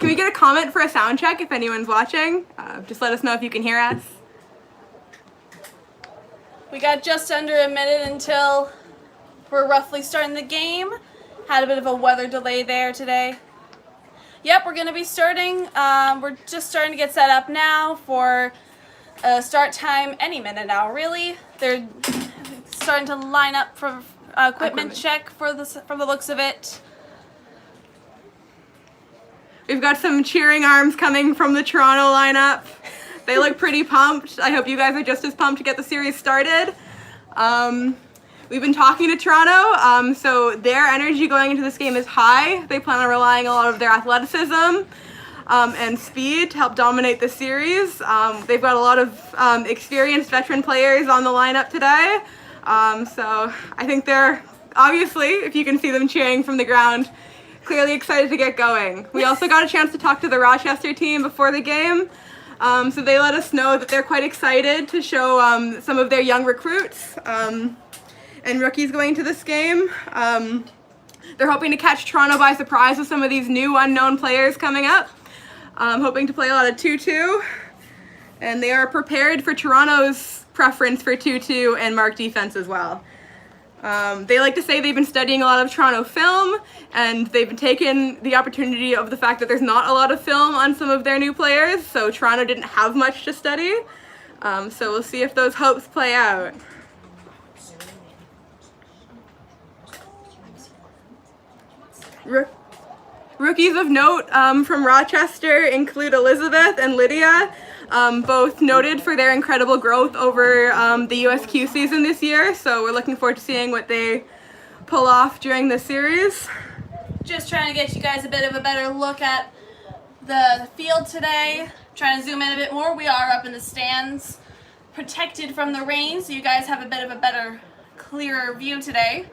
Can we get a comment for a sound check if anyone's watching? Just let us know if you can hear us. We got just under a minute until we're roughly starting the game. Had a bit of a weather delay there today. Yep, we're going to be starting. We're just starting to get set up now for start time any minute now, really. They're starting to line up for equipment check from the looks of it. We've got some cheering arms coming from the Toronto lineup. They look pretty pumped. I hope you guys are just as pumped to get the series started. We've been talking to Toronto, so their energy going into this game is high. They plan on relying a lot of their athleticism and speed to help dominate the series. They've got a lot of experienced veteran players on the lineup today. So I think they're, obviously, if you can see them cheering from the ground, clearly excited to get going. We also got a chance to talk to the Rochester team before the game. So they let us know that they're quite excited to show some of their young recruits and rookies going to this game. They're hoping to catch Toronto by surprise with some of these new unknown players coming up. Hoping to play a lot of 2-2. And they are prepared for Toronto's preference for 2-2 and mark defense as well. They like to say they've been studying a lot of Toronto film, and they've been taking the opportunity of the fact that there's not a lot of film on some of their new players, so Toronto didn't have much to study. So we'll see if those hopes play out. Rookies of note from Rochester include Elizabeth and Lydia, both noted for their incredible growth over the USQ season this year, so we're looking forward to seeing what they pull off during the series. Just trying to get you guys a bit of a better look at the field today. Trying to zoom in a bit more. We are up in the stands, protected from the rain, so you guys have a bit of a better, clearer view today.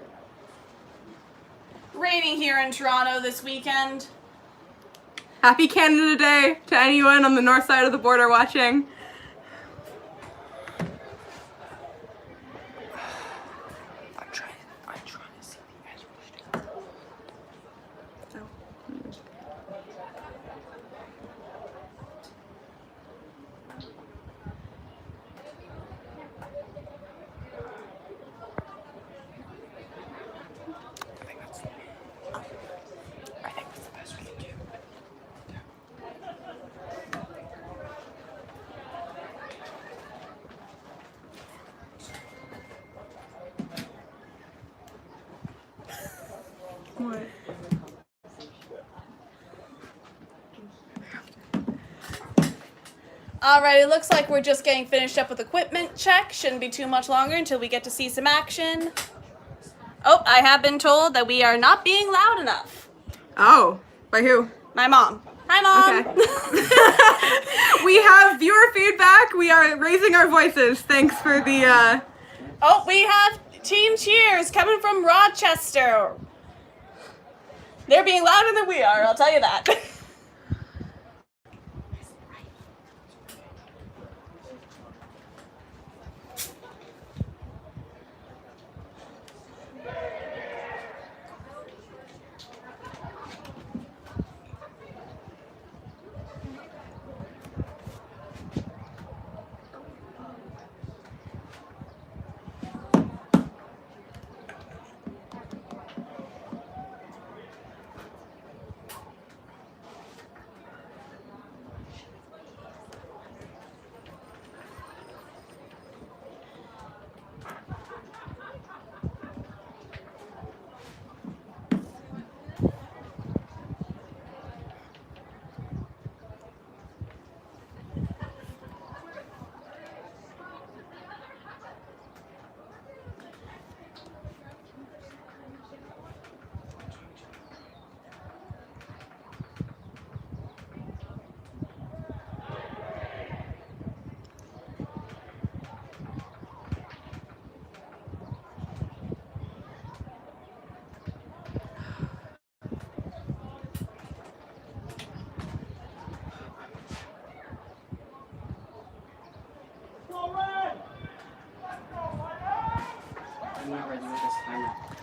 Raining here in Toronto this weekend. Happy Canada Day to anyone on the north side of the border watching. I'm trying to see the edge. I think that's the best we can do. What? Alright, it looks like we're just getting finished up with equipment check. Shouldn't be too much longer until we get to see some action. Oh, I have been told that we are not being loud enough. Oh, by who? My mom. Hi, Mom. Okay. We have viewer feedback. We are raising our voices. Thanks for the... Oh, we have team cheers coming from Rochester. They're being louder than we are, I'll tell you that.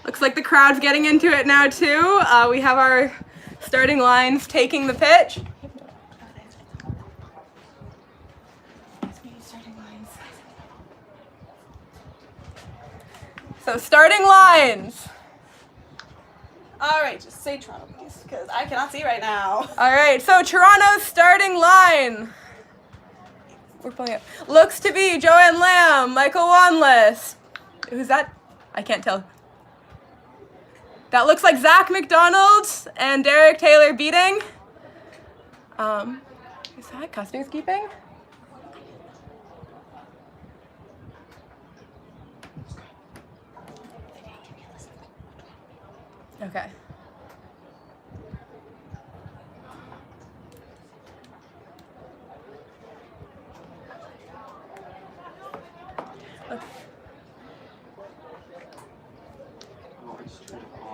Looks like the crowd's getting into it now too. We have our Starting lines taking the pitch. So starting lines. All right, just say Toronto, please, because I cannot see right now. All right, so Toronto's starting line. We're pulling up. Looks to be Joanne Lamb, Michael Wanless. Who's that? I can't tell. That looks like Zach McDonald and Derek Taylor beating. Is that Custer's keeping? Okay.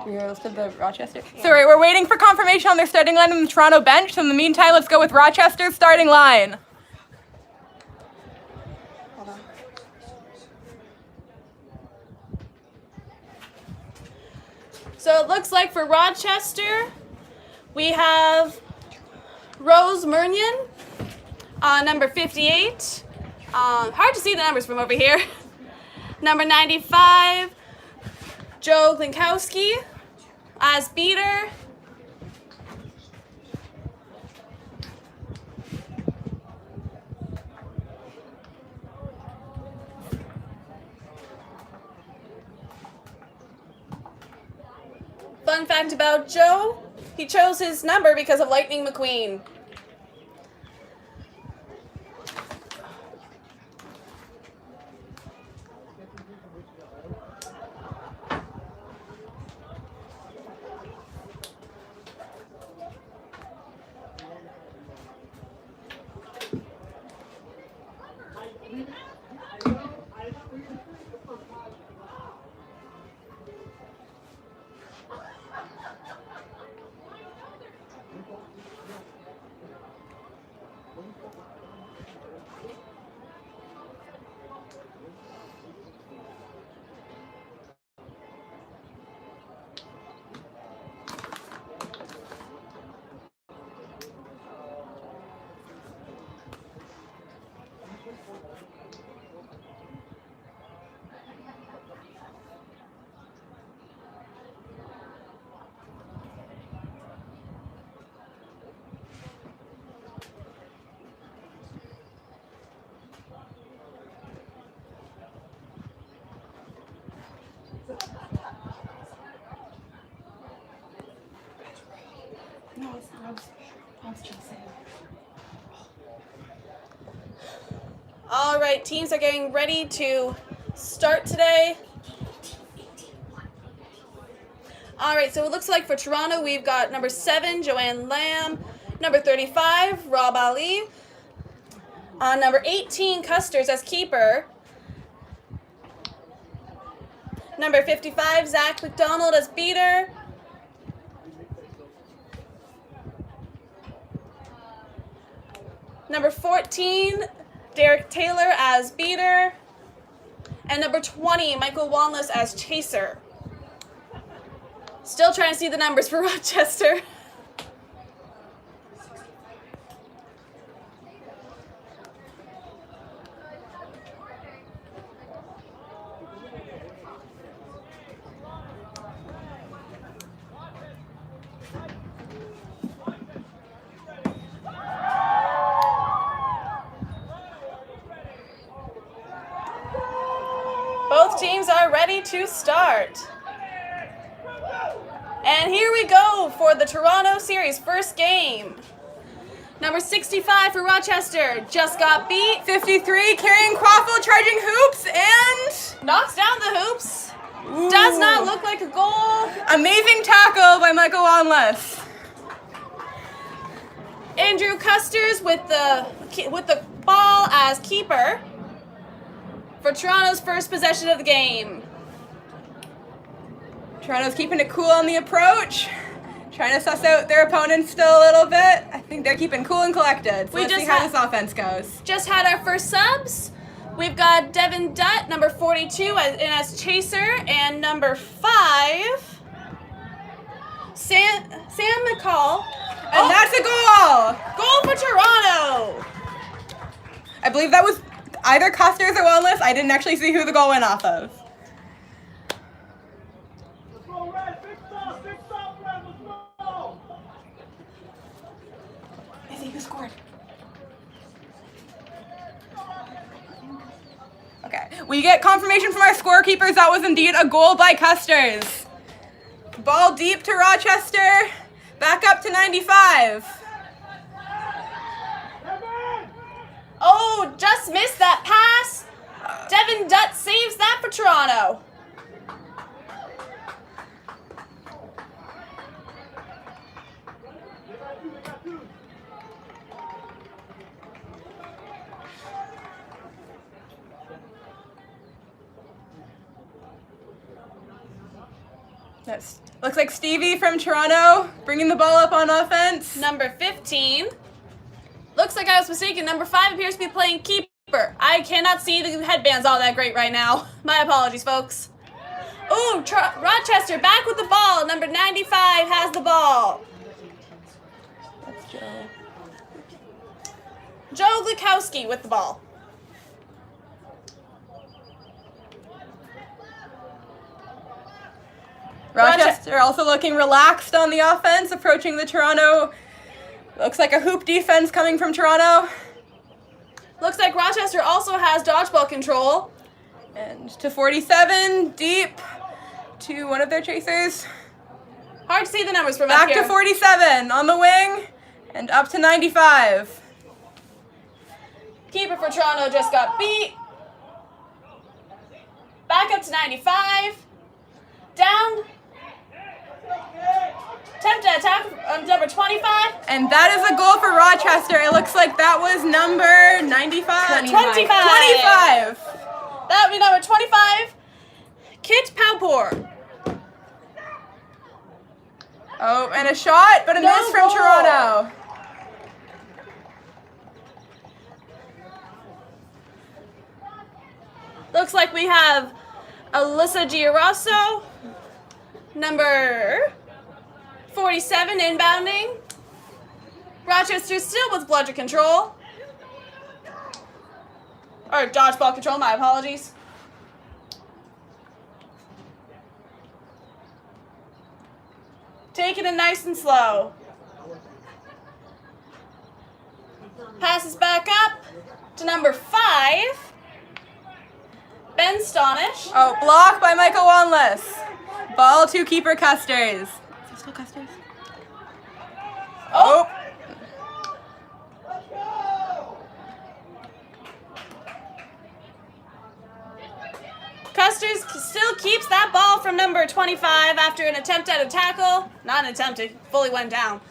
You're listed the Rochester. Sorry, we're waiting for confirmation on their starting line on the Toronto bench. So in the meantime, let's go with Rochester's starting line. Hold on. So it looks like for Rochester, we have Rose Murnion, number 58. Hard to see the numbers from over here. Number 95, Joe Klinkowski as beater. Fun fact about Joe, he chose his number because of Lightning McQueen. All right, teams are getting ready to start today. All right, so it looks like for Toronto, we've got number 7, Joanne Lamb, number 35, Rob Ali, number 18, Custers as keeper, number 55, Zach McDonald as beater, number 14, Derek Taylor as beater, and number 20, Michael Wanless as chaser. Still trying to see the numbers for Rochester. Both teams are ready to start. And here we go for the Toronto series first game. Number 65 for Rochester just got beat. 53, carrying Quaffle, charging hoops, and Knocks down the hoops. Ooh. Does not look like a goal. Amazing tackle by Michael Wanless. Andrew Custers with the ball as keeper for Toronto's first possession of the game. Toronto's keeping it cool on the approach, trying to suss out their opponents still a little bit. I think they're keeping cool and collected. So let's see how this offense goes. Just had our first subs. We've got Devin Dutt, number 42, as chaser, and number 5, Sam McCall. And that's a goal! Goal for Toronto! I believe that was either Custer's or Wellness. I didn't actually see who the goal went off of. I see who scored. Okay, we get confirmation from our scorekeepers that was indeed a goal by Custer's. Ball deep to Rochester, back up to 95. Oh, just missed that pass. Devin Dutt saves that for Toronto. That's, looks like Stevie from Toronto bringing the ball up on offense. Number 15. Looks like I was mistaken. Number 5 appears to be playing keeper. I cannot see the headbands all that great right now. My apologies, folks. Ooh, Rochester back with the ball. Number 95 has the ball. That's Joe. Joe Glukowski with the ball. Rochester also looking relaxed on the offense, approaching the Toronto. Looks like a hoop defense coming from Toronto. Looks like Rochester also has dodgeball control. And to 47, deep to one of their chasers. Hard to see the numbers from up Back here. to 47 on the wing and up to 95. Keeper for Toronto just got beat. Back up to 95. Down. Attempt to attack on number 25. And that is a goal for Rochester. It looks like that was number 95. 25. That would be number 25. Kit Paupor. Oh, and a shot, but a miss from goal. Toronto. Looks like we have Alyssa Giarasso, number 47, inbounding. Rochester still with bludger control. Or dodgeball control, my apologies. Taking it nice and slow. Passes back up to number 5. Ben Stonish. Oh, block by Michael Wanless. Ball to keeper Custers. Is it still Custers? Oh. Custers still keeps that ball from number 25 after an attempt at a tackle. Not an attempt, it fully went down.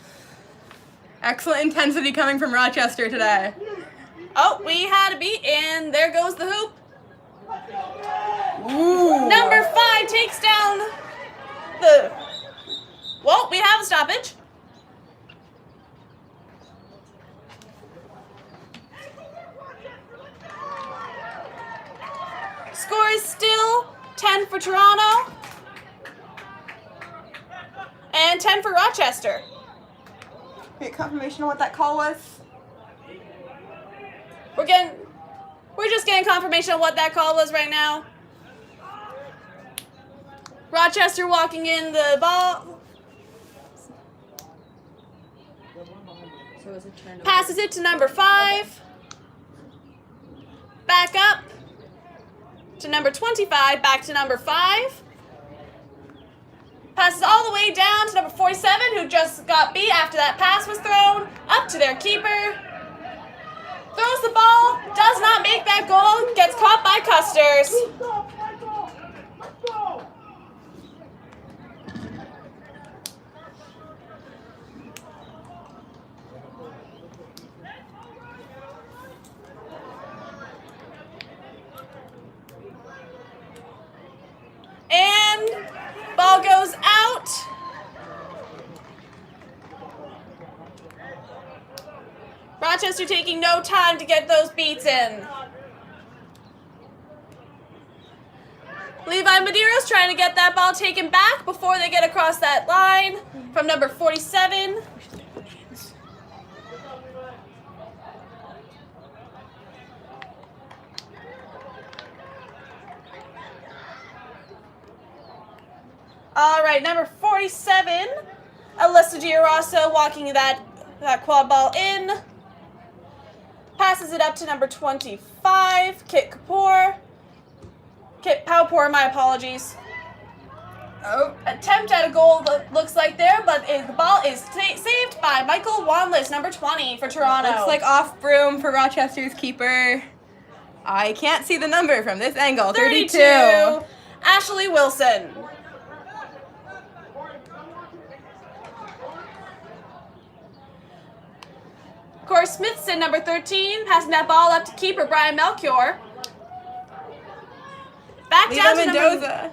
Excellent intensity coming from Rochester today. Oh, we had a beat, and there goes the hoop. Ooh. Number 5 takes down the... Well, we have a stoppage. Score is still 10 for Toronto and 10 for Rochester. Get confirmation on what that call was. We're just getting confirmation on what that call was right now. Rochester walking in the ball. So it was a turnover. Passes it to number 5. Back up to number 25. Back to number 5. Passes all the way down to number 47, who just got beat after that pass was thrown. Up to their keeper. Throws the ball. Does not make that goal. Gets caught by Custers. And ball goes out. Rochester taking no time to get those beats in. Levi Medeiros trying to get that ball taken back before they get across that line from number 47. All right, number 47, Alyssa Giarasso walking that quad ball in. Passes it up to number 25, Kit Paupur, my apologies. Oh, attempt at a goal looks like there, but the ball is saved by Michael Wanless, number 20 for Toronto. Looks like off broom for Rochester's keeper. I can't see the number from this angle. 32. Ashley Wilson. Corey Smithson, number 13, passing that ball up to keeper Brian Melchior. Back Leva down to Mendoza.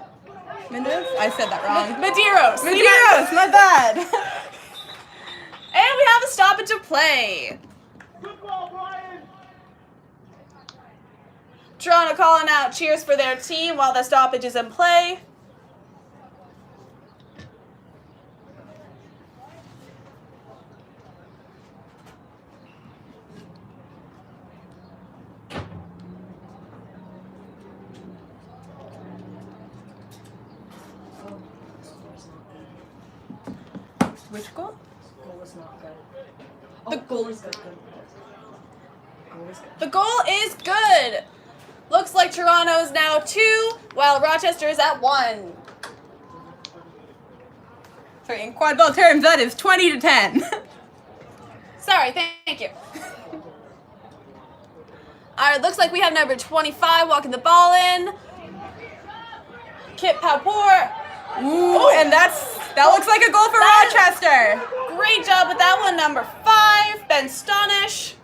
Mendoza? I said that wrong. Medeiros. Medeiros, my bad. And we have a stoppage of play. Toronto calling out cheers for their team while the stoppage is in play. Which goal? Goal was not good. The goal is good. Goal is good. The goal is good. Looks like Toronto is now 2, while Rochester is at 1. Sorry, in quad ball terms, that is 20 to 10. Sorry, thank you. All right, looks like we have number 25 walking the ball in. Kit Paupur. Ooh, and that looks like a goal for Rochester. Great job with that one, number 5, Ben Stonish.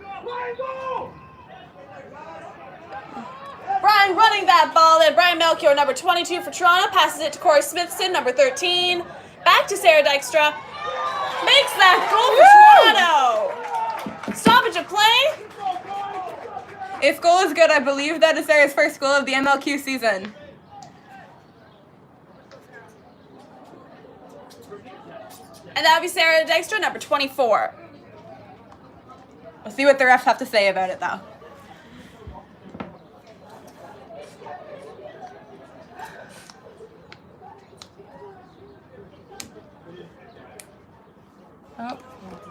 Brian running that ball in. Brian Melchior, number 22 for Toronto, passes it to Corey Smithson, number 13. Back to Sarah Dykstra. Makes that goal for Toronto. Stoppage of play. If goal is good, I believe that is Sarah's first goal of the MLQ season. And that would be Sarah Dykstra, number 24. We'll see what the refs have to say about it, though.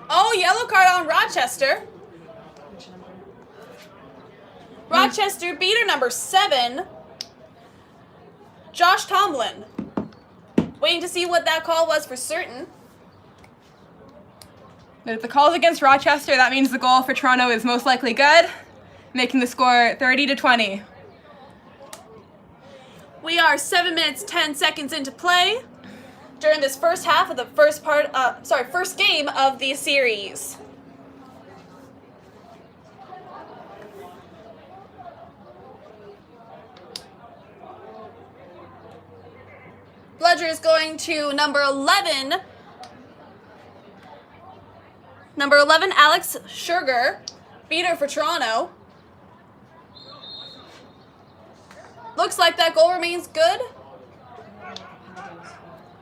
Oh, yellow card on Rochester. Rochester beater number 7, Josh Tomlin. Waiting to see what that call was for certain. But if the call is against Rochester, that means the goal for Toronto is most likely good, making the score 30 to 20. We are 7 minutes, 10 seconds into play during this first half of the first game of the series. Bludger is going to number 11. Number 11, Alex Sugar, beater for Toronto. Looks like that goal remains good.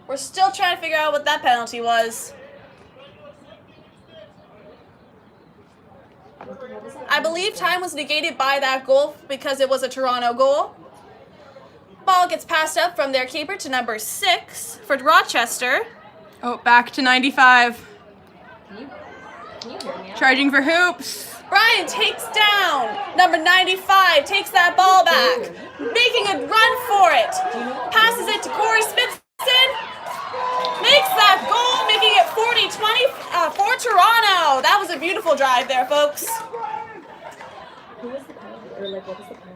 We're still trying to figure out what that penalty was. I believe time was negated by that goal because it was a Toronto goal. Ball gets passed up from their keeper to number 6 for Rochester. Oh, back to 95. Can you hear me? Charging for hoops. Brian takes down number 95, takes that ball back, making a run for it. Passes it to Corey Smithson. Makes that goal, making it 40-20 for Toronto. That was a beautiful drive there, folks. Who was the penalty? Or like, what was the penalty?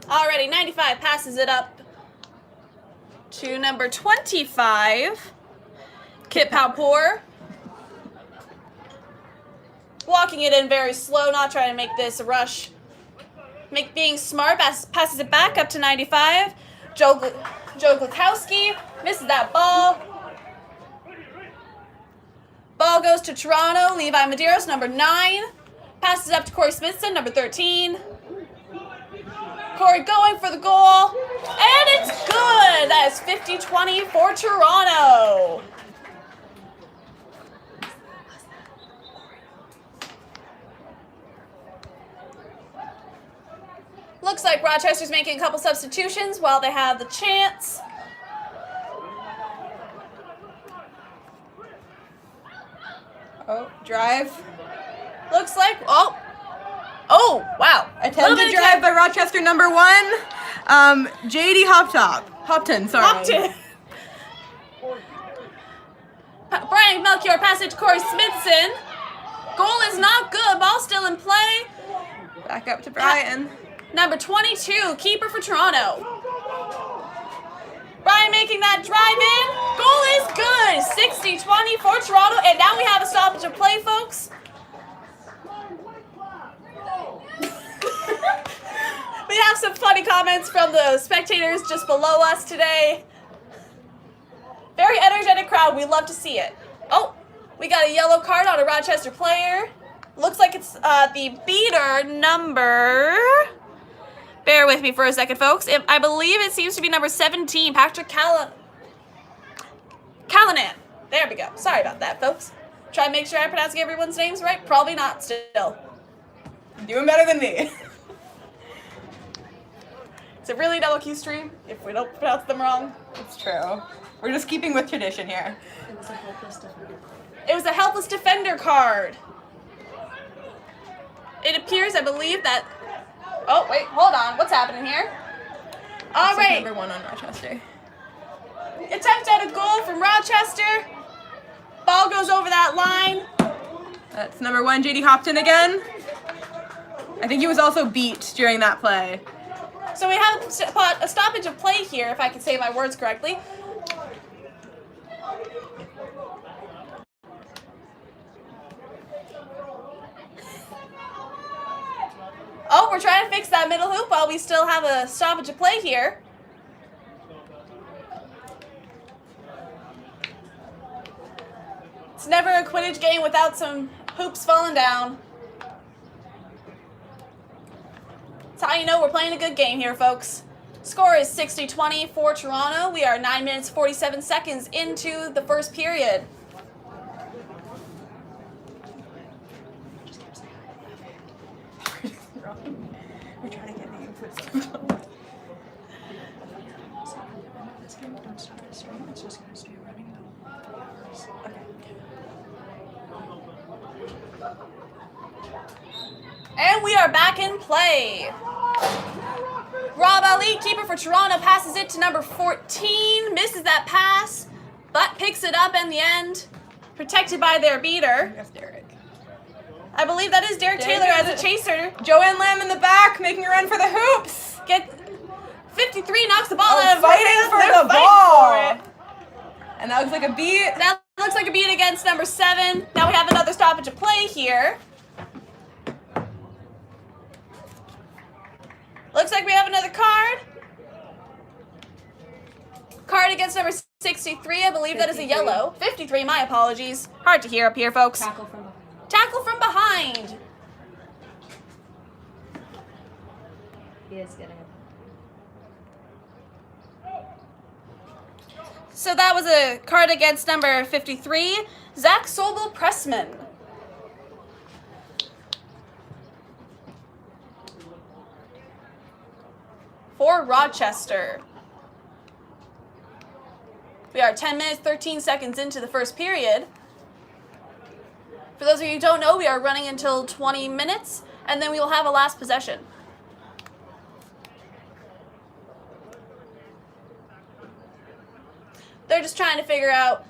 Already, 95 passes it up to number 25, Kit Paupur. Walking it in very slow, not trying to make this a rush. Being smart, passes it back up to 95. Joe Glukowski misses that ball. ball goes to Toronto. Levi Medeiros, number 9. Passes up to Corey Smithson, number 13. Corey going for the goal. And it's good. That is 50-20 for Toronto. Looks like Rochester's making a couple substitutions while they have the chance. Oh, drive. Looks like, wow. Attempted drive by Rochester number 1. JD Hopton, sorry. Hopton. Brian Melchior pass it to Corey Smithson. Goal is not good. Ball still in play. Back up to Brian. Number 22, keeper for Toronto. Brian making that drive in. Goal is good. 60-20 for Toronto. And now we have a stoppage of play, folks. We have some funny comments from the spectators just below us today. Very energetic crowd. We love to see it. Oh, we got a yellow card on a Rochester player. Looks like it's the beater number... Bear with me for a second, folks. I believe it seems to be number 17, Patrick Callanan. There we go. Sorry about that, folks. Try to make sure I'm pronouncing everyone's names right. Probably not still. Doing better than me. Is it really an MLQ stream if we don't pronounce them wrong? It's true. We're just keeping with tradition here. It was a helpless defender. It was a helpless defender card. It appears, I believe, that... Oh, wait, hold on. What's happening here? All right. Number 1 on Rochester. Attempt at a goal from Rochester. Ball goes over that line. That's number 1, JD Hopton again. I think he was also beat during that play. So we have a stoppage of play here, if I can say my words correctly. Oh, we're trying to fix that middle hoop while we still have a stoppage of play here. It's never a Quidditch game without some hoops falling down. That's how you know we're playing a good game here, folks. Score is 60-20 for Toronto. We are 9 minutes 47 seconds into the first period. We're trying to get the inputs. This game, don't stop the stream. It's just going to stay running until 3 hours. Okay. And we are back in play. Rob Ali, keeper for Toronto, passes it to number 14. Misses that pass, but picks it up in the end. Protected by their beater. That's Derek. I believe that is Derek Taylor as a chaser. Joanne Lamb in the back, making a run for the hoops. 53 knocks the ball out of fighting for They're the fighting ball. for it. And that looks like a beat. That looks like a beat against number 7. Now we have another stoppage of play here. Looks like we have another card. Card against number 63. I believe 53. That is a yellow. 53, my apologies. Hard to hear up here, folks. Tackle from behind. Tackle from behind. He is getting it. So that was a card against number 53, Zach Sobel Pressman. For Rochester. We are 10 minutes, 13 seconds into the first period. For those of you who don't know, we are running until 20 minutes, and then we will have a last possession. They're just trying to figure out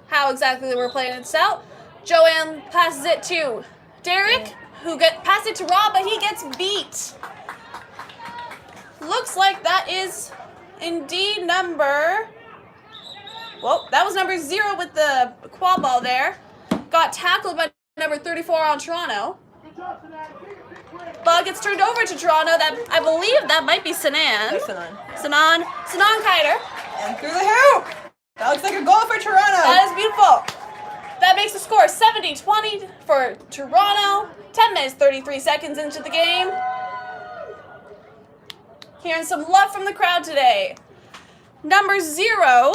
how exactly we're playing this out. Joanne passes it to Derek, who passes it to Rob, but he gets beat. Looks like that is indeed number... Well, that was number 0 with the quad ball there. Got tackled by number 34 on Toronto. Ball gets turned over to Toronto. That I believe that might be Sinan. Sinan Kiter. And through the hoop. That looks like a goal for Toronto. That is beautiful. That makes the score 70-20 for Toronto. 10 minutes, 33 seconds into the game. Hearing some love from the crowd today. Number 0,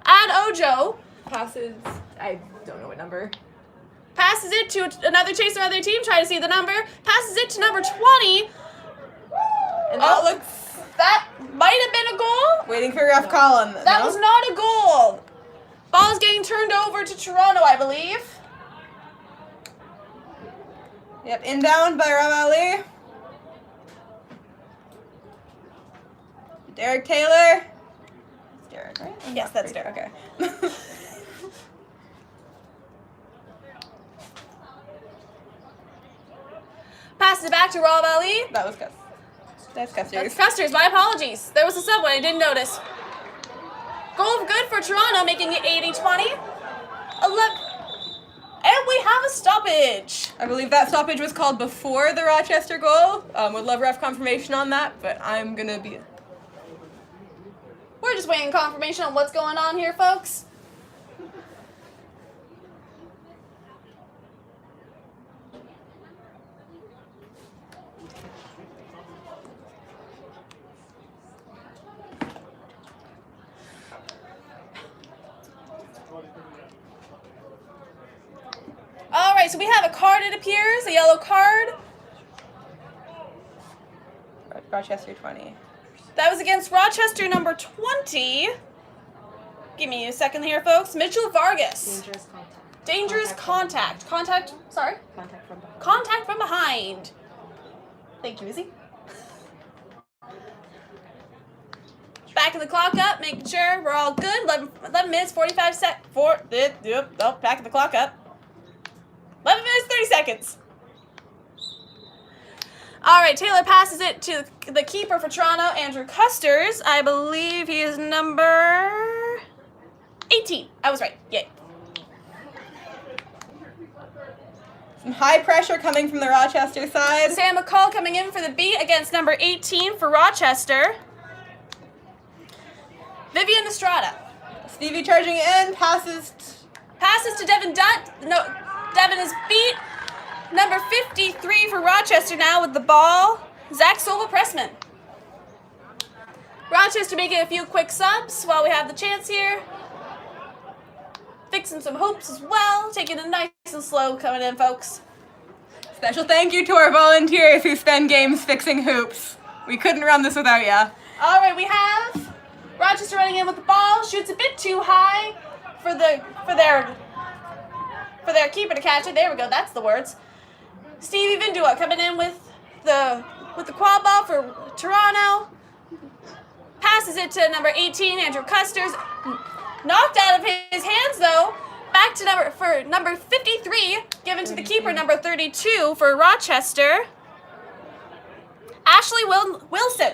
Ad Ojo. Passes, I don't know what number. Passes it to another chaser, another team. Try to see the number. Passes it to number 20. And that looks... That might have been a goal. Waiting for a ref call on That was not a goal. Ball is getting turned over to Toronto, I believe. Yep, inbound by Rob Ali. Derek Taylor. It's Derek, right? Yes, that's Derek. Okay. Passes it back to Rob Ali. That was Gus. That's Custers. That's Custers. My apologies. There was a sub one. I didn't notice. Goal good for Toronto, making it 80-20. 11. And we have a stoppage. I believe that stoppage was called before the Rochester goal. Would love ref confirmation on that, but I'm going to be... We're just waiting confirmation on what's going on here, folks. All right, so we have a card, it appears, a yellow card. Rochester 20. That was against Rochester number 20. Give me a second here, folks. Mitchell Vargas. Dangerous contact. Dangerous contact. Sorry? Contact from behind. Contact from behind. Thank you, Izzy. Backing the clock up, making sure we're all good. 11 minutes, 45 seconds. Backing the clock up. 11 minutes, 30 seconds. All right, Taylor passes it to the keeper for Toronto, Andrew Custers. I believe he is number 18. I was right. Yay. Some high pressure coming from the Rochester side. Sam McCall coming in for the beat against number 18 for Rochester. Vivian Estrada. Stevie charging in, passes to Devin Dutt. No, Devin is beat. Number 53 for Rochester now with the ball. Zach Silva-Pressman. Rochester making a few quick subs while we have the chance here. Fixing some hoops as well. Taking it nice and slow coming in, folks. Special thank you to our volunteers who spend games fixing hoops. We couldn't run this without ya. All right, we have Rochester running in with the ball. Shoots a bit too high for their keeper to catch it. There we go. That's the words. Stevie Vindua coming in with the quad ball for Toronto. Passes it to number 18, Andrew Custers. Knocked out of his hands though. Back to number 53, given to the keeper, number 32 for Rochester. Ashley Wilson.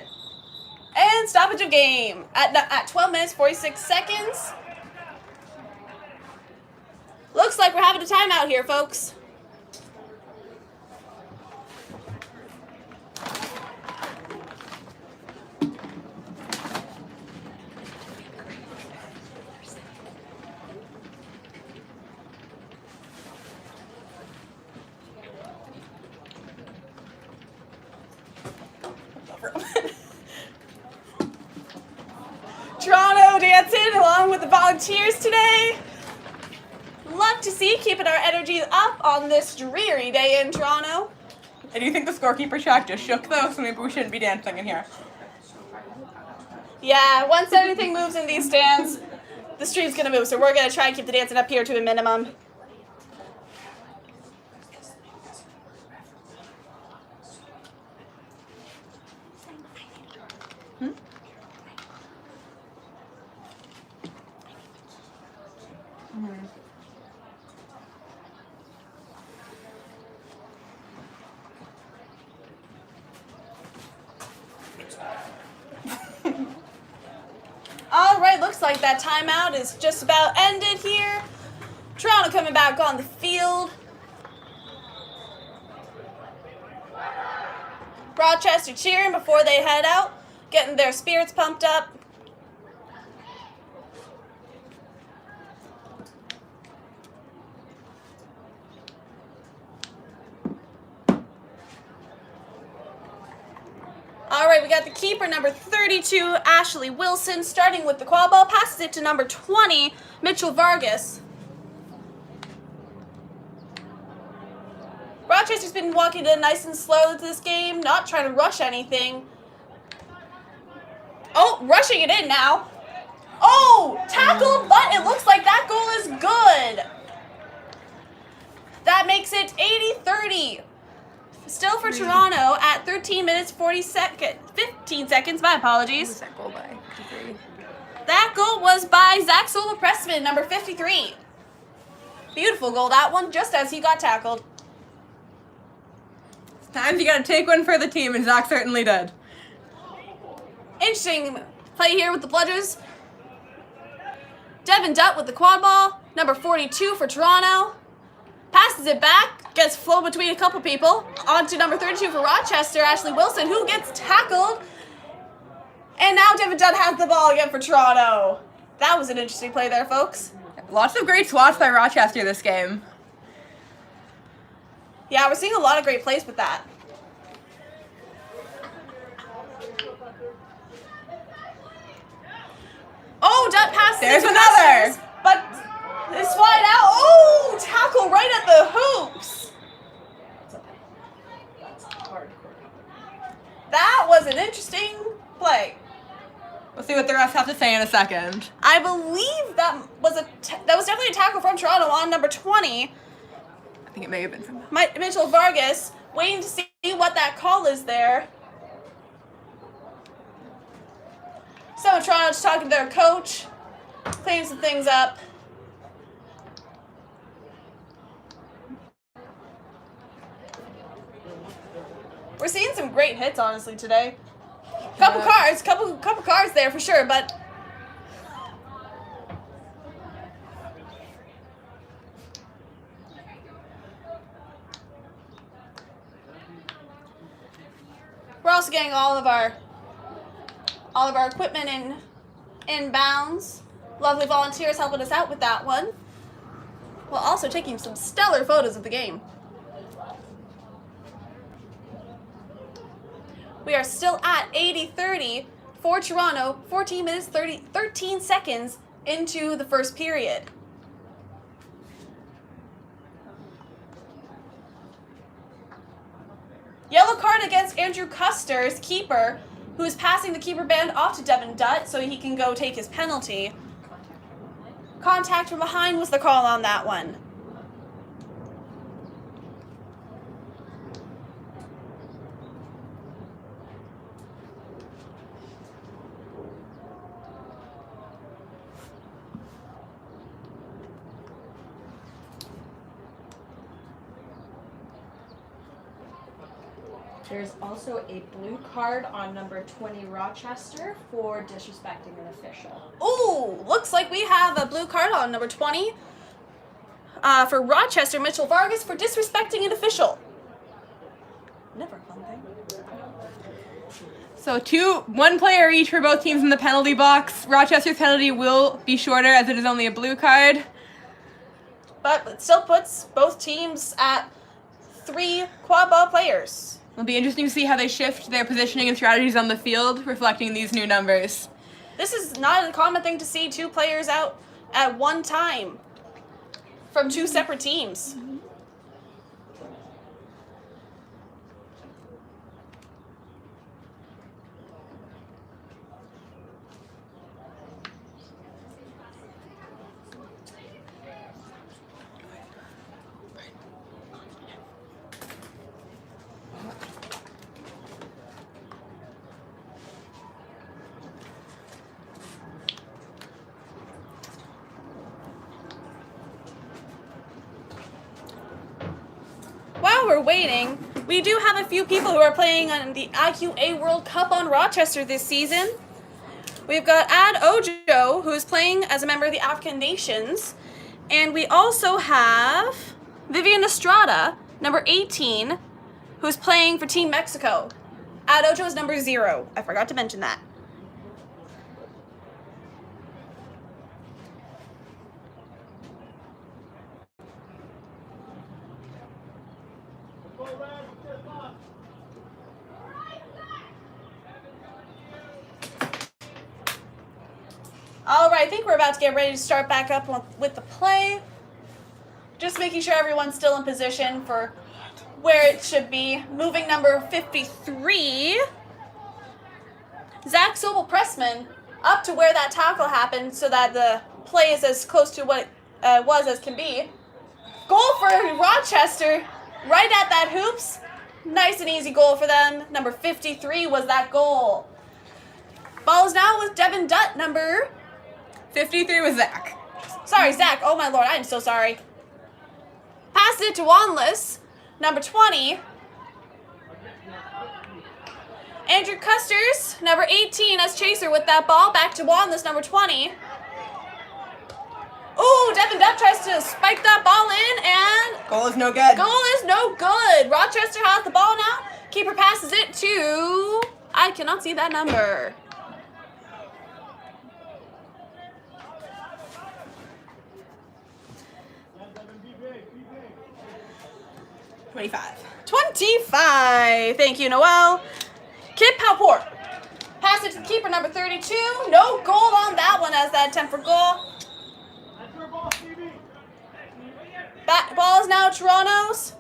And stoppage of game at 12 minutes, 46 seconds. Looks like we're having a timeout here, folks. Toronto dancing along with the volunteers today. Love to see, keeping our energy up on this dreary day in Toronto. I do think the scorekeeper shack just shook though, so maybe we shouldn't be dancing in here. Yeah, once everything moves in these stands, the stream's gonna move, so we're gonna try and keep the dancing up here to a minimum. All right, looks like that timeout is just about ended here. Toronto coming back on the field. Rochester cheering before they head out, getting their spirits pumped up. All right, we got the keeper, number 32, Ashley Wilson, starting with the quad ball, passes it to number 20, Mitchell Vargas. Rochester's been walking in nice and slow to this game, not trying to rush anything. Oh, rushing it in now. Oh, tackled, but it looks like that goal is good. That makes it 80-30. Still for Toronto at 13 minutes 15 seconds, my apologies. That goal by 53. That goal was by Zach Sola-Pressman, number 53. Beautiful goal, that one, just as he got tackled. Times you gotta take one for the team, and Zach certainly did. Interesting play here with the Bludgers. Devin Dutt with the quad ball, number 42 for Toronto. Passes it back, gets flown between a couple people. On to number 32 for Rochester, Ashley Wilson, who gets tackled. And now Devin Dutt has the ball again for Toronto. That was an interesting play there, folks. Lots of great swats by Rochester this game. Yeah, we're seeing a lot of great plays with that. Oh, Dutt passes. There's another. But it's wide out. Oh, tackle right at the hoops. That was an interesting play. We'll see what the refs have to say in a second. I believe that was definitely a tackle from Toronto on number 20. I think it may have been from Mitchell Vargas, waiting to see what that call is there. Some of Toronto's talking to their coach, cleaning some things up. We're seeing some great hits, honestly, today. Couple cards there for sure, but we're also getting all of our equipment in bounds. Lovely volunteers helping us out with that one, while also taking some stellar photos of the game. We are still at 80-30 for Toronto, 14 minutes 13 seconds into the first period. Yellow card against Andrew Custer's keeper, who is passing the keeper band off to Devin Dutt so he can go take his penalty. Contact from behind was the call on that one. There's also a blue card on number 20 Rochester for disrespecting an official. Ooh, looks like we have a blue card on number 20 for Rochester, Mitchell Vargas, for disrespecting an official. Never a fun thing. So one player each for both teams in the penalty box. Rochester's penalty will be shorter as it is only a blue card. But it still puts both teams at 3 quad ball players. It'll be interesting to see how they shift their positioning and strategies on the field, reflecting these new numbers. This is not a common thing to see 2 players out at one time from 2 separate teams. While we're waiting, we do have a few people who are playing on the IQA World Cup on Rochester this season. We've got Ad Ojo, who is playing as a member of the African Nations. And we also have Vivian Estrada, number 18, who's playing for Team Mexico. Ad Ojo is number 0. I forgot to mention that. All right, I think we're about to get ready to start back up with the play. Just making sure everyone's still in position for where it should be. Moving number 53, Zach Sobel-Pressman, up to where that tackle happened so that the play is as close to what it was as can be. Goal for Rochester, right at that hoops. Nice and easy goal for them. Number 53 was that goal. Ball is now with Devin Dutt, number 53 was Zach. Sorry, Zach. Oh, my Lord. I am so sorry. Passed it to Wanless, number 20. Andrew Custers, number 18, as chaser with that ball. Back to Wanless, number 20. Ooh, Devin Dutt tries to spike that ball in, and Goal is no good. goal is no good. Rochester has the ball now. Keeper passes it to... I cannot see that number. 25. Thank you, Noel. Kip Halport. Pass it to the keeper, number 32. No goal on that one as that attempt for goal. Ball is now Toronto's.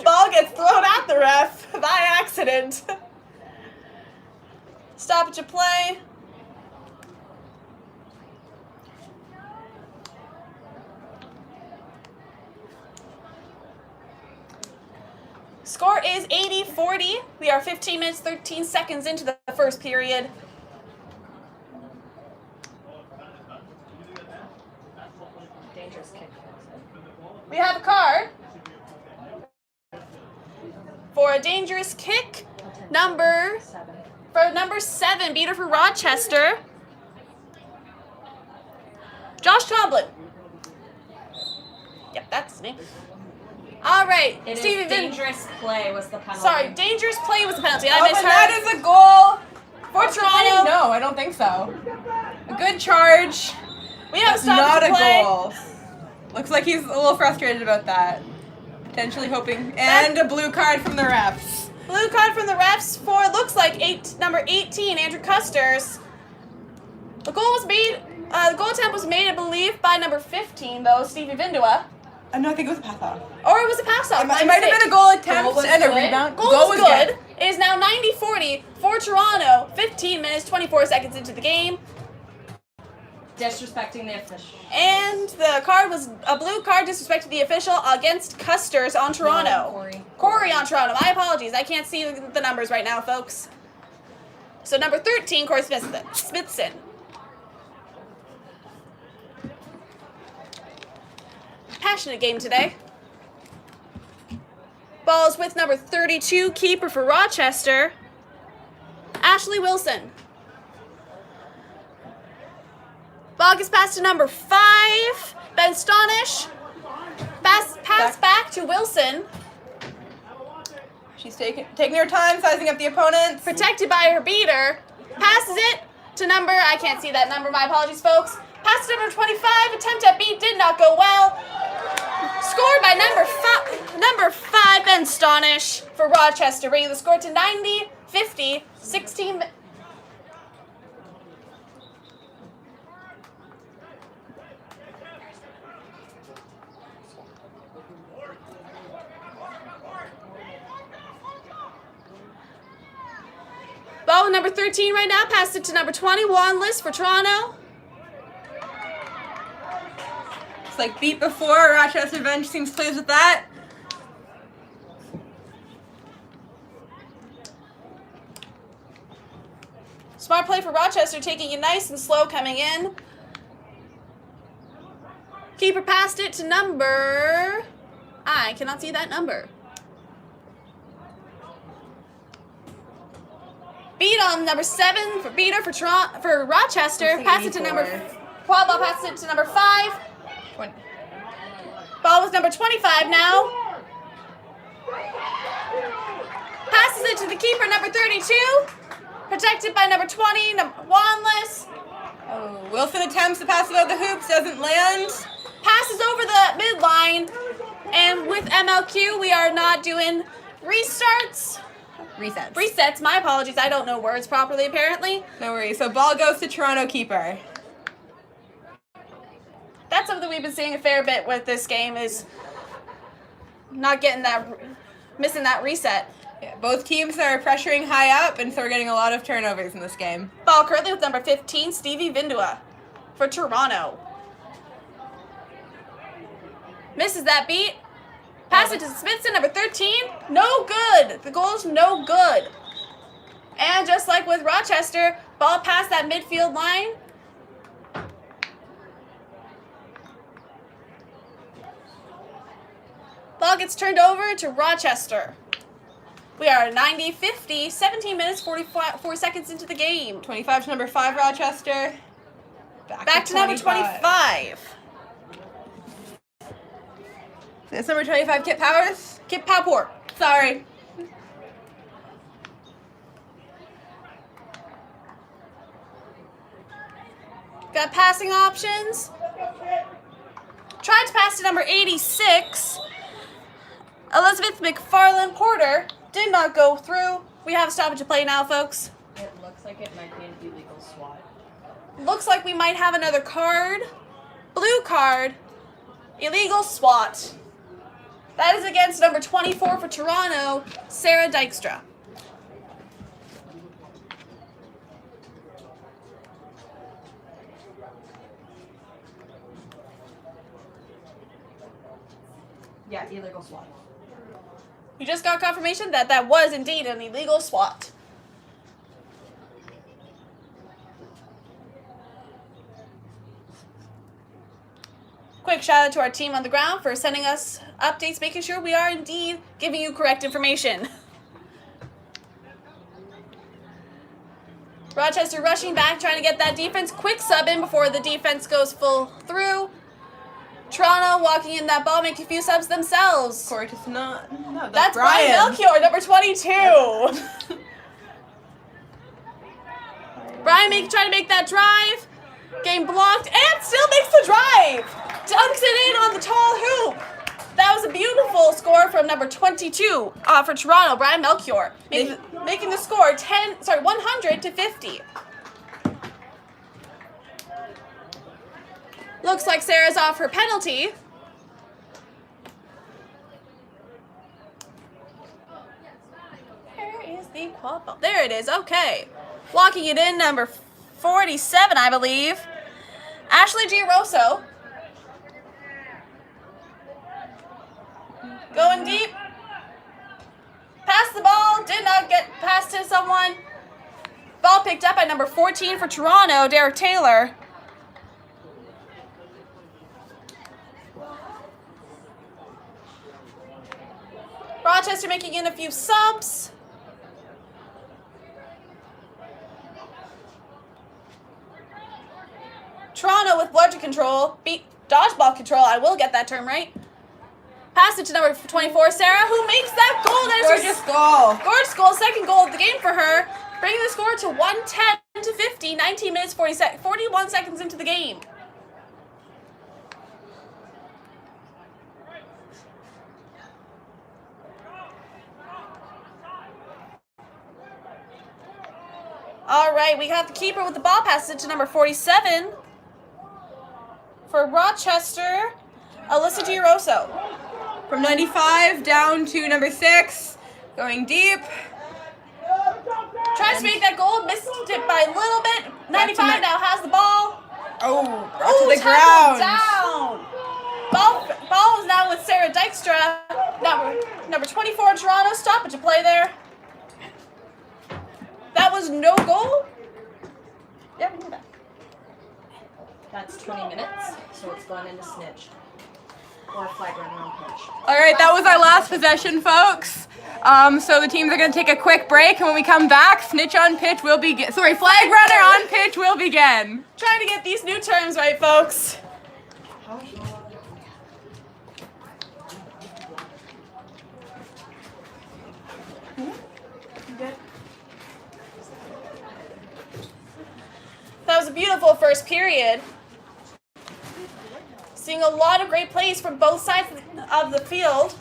Ball gets thrown at the ref by accident. Stoppage of play. Score is 80-40. We are 15 minutes, 13 seconds into the first period. Dangerous kick. We have a card for a dangerous kick. Number 7, beater for Rochester. Josh Tomlin. Yep, that's his name. All right, It is Stevie dangerous play was the penalty. Sorry, dangerous play was the penalty. I Oh, misheard. and that is a goal For Toronto. No, I don't think so. A good charge, We have a but not stoppage a of play. goal. Looks like he's a little frustrated about that. Potentially hoping. And a blue card from the refs. Blue card from the refs for, looks like number 18, Andrew Custers. The goal was made, the goal attempt was made, I believe, by number 15, though, Stevie Vindua. No, I think it was a pass off. Or it was a pass off. It might have been a goal attempt Goal was and a good. rebound. Goal was good. It is now 90-40 for Toronto. 15 minutes, 24 seconds into the game. Disrespecting the official. And the card was a blue card disrespecting the official against Custers on Toronto. No, Corey on Toronto. My apologies. I can't see the numbers right now, folks. So number 13, Corey Smithson. Passionate game today. Ball is with number 32, keeper for Rochester, Ashley Wilson. Ball gets passed to number 5, Ben Stonish. Pass back to Wilson. She's taking her time, sizing up the opponents. Protected by her beater. Passes it to number, I can't see that number, my apologies, folks. Pass to number 25, attempt at beat did not go well. Scored by number 5, Ben Stonish for Rochester, bringing the score to 90-50, 16. Ball with number 13 right now. Passed it to number 20, Wanless for Toronto. It's like beat before. Rochester bench seems pleased with that. Smart play for Rochester, taking it nice and slow coming in. Keeper passed it to number... I cannot see that number. Beat on number 7 for beater for Rochester. Pass it to number... Ball passes it to number 5. 20. Ball with number 25 now. Passes it to the keeper, number 32. Protected by number 20, Wanless. Oh, Wilson attempts to pass it out the hoops, doesn't land. Passes over the midline. And with MLQ, we are not doing restarts. Resets. My apologies. I don't know words properly, apparently. No worries. So ball goes to Toronto keeper. That's something we've been seeing a fair bit with this game is not getting that, missing that reset. Yeah, both teams are pressuring high up, and so we're getting a lot of turnovers in this game. Ball currently with number 15, Stevie Vindua for Toronto. Misses that beat. Pass it to Smithson, number 13. No good. The goal's no good. And just like with Rochester, ball past that midfield line. Ball gets turned over to Rochester. We are 90-50, 17 minutes, 44 seconds into the game. 25 to number 5, Rochester. Back to number 25. It's number 25, Kip Powers. Kip Powport. Sorry. Got passing options. Tried to pass to number 86. Elizabeth McFarland Porter did not go through. We have a stoppage of play now, folks. It looks like it might be an illegal swat. Looks like we might have another card. Blue card. Illegal swat. That is against number 24 for Toronto, Sarah Dykstra. Yeah, illegal swat. You just got confirmation that that was indeed an illegal swat. Quick shout out to our team on the ground for sending us updates, making sure we are indeed giving you correct information. Rochester rushing back, trying to get that defense. Quick sub in before the defense goes full through. Toronto walking in that ball, making a few subs themselves. Of course, it's not. No, That's Brian Melchior, number 22. Brian trying to make that drive. Game blocked and still makes the drive. Dunks it in on the tall hoop. That was a beautiful score from number 22 for Toronto, Brian Melchior, making the score 100 to 50. Looks like Sarah's off her penalty. Where is the quad ball? There it is. Okay. Walking it in, number 47, I believe. Ashley Giroso. Going deep. Pass the ball. Did not get passed to someone. Ball picked up by number 14 for Toronto, Derek Taylor. Rochester making in a few subs. Toronto with bludgeon control, dodgeball control, I will get that term right. Pass it to number 24, Sarah, who makes that goal. That is Gorgeous goal. Gorgeous goal, second goal of the game for her. Bringing the score to 110 to 50, 19 minutes, 41 seconds into the game. All right, we have the keeper with the ball, passes it to number 47. For Rochester, Alyssa Giroso. From 95 down to number 6, going deep. Tries to make that goal, missed it by a little bit. 95 now has the ball. Oh, brought to the ground. Down. Ball is now with Sarah Dykstra. Number 24 in Toronto, stoppage of play there. That was no goal? Yeah, we knew that. That's 20 minutes, so it's gone into snitch. Or flag runner on pitch. All right, that was our last possession, folks. So the teams are going to take a quick break, and when we come back, snitch on pitch will begin. Sorry, flag runner on pitch will begin. Trying to get these new terms right, folks. That was a beautiful first period. Seeing a lot of great plays from both sides of the field.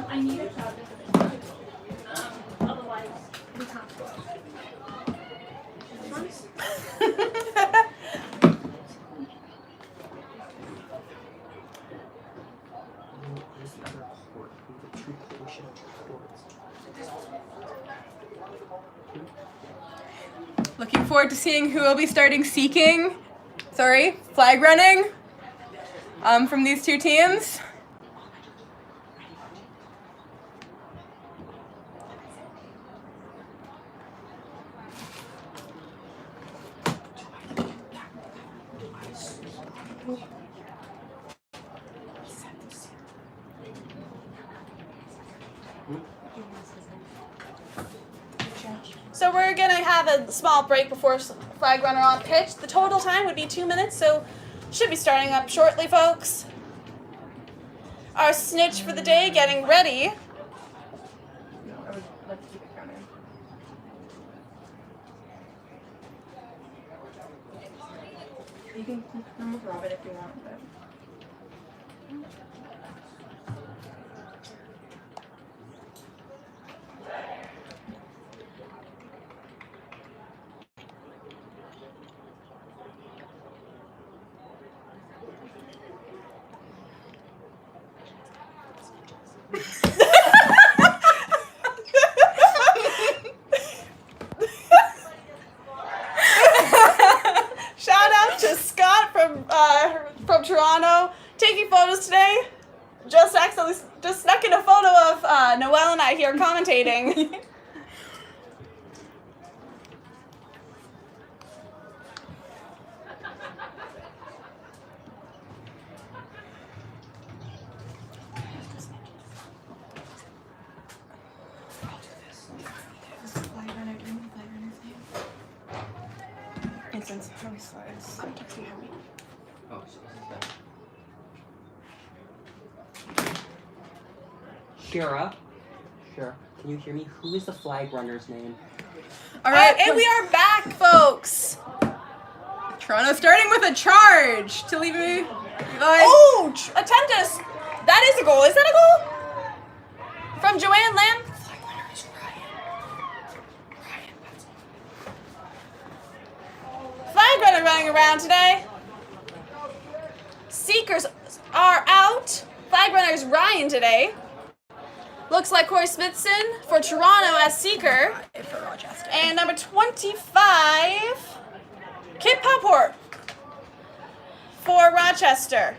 I need a job. Otherwise, we can't go. Looking forward to seeing who will be starting flag running from these two teams. So we're going to have a small break before flag runner on pitch. The total time would be 2 minutes, so should be starting up shortly, folks. Our snitch for the day getting ready. You can move Robert if you want, but... Shout out to Scott from Toronto taking photos today. Just snuck in a photo of Noelle and I here commentating. Instance, how many slides? Oh, so this is that. Shira, can you hear me? Who is the flag runner's name? All right, and we are back, folks. Toronto starting with a charge to leave me. Oh, attempt us. That is a goal. Is that a goal? From Joanne Lamb. Flag runner running around today. Seekers are out. Flag runner is Ryan today. Looks like Corey Smithson for Toronto as seeker. For Rochester. And number 25, Kit Popport for Rochester.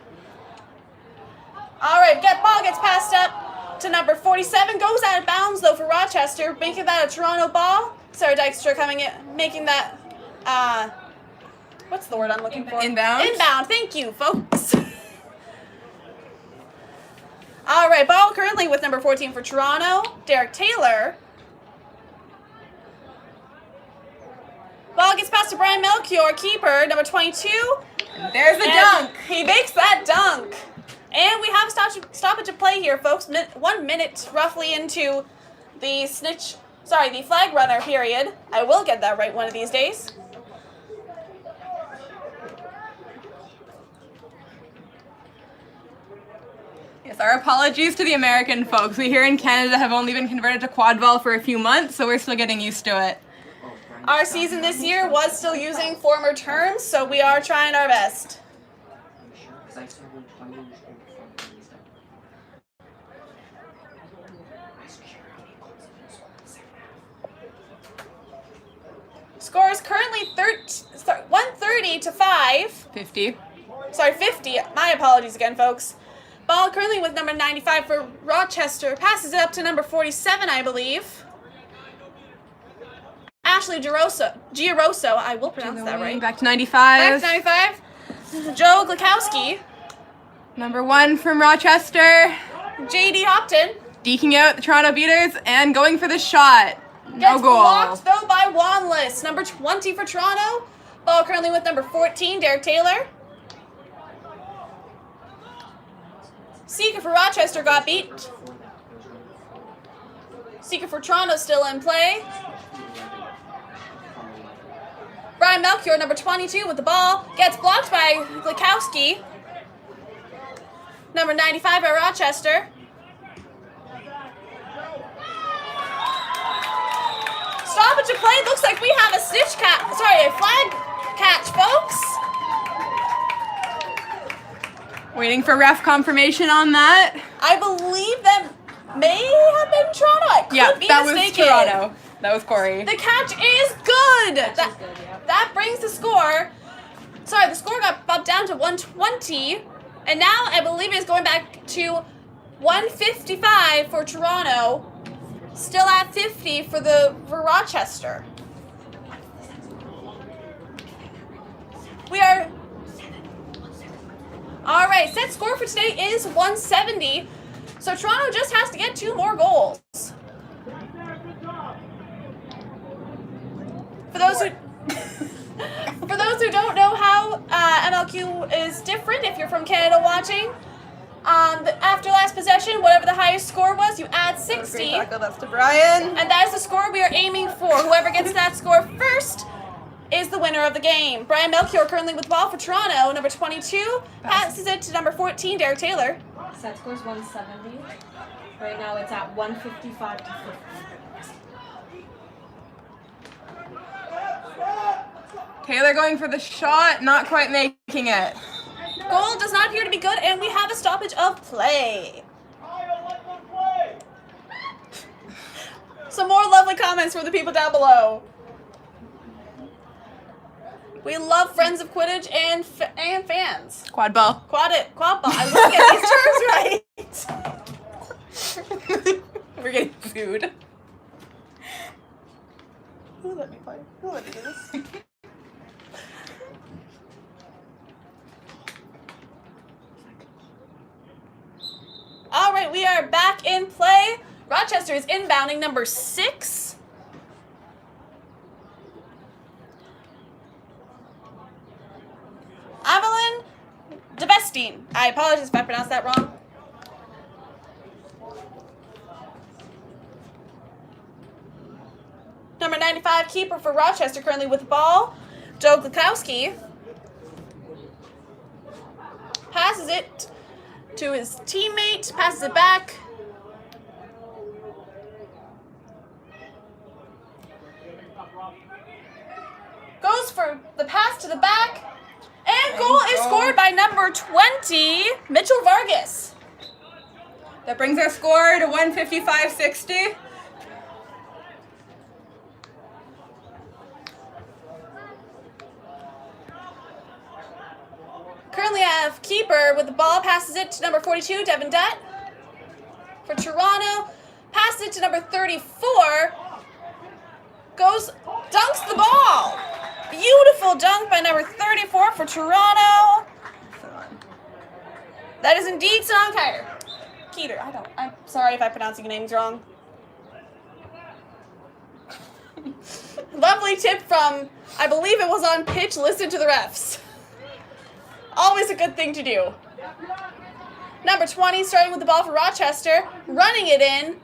All right, ball gets passed up to number 47. Goes out of bounds, though, for Rochester, making that a Toronto ball. Sarah Dykstra coming in, making that, what's the word I'm looking for? Inbound. Inbound, thank you, folks. All right, ball currently with number 14 for Toronto, Derek Taylor. Ball gets passed to Brian Melchior, keeper, number 22. There's the dunk. He makes that dunk. And we have stoppage of play here, folks. 1 minute roughly into the the flag runner period. I will get that right one of these days. Yes, our apologies to the American folks. We here in Canada have only been converted to quad ball for a few months, so we're still getting used to it. Our season this year was still using former terms, so we are trying our best. Score is currently 130 to 5. 50. Sorry, 50. My apologies again, folks. Ball currently with number 95 for Rochester. Passes it up to number 47, I believe. Ashley Giroso, I will pronounce that right. Back to 95. Back to 95. Joe Glakowski. Number 1 from Rochester. J.D. Hopton. Deking out the Toronto Beaters and going for the shot. No Gets goal. blocked, though, by Wanless. Number 20 for Toronto. Ball currently with number 14, Derek Taylor. Seeker for Rochester got beat. Seeker for Toronto still in play. Brian Melchior, number 22, with the ball. Gets blocked by Glakowski. Number 95 by Rochester. stoppage of play. Looks like we have a a flag catch, folks. Waiting for ref confirmation on that. I believe that may have been Toronto. I could be that mistaken. was Toronto. That was Corey. The catch is good. That's good, yeah. That brings the score. Sorry, the score got bumped down to 120, and now I believe it's going back to 155 for Toronto. Still at 50 for Rochester. We are. All right, set score for today is 170. So Toronto just has to get 2 more goals. For those who don't know how MLQ is different, if you're from Canada watching, after last possession, whatever the highest score was, you add 60. That's to Brian. And that is the score we are aiming for. Whoever gets that score first is the winner of the game. Brian Melchior currently with the ball for Toronto. Number 22 passes it to number 14, Derek Taylor. Set score's 170. Right now it's at 155 to 50. Taylor going for the shot, not quite making it. Goal does not appear to be good, and we have a stoppage of play. Some more lovely comments from the people down below. We love friends of Quidditch and fans. Quad ball. Quad ball. I will get these terms right. We're getting food. Who let me play? Who let me do this? All right, we are back in play. Rochester is inbounding number 6. Evelyn Devestine. I apologize if I pronounced that wrong. Number 95, keeper for Rochester, currently with the ball. Joe Glukowski passes it to his teammate, passes it back. Goes for the pass to the back. And goal is scored by number 20, Mitchell Vargas. That brings our score to 155-60. Currently have keeper with the ball, passes it to number 42, Devin Dutt. For Toronto, passes it to number 34. Dunks the ball. Beautiful dunk by number 34 for Toronto. That is indeed Sonam Keeter. I'm sorry if I pronounce your names wrong. Lovely tip from, I believe it was on pitch, listen to the refs. Always a good thing to do. Number 20, starting with the ball for Rochester, running it in,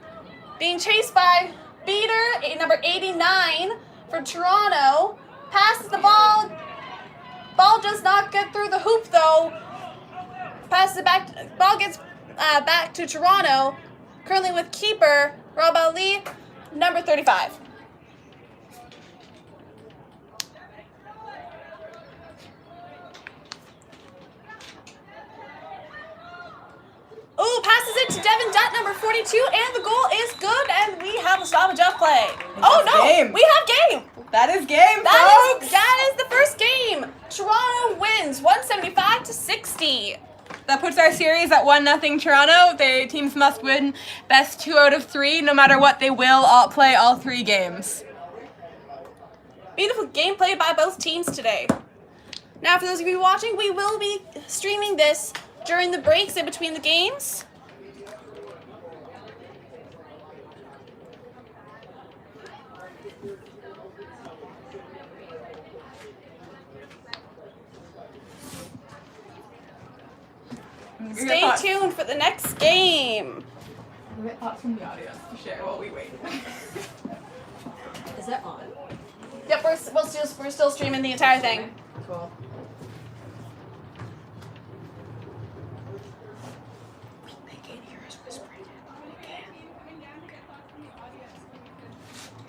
being chased by Beater, number 89 for Toronto. Passes the ball. Ball does not get through the hoop though. Passes it back. Ball gets back to Toronto. Currently with keeper Rob Ali, number 35. Ooh, passes it to Devin Dutt, number 42, and the goal is good, and we have a stoppage of play. Oh no, game. we have game. That is game, folks. That is the first game. Toronto wins 175-60. That puts our series at 1-0 Toronto. The teams must win best 2 out of 3. No matter what, they will all play all 3 games. Beautiful gameplay by both teams today. Now, for those of you watching, we will be streaming this during the breaks in between the games. Stay tuned for the next game. We'll get thoughts from the audience to share while we wait. Is that on? Yep, we're still streaming the entire thing. Cool. They can hear us whispering.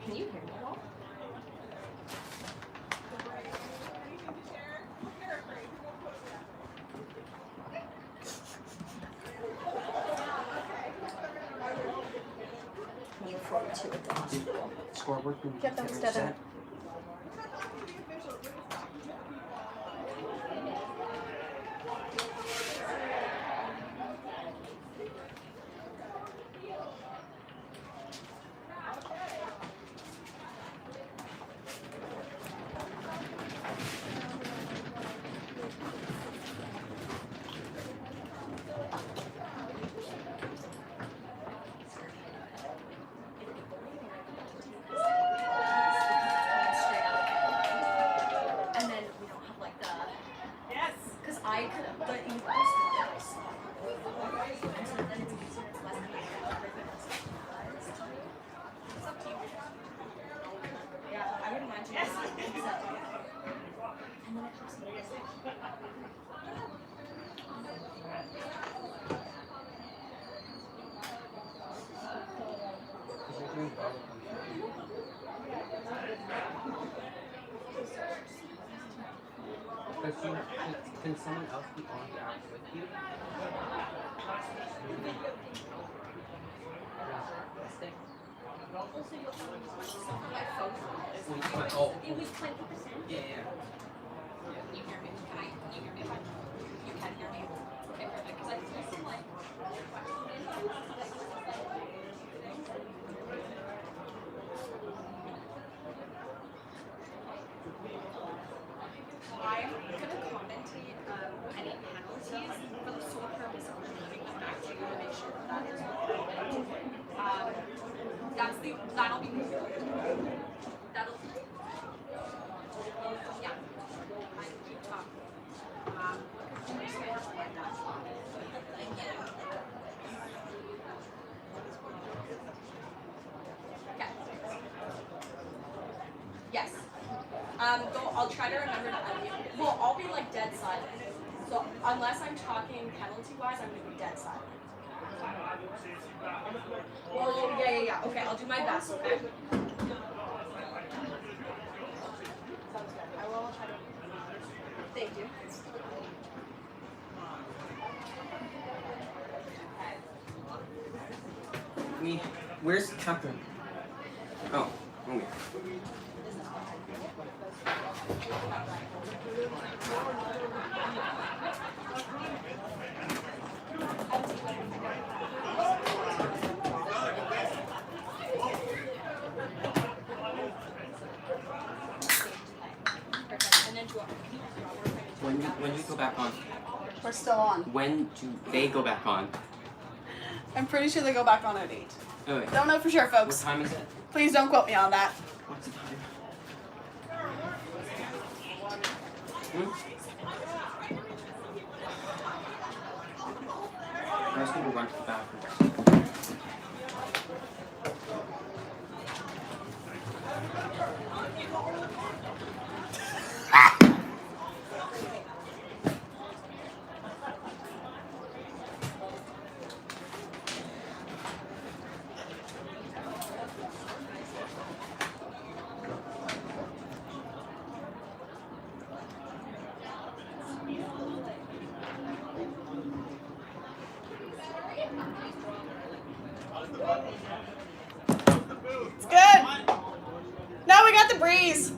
Can you hear me at all? 2 at the hospital. Scoreboard, can you Get them get instead of- set? And then we don't have like the. Yes. Because I could have. But you I saw. And so then it's easier. It's less than it's up to you. Yeah, I wouldn't mind doing that. And then it helps me. Can someone else be on the app with you? Oh. It was 20%. Yeah. You hear me? Can you hear me? You can hear me? Okay, perfect. Because I feel some like. I'm gonna commentate any penalties for the sole purpose of removing them back to you to make sure that is recorded. That'll be that'll yeah. I can keep talking. I'm just gonna have to let that talk. Okay. Yes. I'll try to remember to unmute. Well, I'll be like dead silent. So unless I'm talking penalty-wise, I'm gonna be dead silent. Oh, yeah. Okay, I'll do my best, okay? I will try to. Thank you. Where's Catherine? Oh, okay. When do you go back on? We're still on. When do they go back on? I'm pretty sure they go back on at 8. Oh, wait. Don't know for sure, What folks. time is it? Please don't quote me on that. What's the time? I was gonna run to the bathroom. It's good. Now we got the breeze.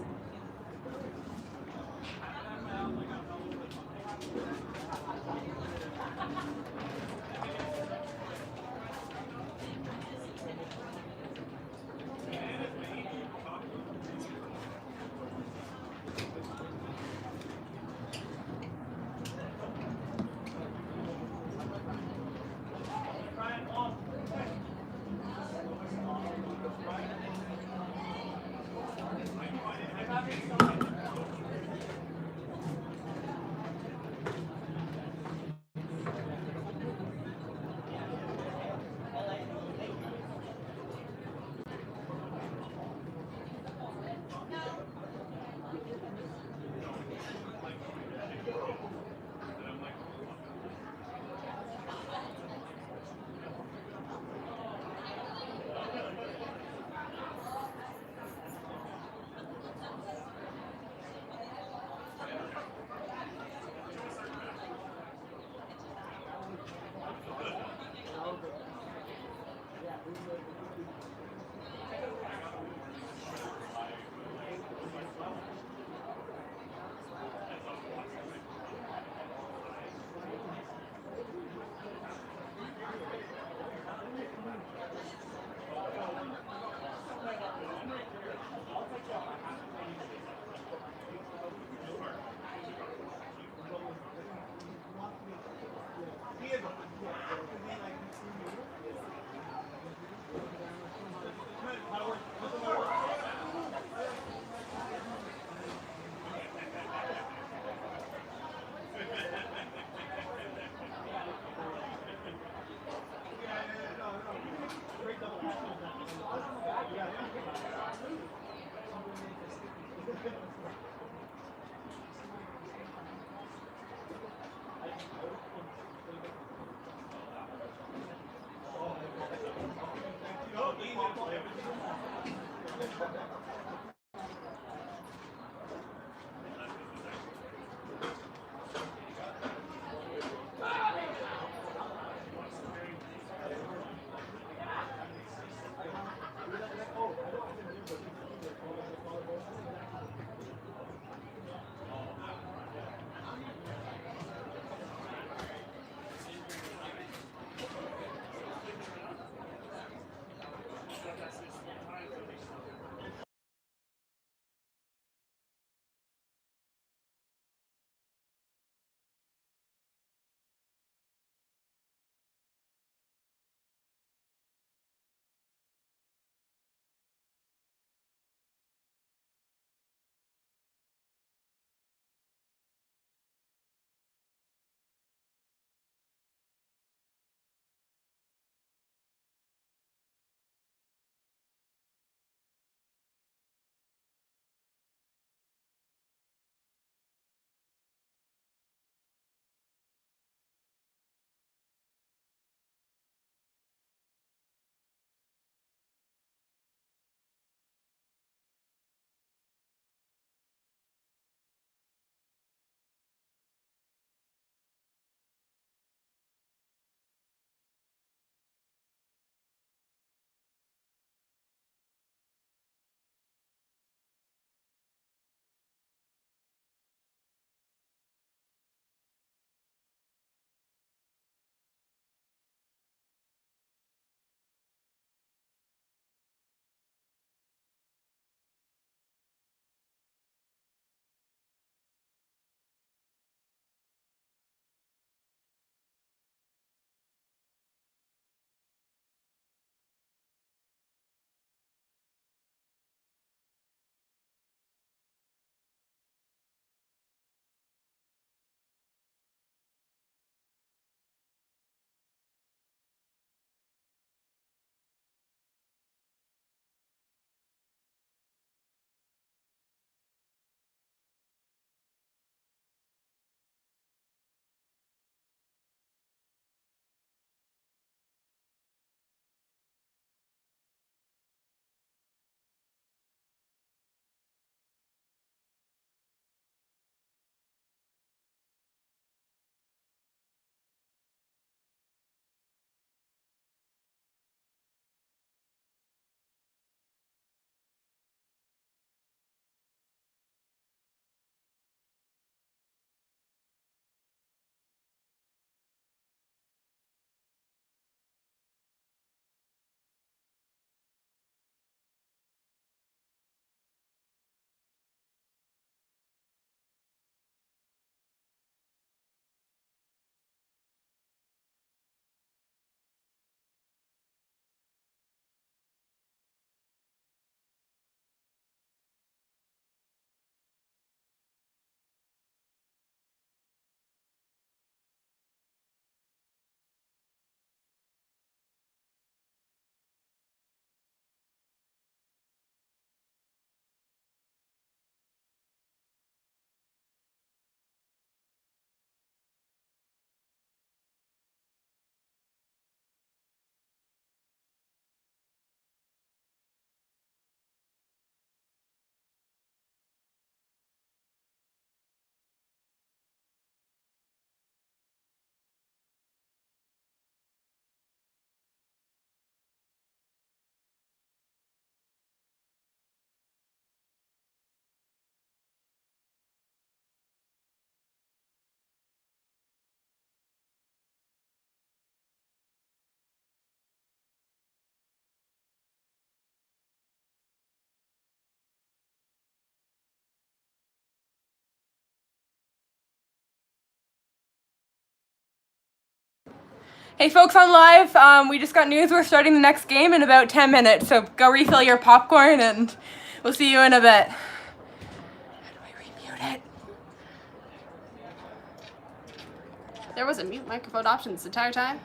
Hey folks on live, we just got news we're starting the next game in about 10 minutes, so go refill your popcorn and we'll see you in a bit. How do I remute it? There was a mute microphone option this entire time.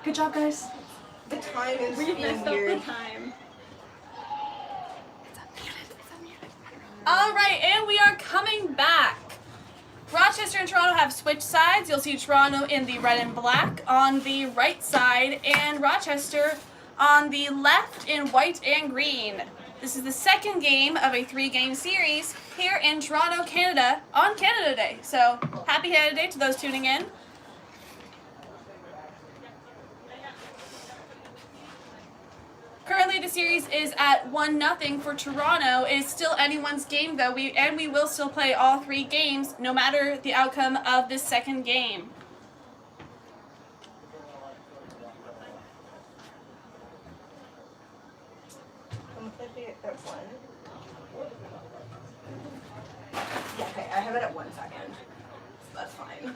Good job, guys. The time is We being messed up weird. the time. All right, and we are coming back. Rochester and Toronto have switched sides. You'll see Toronto in the red and black on the right side, and Rochester on the left in white and green. This is the second game of a 3-game series here in Toronto, Canada, on Canada Day. So happy Canada Day to those tuning in. Currently, the series is at 1-0 for Toronto. It is still anyone's game, though. We will still play all 3 games, no matter the outcome of this second game. Completely at 1. Yeah, okay, I have it at 1 second. So that's fine.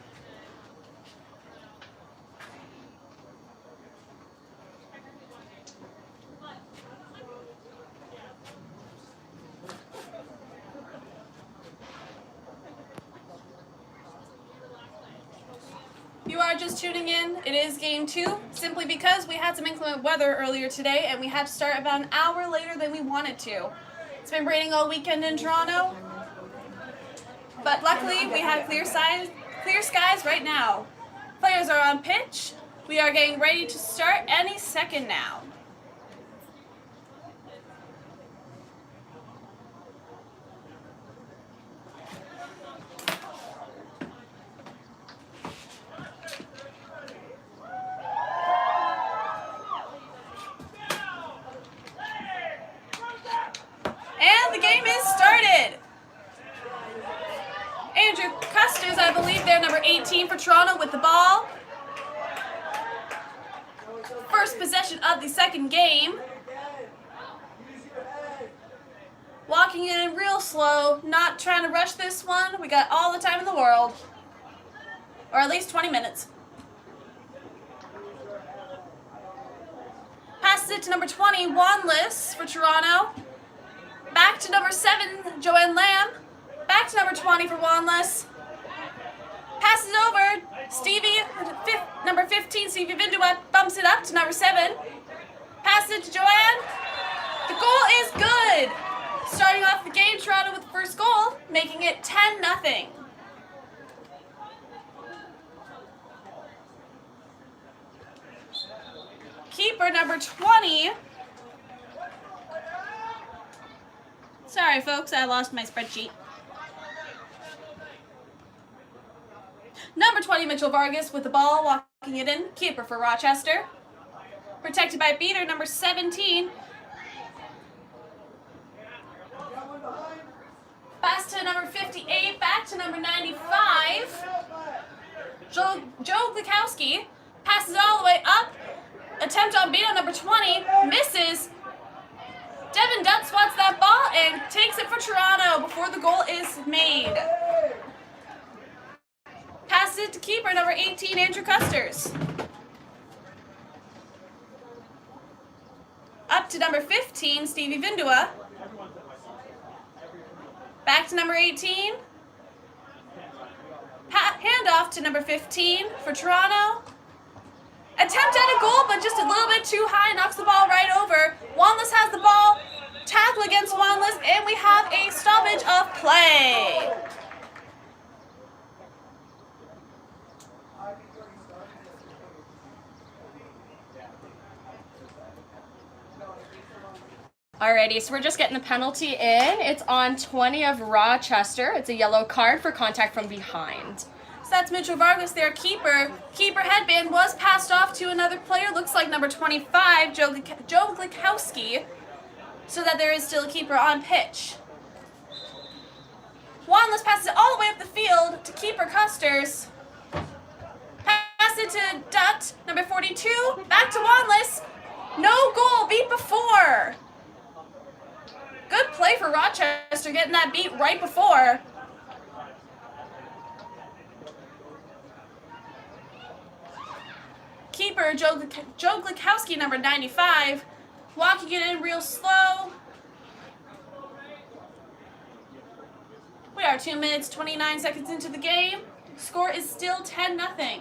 You are just tuning in. It is game 2, simply because we had some inclement weather earlier today, and we had to start about an hour later than we wanted to. It's been raining all weekend in Toronto, but luckily we have clear skies right now. Players are on pitch. We are getting ready to start any second now. And the game is started. Andrew Custers, I believe they're number 18 for Toronto with the ball. First possession of the second game. Walking in real slow, not trying to rush this one. We got all the time in the world. Or at least 20 minutes. Passes it to number 20, Wanless for Toronto. Back to number 7, Joanne Lamb. Back to number 20 for Wanless. Passes it over. Number 15, Stevie Vindua bumps it up to number 7. Passes it to Joanne. The goal is good. Starting off the game, Toronto with the first goal, making it 10-0. Keeper number 20. Sorry, folks, I lost my spreadsheet. Number 20, Mitchell Vargas with the ball, walking it in. Keeper for Rochester. Protected by beater, number 17. Pass to number 58, back to number 95. Joe Glikowski passes it all the way up. Attempt on beat on number 20, misses. Devin Dutt swats that ball and takes it for Toronto before the goal is made. Passes it to keeper number 18, Andrew Custers. Up to number 15, Stevie Vindua. Back to number 18. Handoff to number 15 for Toronto. Attempt at a goal, but just a little bit too high, knocks the ball right over. Wanless has the ball. Tackle against Wanless, and we have a stoppage of play. Alrighty, so we're just getting the penalty in. It's on 20 of Rochester. It's a yellow card for contact from behind. So that's Mitchell Vargas, their keeper. Keeper headband was passed off to another player. Looks like number 25, Joe Glikowski, so that there is still a keeper on pitch. Wanless passes it all the way up the field to keeper Custers. Pass it to Dutt, number 42. Back to Wanless. No goal, beat before. Good play for Rochester, getting that beat right before. Keeper Joe Glikowski, number 95, walking it in real slow. We are 2 minutes, 29 seconds into the game. Score is still 10-0.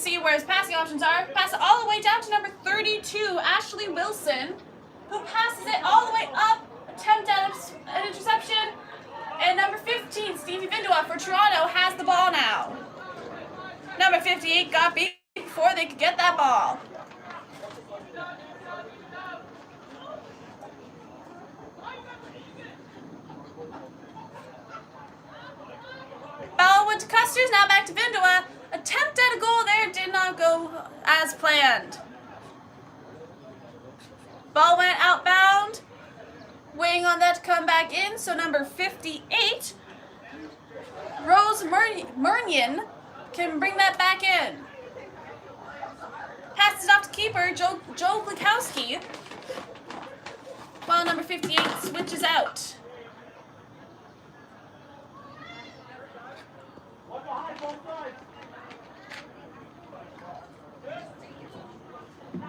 see where his passing options are. Pass it all the way down to number 32, Ashley Wilson, who passes it all the way up, attempt at an interception, and number 15, Stevie Vindua for Toronto, has the ball now. Number 58 got beat before they could get that ball. Ball went to Custers, now back to Vindua. Attempt at a goal there, did not go as planned. Ball went outbound. Waiting on that to come back in, so number 58, Rose Murnion, can bring that back in. Passes it off to keeper, Joe Blikowski, while number 58 switches out.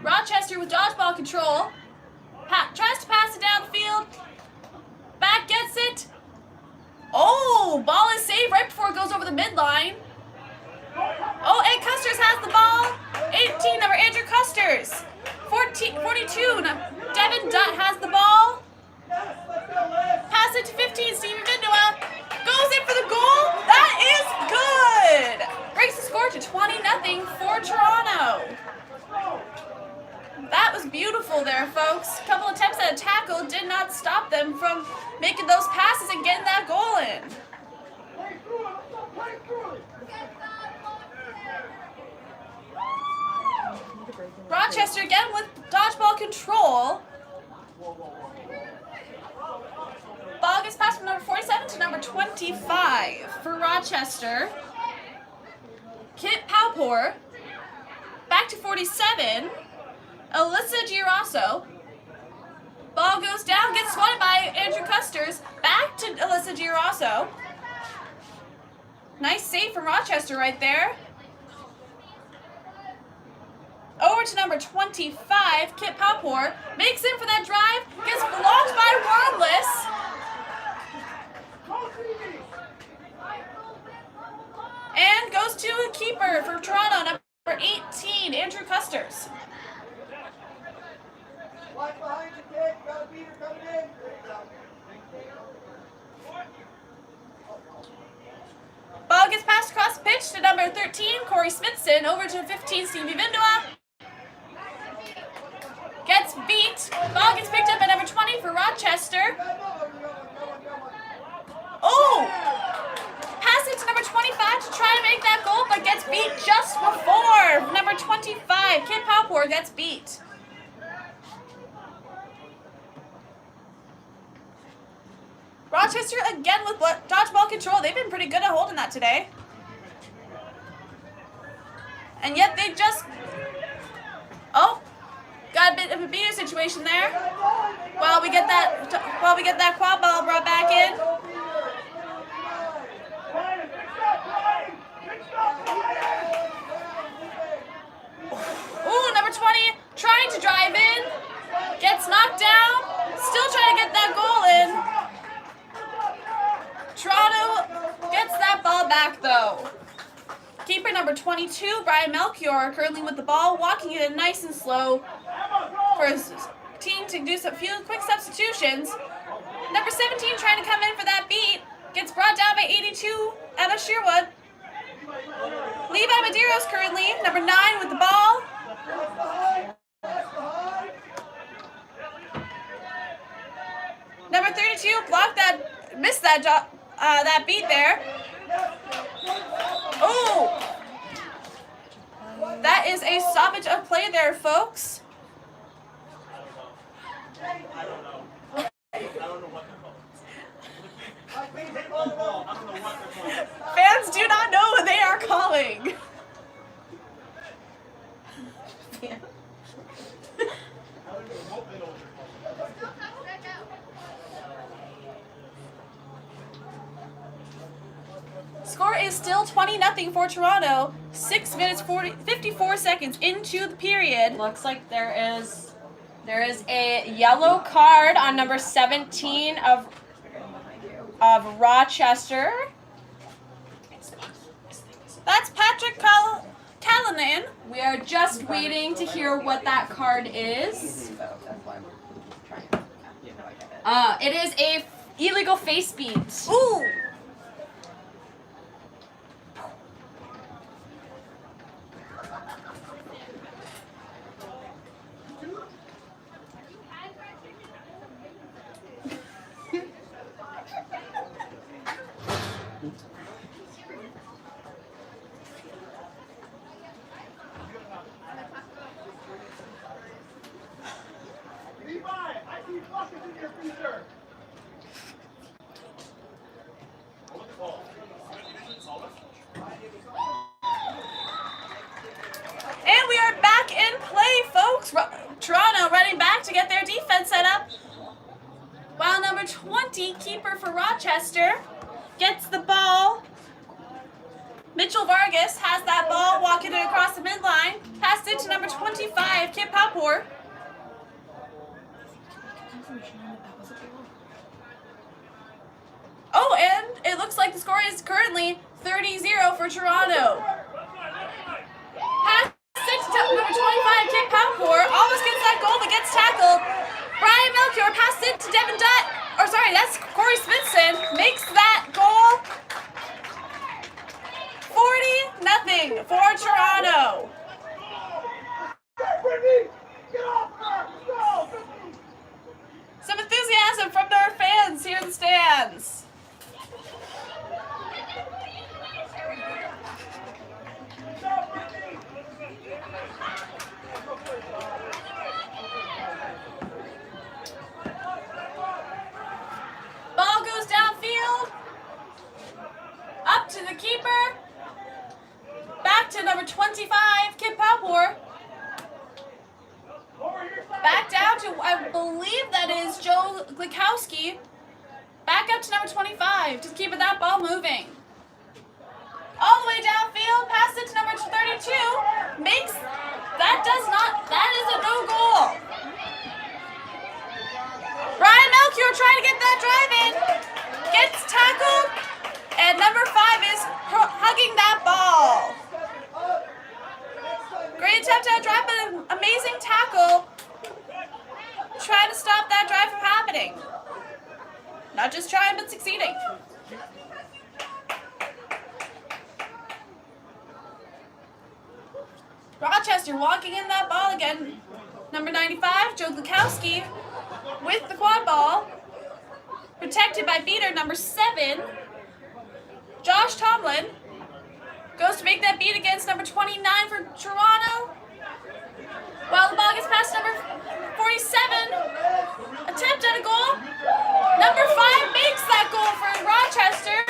Rochester with dodgeball control. Tries to pass it down the field. Back gets it. Oh, ball is saved right before it goes over the midline. Oh, and Custers has the ball. 18, number Andrew Custers. 42, Devin Dutt has the ball. Pass it to 15, Stevie Vindua. Goes in for the goal. That is good. Breaks the score to 20-0 for Toronto. That was beautiful there, folks. A couple attempts at a tackle did not stop them from making those passes and getting that goal in. Rochester again with dodgeball control. Ball gets passed from number 47 to number 25 for Rochester. Kit Palpour. Back to 47. Alyssa Girasso. Ball goes down, gets swatted by Andrew Custers. Back to Alyssa Girasso. Nice save from Rochester right there. Over to number 25, Kit Palpour. Makes in for that drive. Gets blocked by Wordless. And goes to a keeper for Toronto, number 18, Andrew Custers. Ball gets passed across the pitch to number 13, Corey Smithson. Over to 15, Stevie Vindua. Gets beat. Ball gets picked up by number 20 for Rochester. Oh! Pass it to number 25 to try to make that goal, but gets beat just before. Number 25, Kit Palpour, gets beat. Rochester again with dodgeball control. They've been pretty good at holding that today. And yet they just... Oh! Got a bit of a beater situation there. While we get that quad ball brought back in. Ooh, number 20 trying to drive in. Gets knocked down. Still trying to get that goal in. Toronto gets that ball back though. Keeper number 22, Brian Melchior, currently with the ball, walking it nice and slow for his team to do some few quick substitutions. Number 17 trying to come in for that beat. Gets brought down by 82, Emma Sherwood. Levi Medeiros currently, number 9 with the ball. Number 32 blocked that, missed that beat there. Oh! That is a stoppage of play there, folks. I don't know. I don't know what they're calling. Fans do not know what they are calling. Score is still 20-0 for Toronto. 6 minutes 54 seconds into the period. Looks like there is a yellow card on number 17 of Rochester. That's Patrick Callanan. We are just waiting to hear what that card is. So that's why I'm trying. Yeah, no, I get it. It is a illegal face beat. Ooh. Levi, I see buckets in your freezer. And we are back in play, folks. Toronto running back to get their defense set up. While number 20, keeper for Rochester, gets the ball. Mitchell Vargas has that ball, walking it across the midline. Passed it to number 25, Kip Papour. Oh, and it looks like the score is currently 30-0 for Toronto. Pass it to number 25, Kip Papour. Almost gets that goal, but gets tackled. Brian Melchior passed it to Devin Dutt. Or sorry, that's Corey Smithson. Makes that goal. 40-0 for Toronto. Some enthusiasm from their fans here in the stands. Ball goes downfield. Up to the keeper. Back to number 25, Kip Papour. Back down to, I believe that is Joe Glikowski. Back up to number 25, just keeping that ball moving. All the way downfield, pass it to number 32. Makes, that is a no goal. Brian Melchior trying to get that drive in. Gets tackled, and number 5 is hugging that ball. Great attempt at a drive, but an amazing tackle. Trying to stop that drive from happening. Not just trying, but succeeding. Rochester walking in that ball again. Number 95, Joe Glikowski, with the quad ball. Protected by beater number 7, Josh Tomlin. Goes to make that beat against number 29 for Toronto. While the ball gets past number 47. Attempt at a goal. Number 5 makes that goal for Rochester.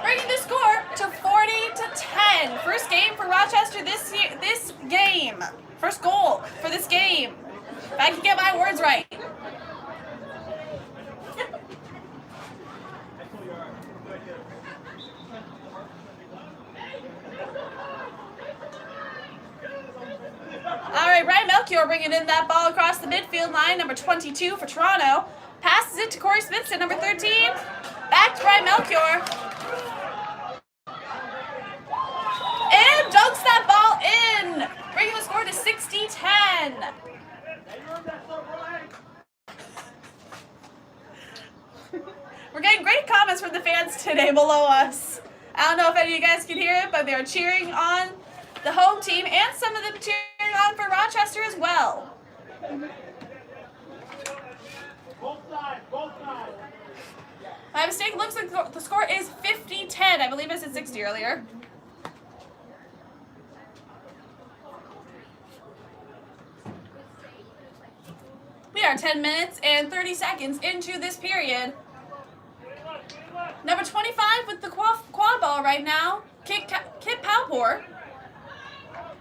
Bringing the score to 40-10. First game for Rochester this game. First goal for this game. If I can get my words right. All right, Ryan Melchior bringing in that ball across the midfield line, number 22 for Toronto. Passes it to Corey Smithson, number 13. Back to Ryan Melchior. And dunks that ball in, bringing the score to 60-10. We're getting great comments from the fans today below us. I don't know if any of you guys can hear it, but they're cheering on the home team, and some of them cheering on for Rochester as well. Both sides, both sides. My mistake, looks like the score is 50-10. I believe I said 60 earlier. We are 10 minutes and 30 seconds into this period. Number 25 with the quad ball right now, Kip Papour.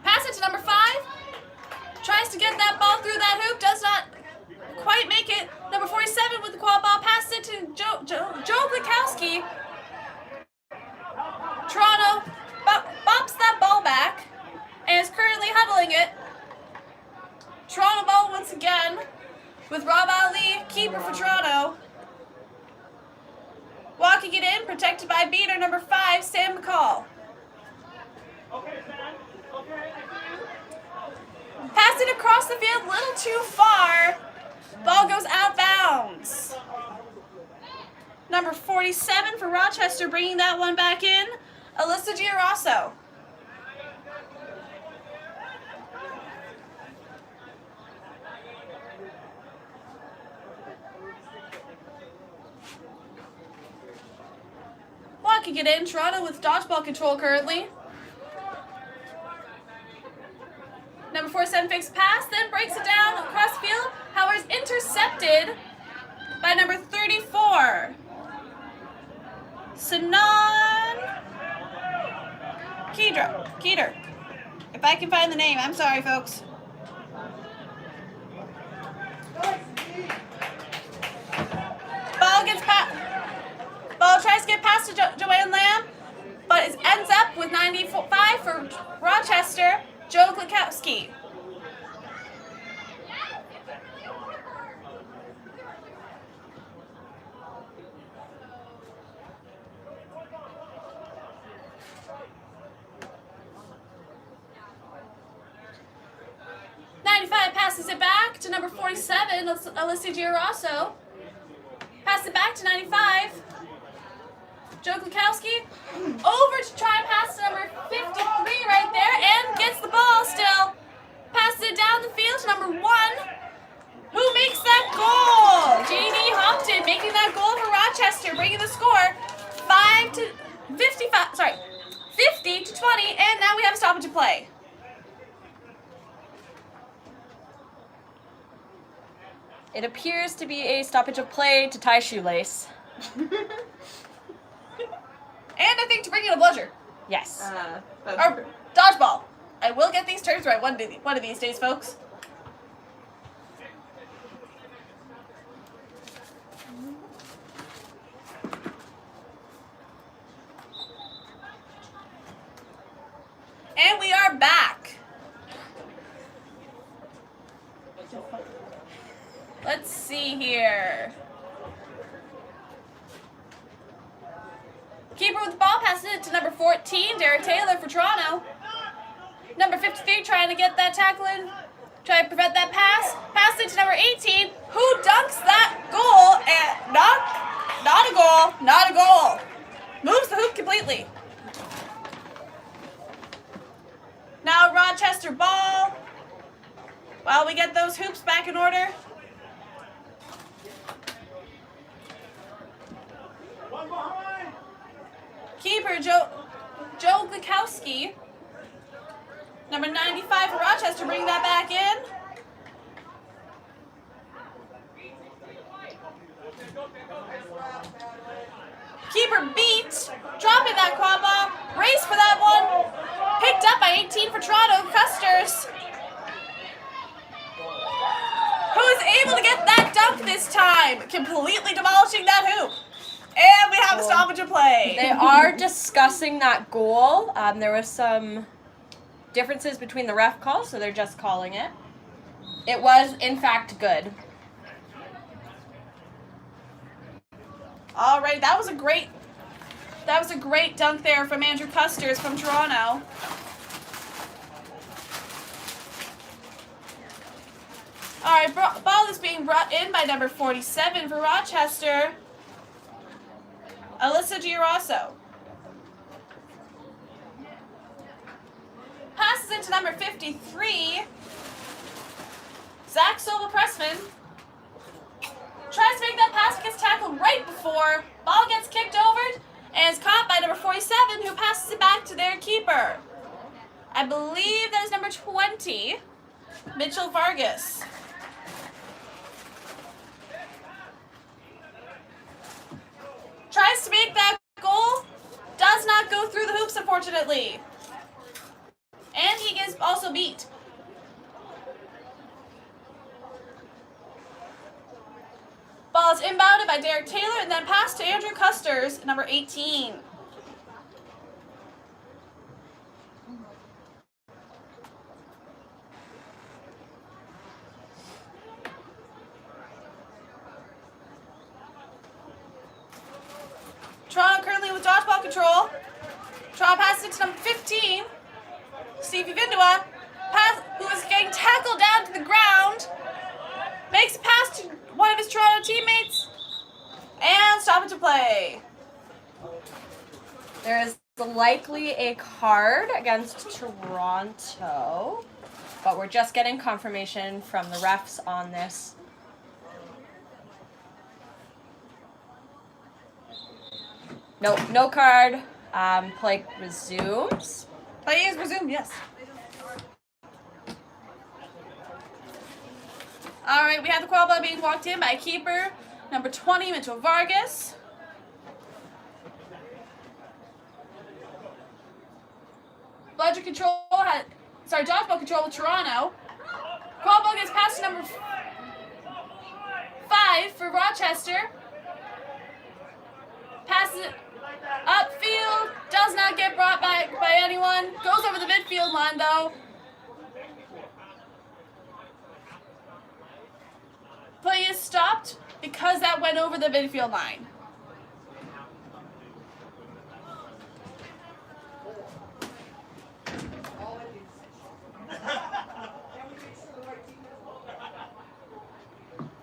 Pass it to number 5. Tries to get that ball through that hoop. Does not quite make it. Number 47 with the quad ball. Pass it to Joe Glikowski. Toronto bumps that ball back and is currently huddling it. Toronto ball once again with Rob Ali, keeper for Toronto. Walking it in, protected by beater number 5, Sam McCall. Okay, Sam. Passed it across the field, a little too far. Ball goes out of bounds. Number 47 for Rochester, bringing that one back in, Alyssa Giarasso. Walking it in, Toronto with dodgeball control currently. Number 47 fakes a pass, then breaks it down across the field. However, is intercepted by number 34. Sanan Keeter. If I can find the name, I'm sorry, folks. Ball tries to get past to Joanne Lamb, but it ends up with 95 for Rochester, Joe Glukowski. Passes it back to number 47, Alyssa Giarasso. Passes it back to 95, Joe Glukowski. Over to try and pass to number 53 right there, and gets the ball still. Passes it down the field to number 1. Who makes that goal? J.D. Hopton making that goal for Rochester, bringing the score 50 to 20, and now we have a stoppage of play. It appears to be a stoppage of play to tie shoelace. And I think to bring in a bludger. Yes. Or dodgeball. I will get these terms right one of these days, folks. And we are back. Let's see here. Keeper with the ball, passes it to number 14, Derek Taylor for Toronto. Number 53 trying to get that tackle in, trying to prevent that pass. Pass it to number 18, who dunks that goal, and not a goal. Moves the hoop completely. Now Rochester ball. While we get those hoops back in order. One behind. Keeper Joe Glukowski, number 95 for Rochester, bring that back in. Keeper beat, dropping that quad ball, race for that one, picked up by 18 for Toronto, Custers, who is able to get that dunk this time, completely demolishing that hoop. And we have a stoppage of play. They are discussing that goal. There was some differences between the ref calls, so they're just calling it. It was, in fact, good. All right, that was a great dunk there from Andrew Custers from Toronto. All right, ball is being brought in by number 47 for Rochester, Alyssa Giarasso. Passes into number 53, Zach Silva-Pressman. Tries to make that pass, gets tackled right before. Ball gets kicked over and is caught by number 47, who passes it back to their keeper. I believe that is number 20, Mitchell Vargas. Tries to make that goal, does not go through the hoops, unfortunately. And he gets also beat. Ball is inbounded by Derek Taylor and then passed to Andrew Custers, number 18. Toronto currently with dodgeball control. Toronto passes it to number 15, Stevie Vindua, who is getting tackled down to the ground, makes a pass to one of his Toronto teammates, and stoppage of play. There is likely a card against Toronto, but we're just getting confirmation from the refs on this. Nope, no card. Play resumes. Play is resumed, yes. All right, we have the quad ball being walked in by keeper number 20, Mitchell Vargas. Dodgeball control with Toronto. Quad ball gets passed to number 5 for Rochester. Passes it upfield, does not get brought back by anyone. Goes over the midfield line though. Play is stopped because that went over the midfield line.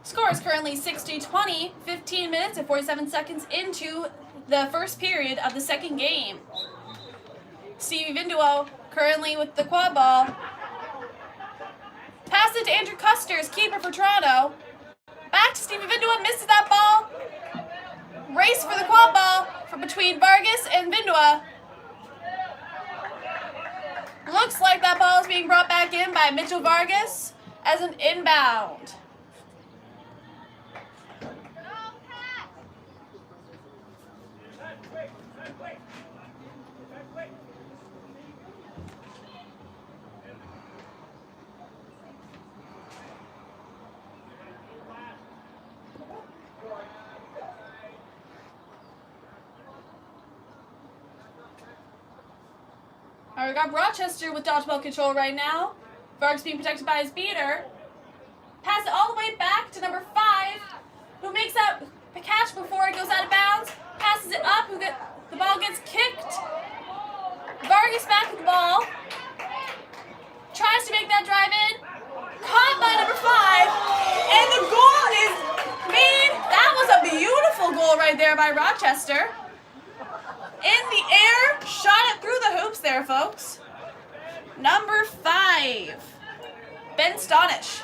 Score is currently 60-20, 15 minutes and 47 seconds into the first period of the second game. Stevie Vinduo currently with the quad ball. Pass it to Andrew Custers, keeper for Toronto. Back to Stevie Vinduo, misses that ball. Race for the quad ball from between Vargas and Vindua. Looks like that ball is being brought back in by Mitchell Vargas as an inbound. All right, we got Rochester with dodgeball control right now. Vargas being protected by his beater. Pass it all the way back to number 5, who makes that catch before it goes out of bounds. Passes it up, the ball gets kicked. Vargas back with the ball. Tries to make that drive in. Caught by number 5. And the goal is made. That was a beautiful goal right there by Rochester. In the air, shot it through the hoops there, folks. Number 5, Ben Stonish.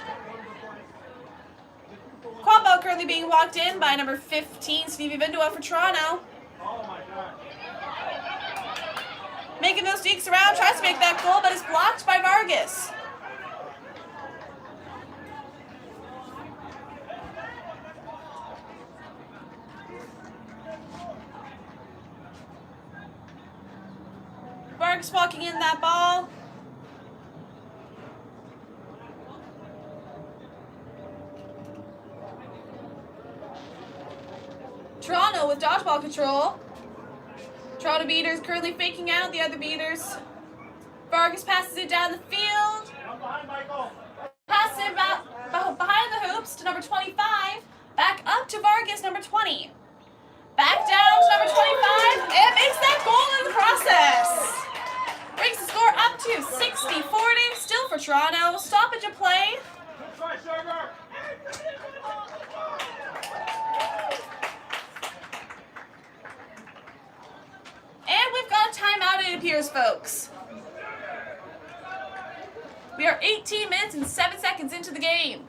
Quad ball currently being walked in by number 15, Stevie Vindua for Toronto. Making those deeks around, tries to make that goal, but is blocked by Vargas. Vargas walking in that ball. Toronto with dodgeball control. Toronto beaters currently faking out the other beaters. Vargas passes it down the field. Passes it behind the hoops to number 25. Back up to Vargas, number 20. Back down to number 25 and makes that goal in the process. Brings the score up to 60-40, still for Toronto. Stoppage of play. And we've got a timeout, it appears, folks. We are 18 minutes and 7 seconds into the game.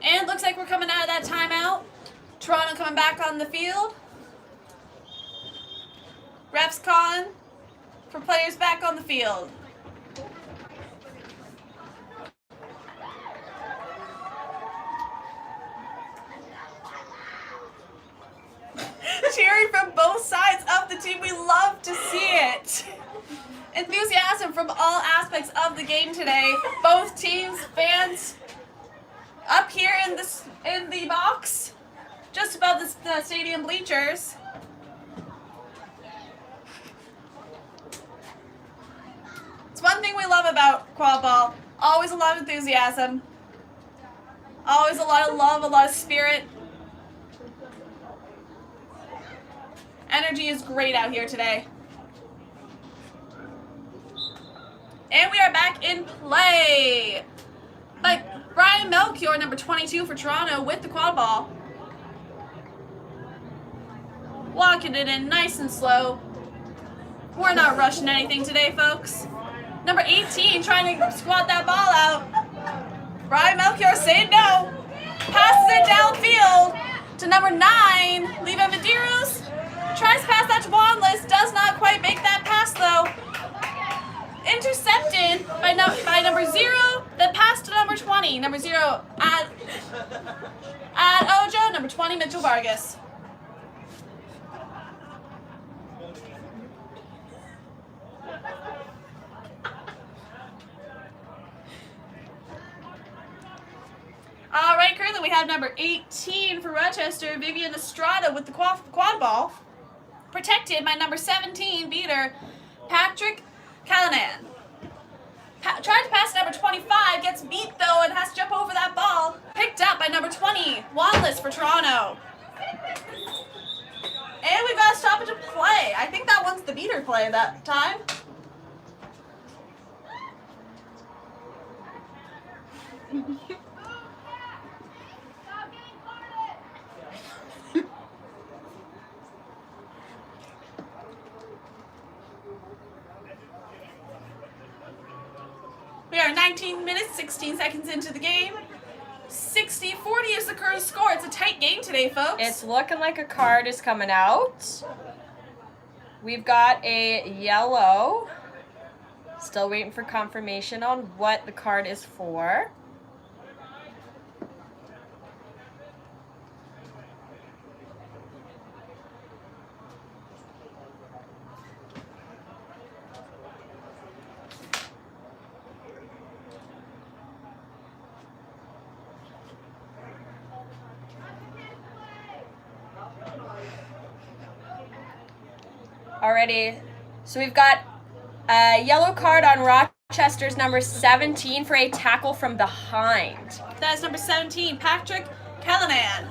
And it looks like we're coming out of that timeout. Toronto coming back on the field. Refs calling for players back on the field. Cheering from both sides of the team. We love to see it. Enthusiasm from all aspects of the game today. Both teams, fans up here in the box, just above the stadium bleachers. It's one thing we love about quad ball. Always a lot of enthusiasm. Always a lot of love, a lot of spirit. Energy is great out here today. And we are back in play. By Brian Melchior, number 22 for Toronto, with the quad ball. Walking it in nice and slow. We're not rushing anything today, folks. Number 18 trying to squat that ball out. Brian Melchior saying no. Passes it downfield to number 9, Levi Medeiros. Tries to pass that to Wanless. Does not quite make that pass, though. Intercepted by number 0, then passed to number 20. Number 0 at Ojo, number 20 Mitchell Vargas. All right, currently we have number 18 for Rochester, Vivian Estrada with the quad ball. Protected by number 17 beater, Patrick Callanan. Tried to pass to number 25, gets beat though and has to jump over that ball. Picked up by number 20, Wanless for Toronto. And we've got a stoppage of play. I think that one's the beater play that time. We are 19 minutes, 16 seconds into the game. 60-40 is the current score. It's a tight game today, folks. It's looking like a card is coming out. We've got a yellow. Still waiting for confirmation on what the card is for. Alrighty, so we've got a yellow card on Rochester's number 17 for a tackle from behind. That is number 17, Patrick Callanan.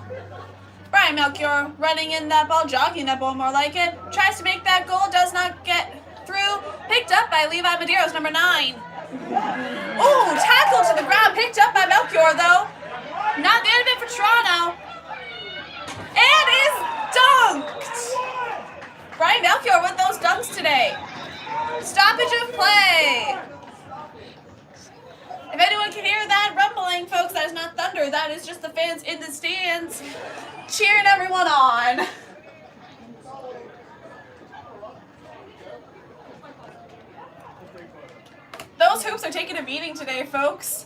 Brian Melchior running in that ball, jogging that ball more like it. Tries to make that goal, does not get through. Picked up by Levi Medeiros, number 9. Ooh, tackle to the ground, picked up by Melchior though. Not the end of it for Toronto. And is dunked. Brian Melchior with those dunks today. Stoppage of play. If anyone can hear that rumbling, folks, that is not thunder. That is just the fans in the stands cheering everyone on. Those hoops are taking a beating today, folks.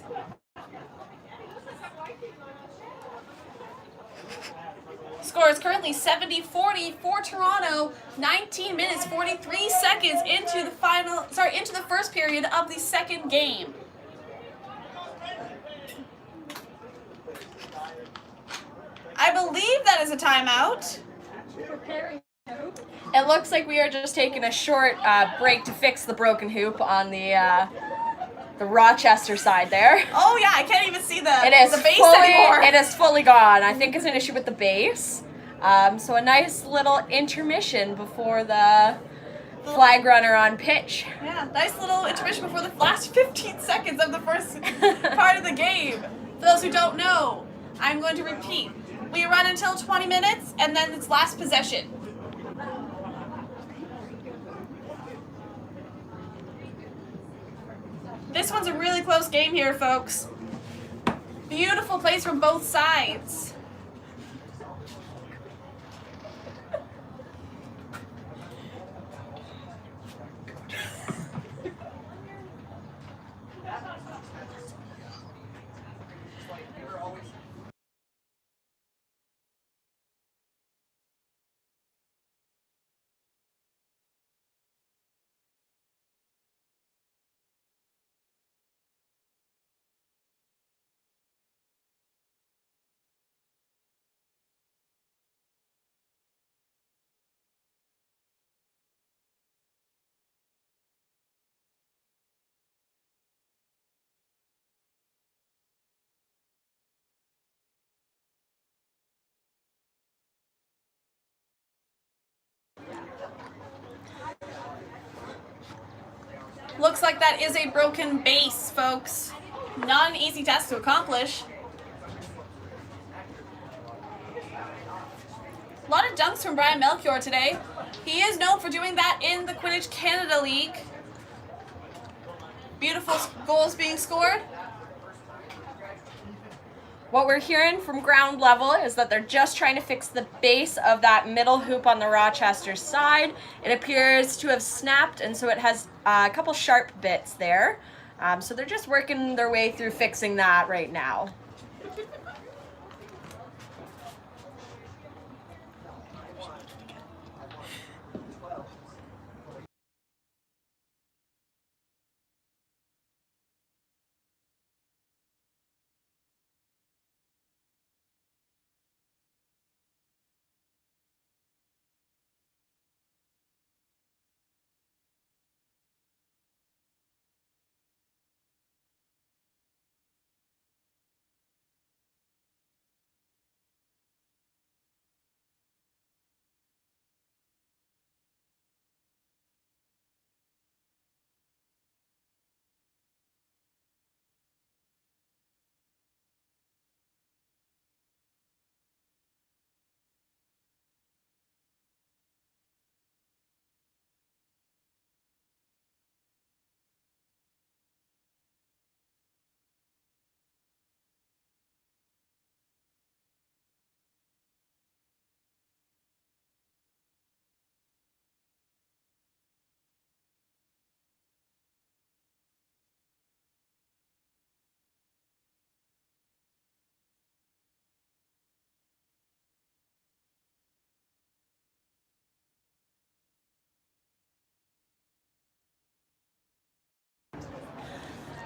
Score is currently 70-40 for Toronto. 19 minutes 43 seconds into the first period of the second game. I believe that is a timeout. It looks like we are just taking a short break to fix the broken hoop on the Rochester side there. Oh yeah, I can't even see the base fully, anymore. It is fully gone. I think it's an issue with the base. So a nice little intermission before the flag runner on pitch. Yeah, nice little intermission before the last 15 seconds of the first part of the game. For those who don't know, I'm going to repeat. We run until 20 minutes, and then it's last possession. This one's a really close game here, folks. Beautiful plays from both sides. Looks like that is a broken base, folks. Not an easy task to accomplish. A lot of dunks from Brian Melchior today. He is known for doing that in the Quidditch Canada League. Beautiful goals being scored. What we're hearing from ground level is that they're just trying to fix the base of that middle hoop on the Rochester side. It appears to have snapped, and so it has a couple sharp bits there. So they're just working their way through fixing that right now.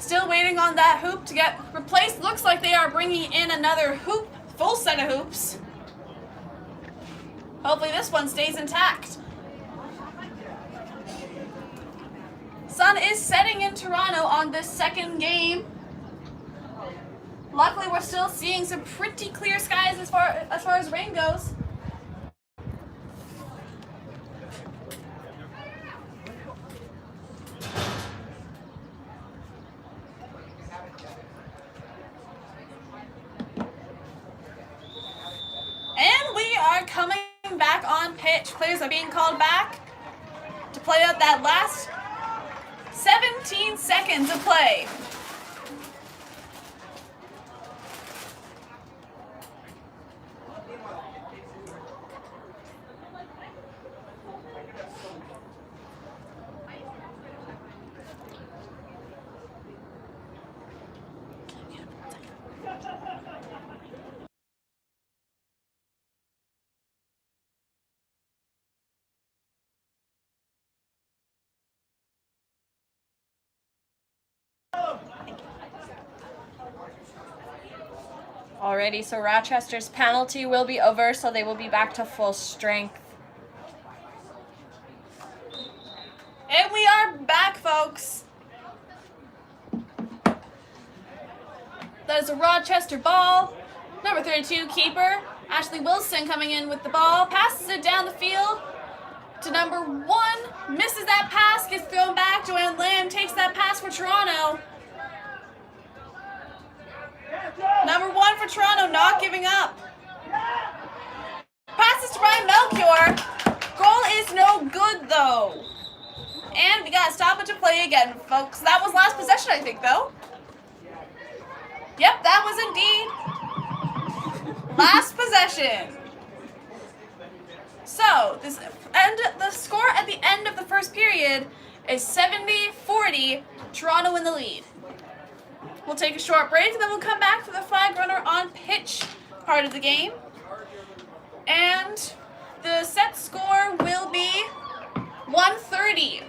Still waiting on that hoop to get replaced. Looks like they are bringing in another hoop, full set of hoops. Hopefully this one stays intact. Sun is setting in Toronto on this second game. Luckily, we're still seeing some pretty clear skies as far as rain goes. And we are coming back on pitch. Players are being called back to play out that last 17 seconds of play. Alrighty, so Rochester's penalty will be over, so they will be back to full strength. And we are back, folks. That is a Rochester ball. Number 32, keeper Ashley Wilson coming in with the ball. Passes it down the field to number 1. Misses that pass, gets thrown back. Joanne Lamb takes that pass for Toronto. Number 1 for Toronto, not giving up. Passes to Brian Melchior. Goal is no good, though. And we got to stop it to play again, folks. That was last possession, I think, though. Yep, that was indeed last possession. So, the score at the end of the first period is 70-40, Toronto in the lead. We'll take a short break, and then we'll come back for the flag runner on pitch part of the game. And the set score will be 130.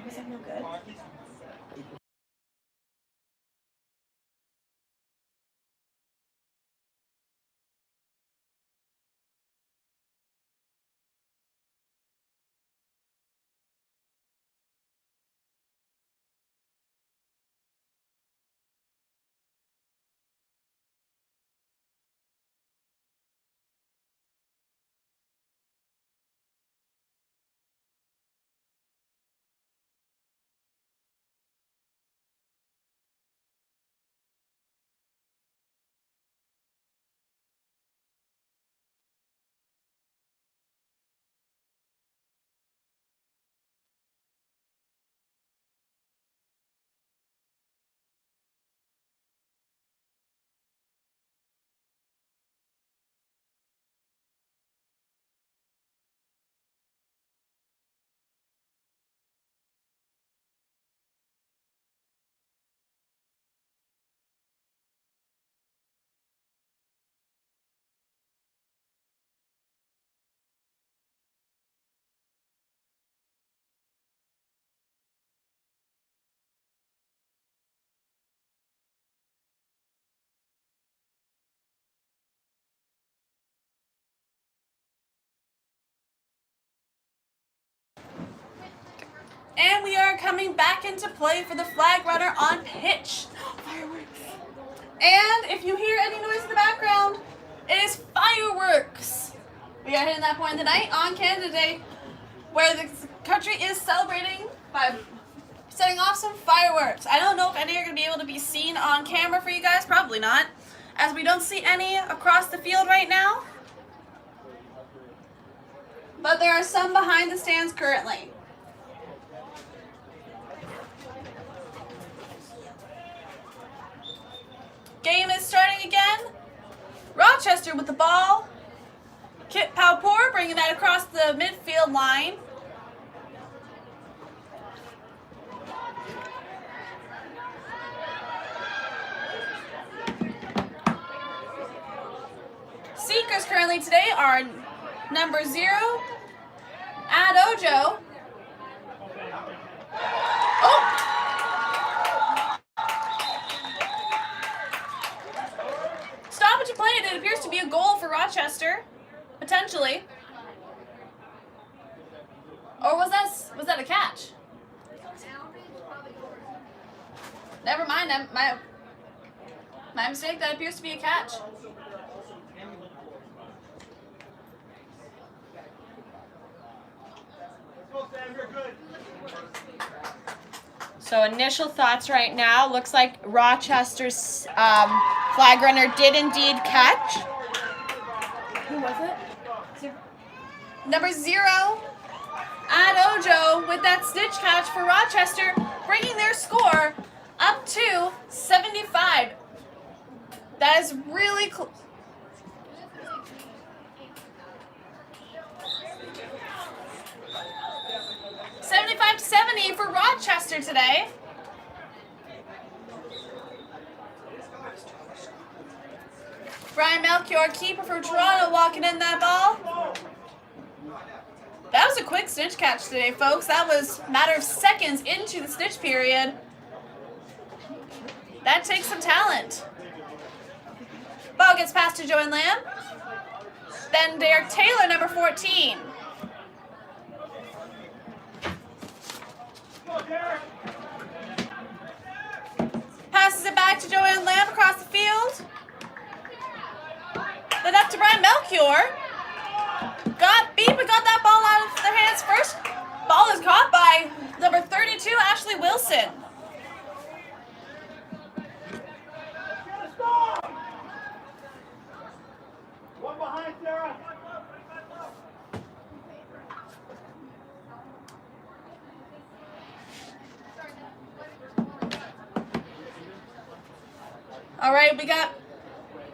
Was that no good? And we are coming back into play for the flag runner on pitch. Fireworks. And if you hear any noise in the background, it is fireworks. We are hitting that point of the night on Canada Day where the country is celebrating by setting off some fireworks. I don't know if any are going to be able to be seen on camera for you guys. Probably not, as we don't see any across the field right now. But there are some behind the stands currently. Game is starting again. Rochester with the ball. Kit Paupour bringing that across the midfield line. Seekers currently today are number 0, Adojo. Oh! Stoppage of play, and it appears to be a goal for Rochester, potentially. Or was that a catch? Never mind, my mistake. That appears to be a catch. So initial thoughts right now, looks like Rochester's flag runner did indeed catch. Who was it? Number 0, Adojo with that stitch catch for Rochester, bringing their score up to 75. That is really close. $75-70 for Rochester today. Brian Melchior, keeper for Toronto, walking in that ball. That was a quick snitch catch today, folks. That was a matter of seconds into the snitch period. That takes some talent. Ball gets passed to Joanne Lamb. Then Derek Taylor, number 14. Passes it back to Joanne Lamb across the field. Then up to Brian Melchior. Got beat, but got that ball out of their hands first. Ball is caught by number 32, Ashley Wilson. One behind Sarah. All right, we got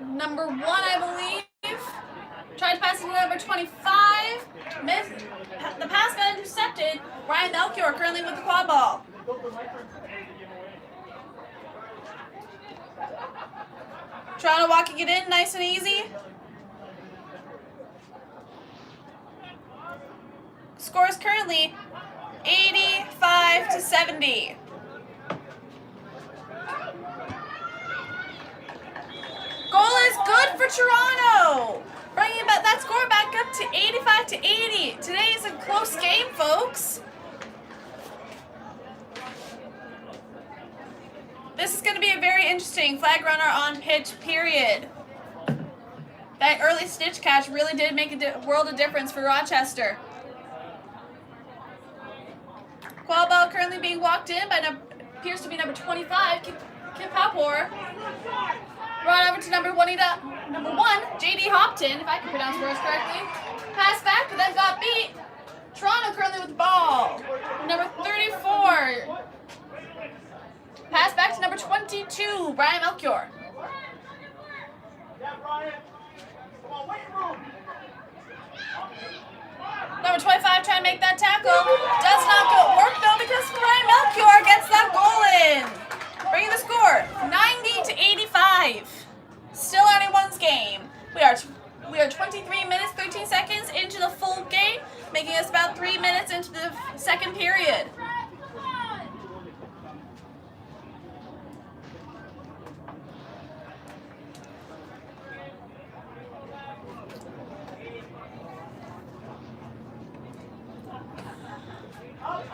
number 1, I believe. Tried to pass it to number 25. Missed. The pass got intercepted. Ryan Melchior currently with the quad ball. Toronto walking it in nice and easy. Score is currently 85-70. Goal is good for Toronto. Bringing that score back up to 85-80. Today is a close game, folks. This is going to be a very interesting flag runner on pitch period. That early stitch catch really did make a world of difference for Rochester. Quad ball currently being walked in by appears to be number 25, Kip Halpor. Brought over to number 1, J.D. Hopton, if I can pronounce words correctly. Pass back, but then got beat. Toronto currently with the ball. Number 34. Pass back to number 22, Brian Melchior. Yeah, Brian. Come on, wait room. Number 25 trying to make that tackle. Does not work though because Brian Melchior gets that goal in. Bringing the score 90-85. Still anyone's game. We are 23 minutes, 13 seconds into the full game, making us about 3 minutes into the second period.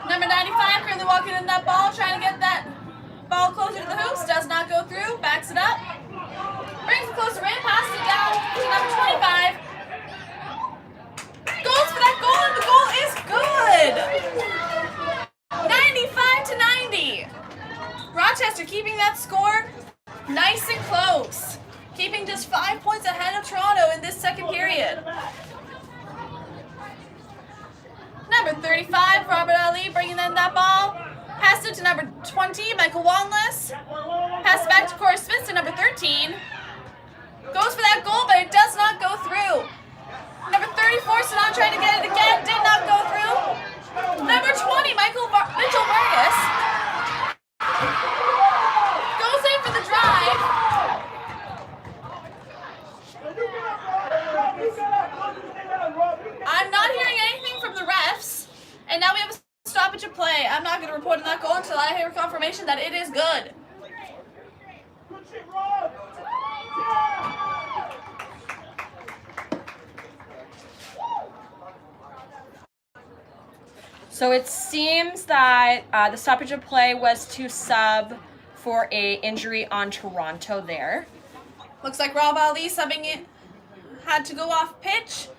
Number 95 currently walking in that ball, trying to get that ball closer to the hoops. Does not go through. Backs it up. Brings it closer in. Passes it down to number 25. Goes for that goal, and the goal is good. 95-90. Rochester keeping that score nice and close. Keeping just 5 points ahead of Toronto in this second period. Number 35, Robert Ali, bringing in that ball. Passed it to number 20, Michael Wanless. Passed back to Corey Smith to number 13. Goes for that goal, but it does not go through. Number 34, Sanan trying to get it again. Did not go through. Number 20, Mitchell Vargas. Goes in for the drive. I'm not hearing anything from the refs. And now we have a stoppage of play. I'm not going to report on that goal until I hear confirmation that it is good. Good shit, Rob. So it seems that the stoppage of play was to sub for a injury on Toronto there. Looks like Rob Ali subbing it had to go off pitch.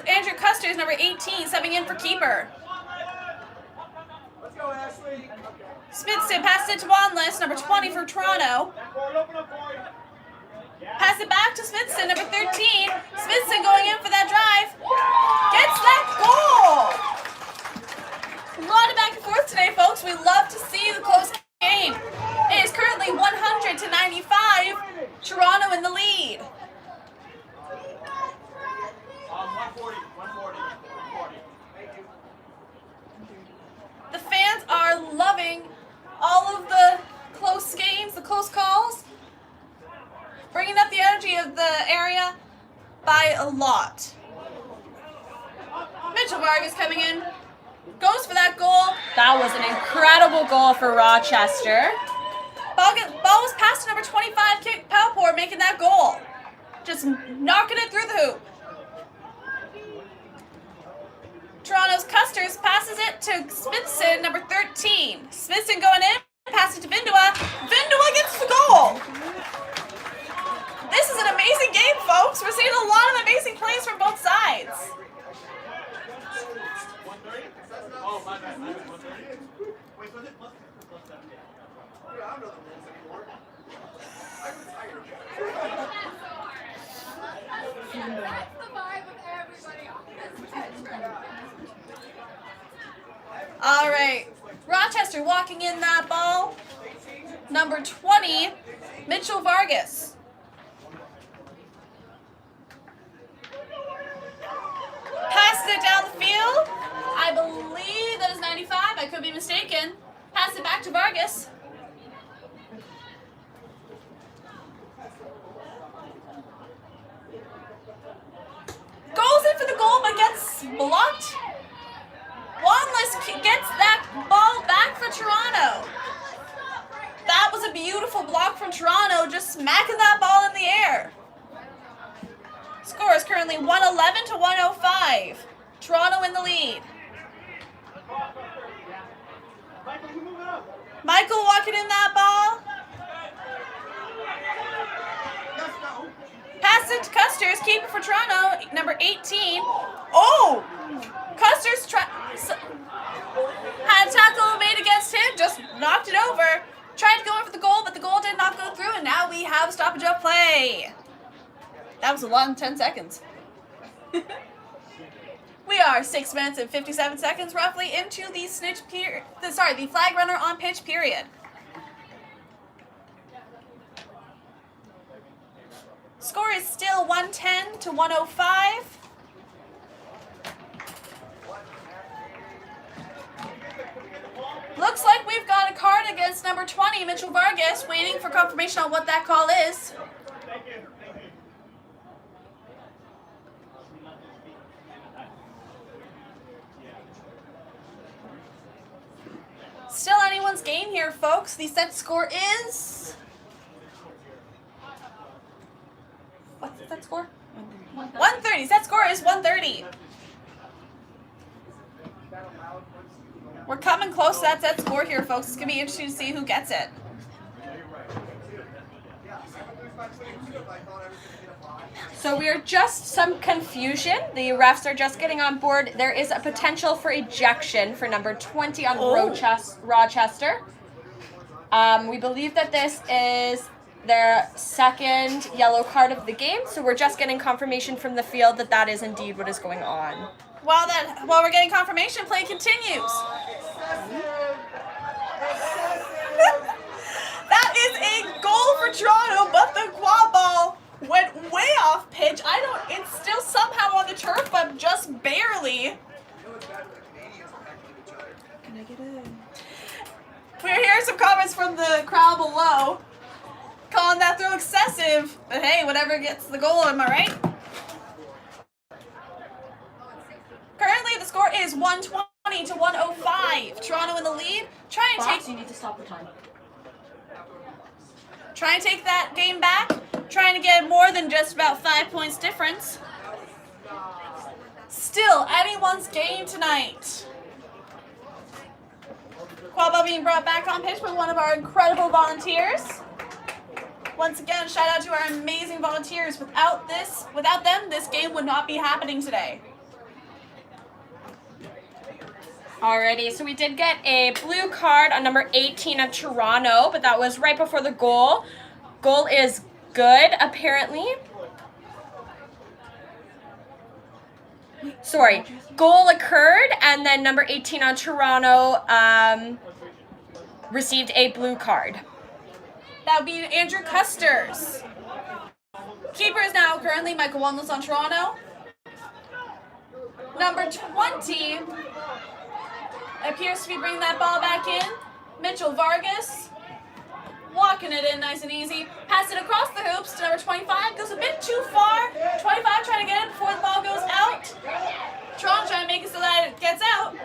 Andrew Custer is number 18, subbing in for keeper. Let's go, Ashley. Smithson passed it to Wanless, number 20 for Toronto. Open up, boy. Pass it back to Smithson, number 13. Smithson going in for that drive. Gets that goal! A lot of back and forth today, folks. We love to see the close game. It is currently 100-95. Toronto in the lead. 140. Thank you. The fans are loving all of the close games, the close calls. Bringing up the energy of the area by a lot. Mitchell Vargas coming in. Goes for that goal. That was an incredible goal for Rochester. Ball was passed to number 25, Kip Halpor, making that goal. Just knocking it through the hoop. Toronto's Custers passes it to Smithson, number 13. Smithson going in, passes it to Vindua. Vindua gets the goal. This is an amazing game, folks. We're seeing a lot of amazing plays from both sides. Oh, my bad. 130. Wait, was it plus 7? Yeah, I don't know the rules anymore. I'm retired. That's the vibe of everybody on this pitch. All right. Rochester walking in that ball. number 20, Mitchell Vargas. Passes it down the field. I believe that is 95. I could be mistaken. Pass it back to Vargas. Goes in for the goal, but gets blocked. Wanless gets that ball back for Toronto. That was a beautiful block from Toronto, just smacking that ball in the air. Score is currently 111 to 105. Toronto in the lead. Michael walking in that ball. Pass it to Custers, keeper for Toronto, number 18. Oh! Custers had a tackle made against him, just knocked it over. Tried to go in for the goal, but the goal did not go through, and now we have a stoppage of play. That was a long 10 seconds. We are 6 minutes and 57 seconds roughly into the the flag runner on pitch period. Score is still 110 to 105. Looks like we've got a card against number 20, Mitchell Vargas, waiting for confirmation on what that call is. Still anyone's game here, folks. The set score is... What's the set score? 130. Set score is 130. We're coming close to that set score here, folks. It's going to be interesting to see who gets it. So we're just some confusion. The refs are just getting on board. There is a potential for ejection for number 20 on Rochester. We believe that this is their second yellow card of the game, so we're just getting confirmation from the field that that is indeed what is going on. While we're getting confirmation, play continues. That is a goal for Toronto, but the quad ball went way off pitch. It's still somehow on the turf, but just barely. Can I get in? We're hearing some comments from the crowd below, calling that throw excessive. But hey, whatever gets the goal, am I right? Currently, the score is 120 to 105. Toronto in the lead. You need to stop the time. Trying to take that game back. Trying to get more than just about 5 points difference. Still, anyone's game tonight. Quad ball being brought back on pitch by one of our incredible volunteers. Once again, shout out to our amazing volunteers. Without them, this game would not be happening today. Alrighty, so we did get a blue card on number 18 of Toronto, but that was right before the goal. Goal is good, apparently. Sorry, goal occurred, and then number 18 on Toronto received a blue card. That would be Andrew Custers. Keeper is now currently Michael Wanless on Toronto. Number 20 appears to be bringing that ball back in. Mitchell Vargas. Walking it in nice and easy. Pass it across the hoops to number 25. Goes a bit too far. 25 trying to get it before the ball goes out. Toronto trying to make it so that it gets out.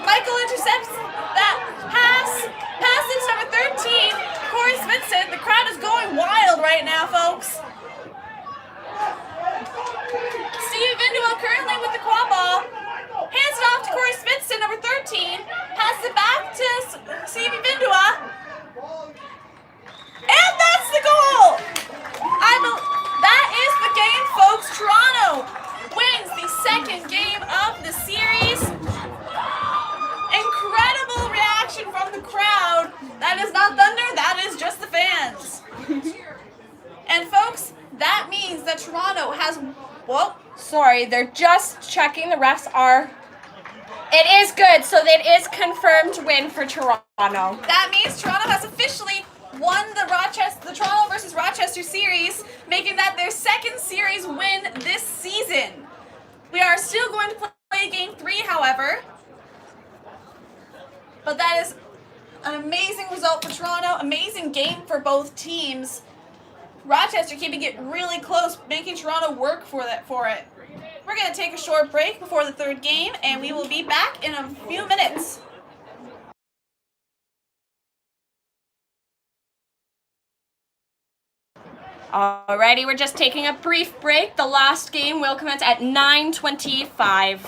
Michael intercepts that pass. Passes number 13. Corey Smithson. The crowd is going wild right now, folks. Steve Vindua currently with the quad ball. Hands it off to Corey Smithson, number 13. Passes it back to Stevie Vindua. And that's the goal! That is the game, folks. Toronto wins the second game of the series. Incredible reaction from the crowd. That is not thunder, that is just the fans. And folks, that means that Toronto has... Whoa. Sorry, they're just checking. The refs are It is good, so it is confirmed win for Toronto. That means Toronto has officially won the Toronto versus Rochester series, making that their second series win this season. We are still going to play game 3, however. But that is an amazing result for Toronto, amazing game for both teams. Rochester keeping it really close, making Toronto work for it. We're going to take a short break before the third game, and we will be back in a few minutes. Alrighty, we're just taking a brief break. The last game will commence at 9:25.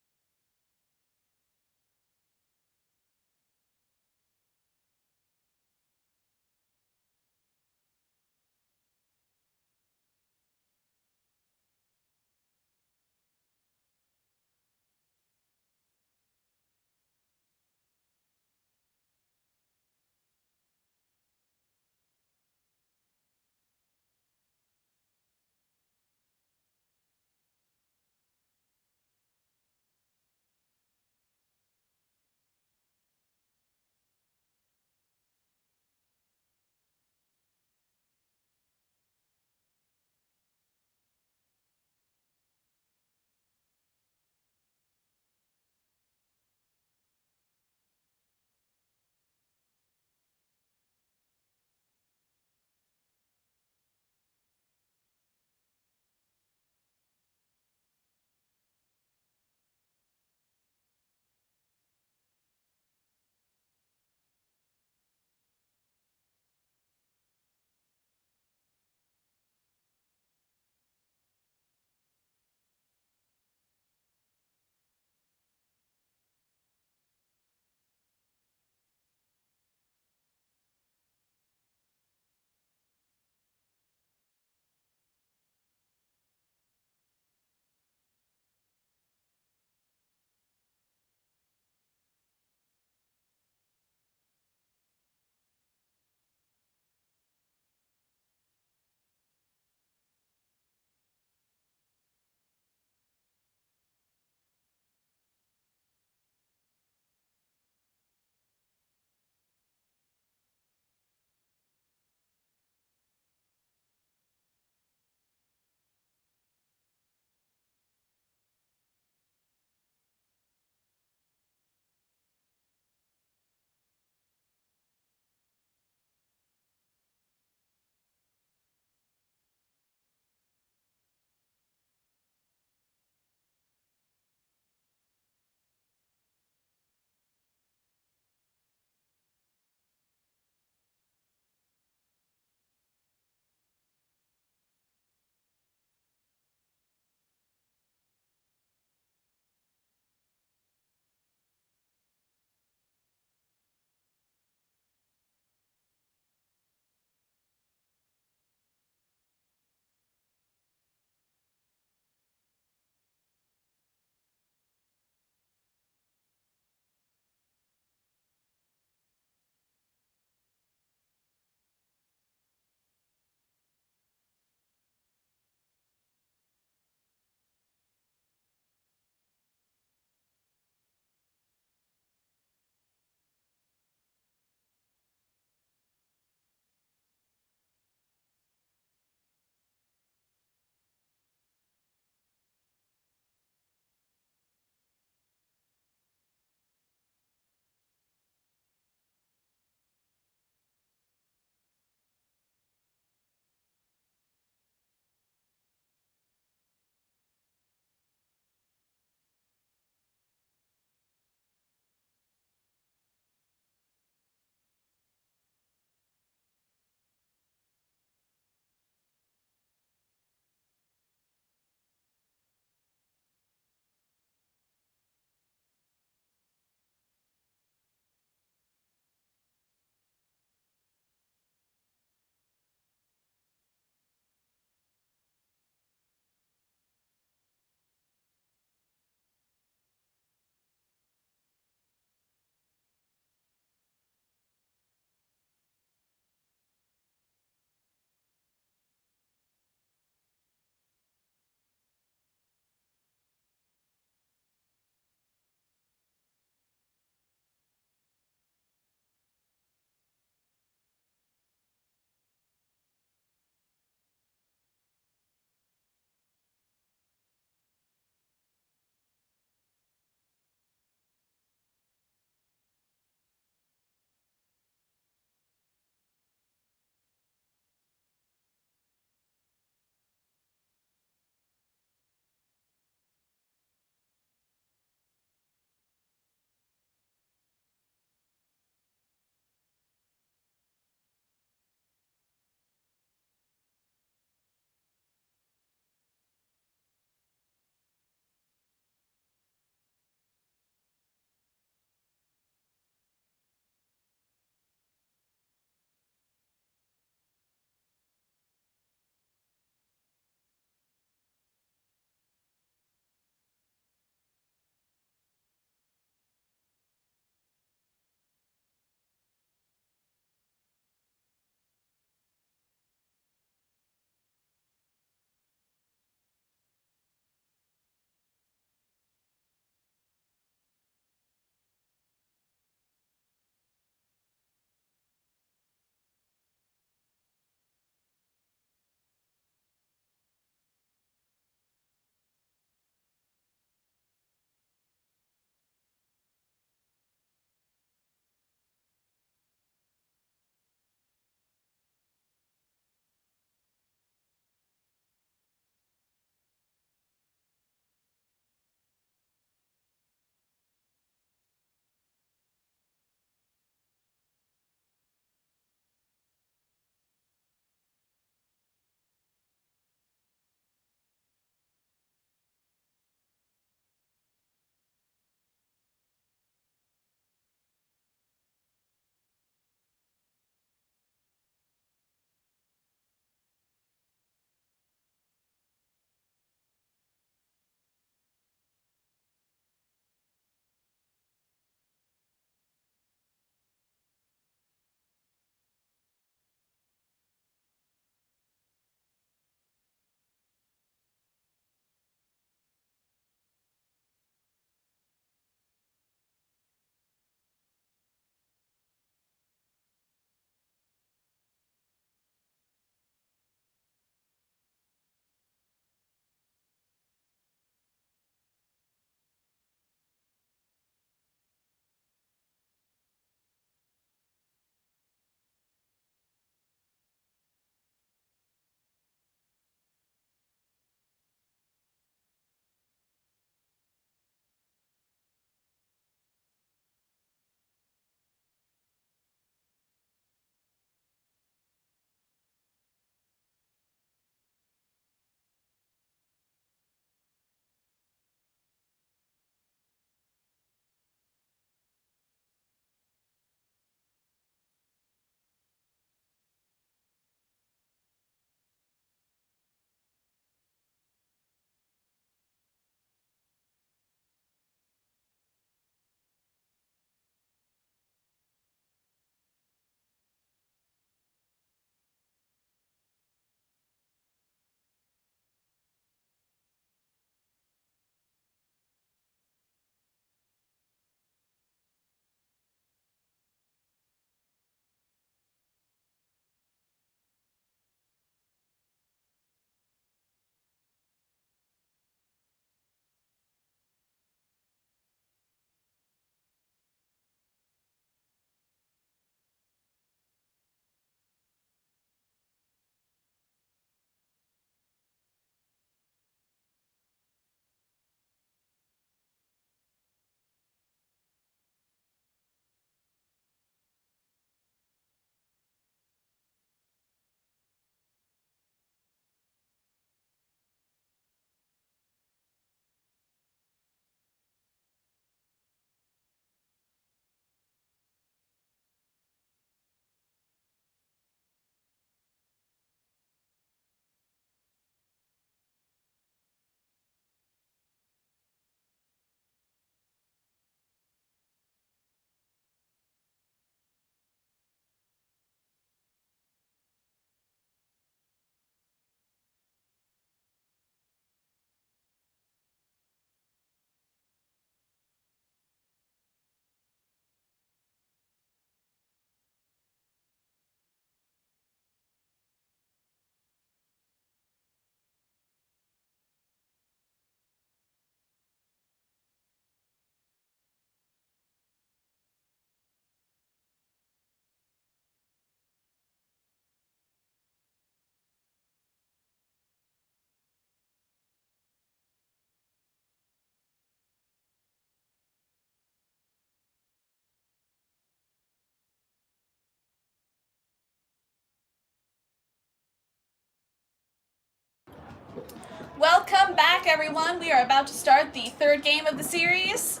Welcome back, everyone. We are about to start the third game of the series.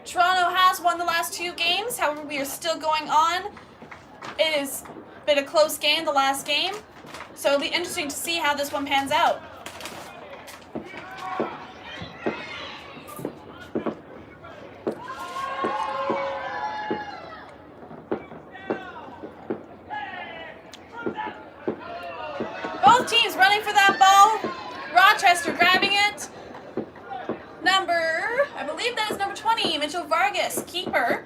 Toronto has won the last 2 games. However, we are still going on. It has been a close game, the last game. So it'll be interesting to see how this one pans out. Both teams running for that ball. Rochester grabbing it. I believe that is number 20, Mitchell Vargas, keeper,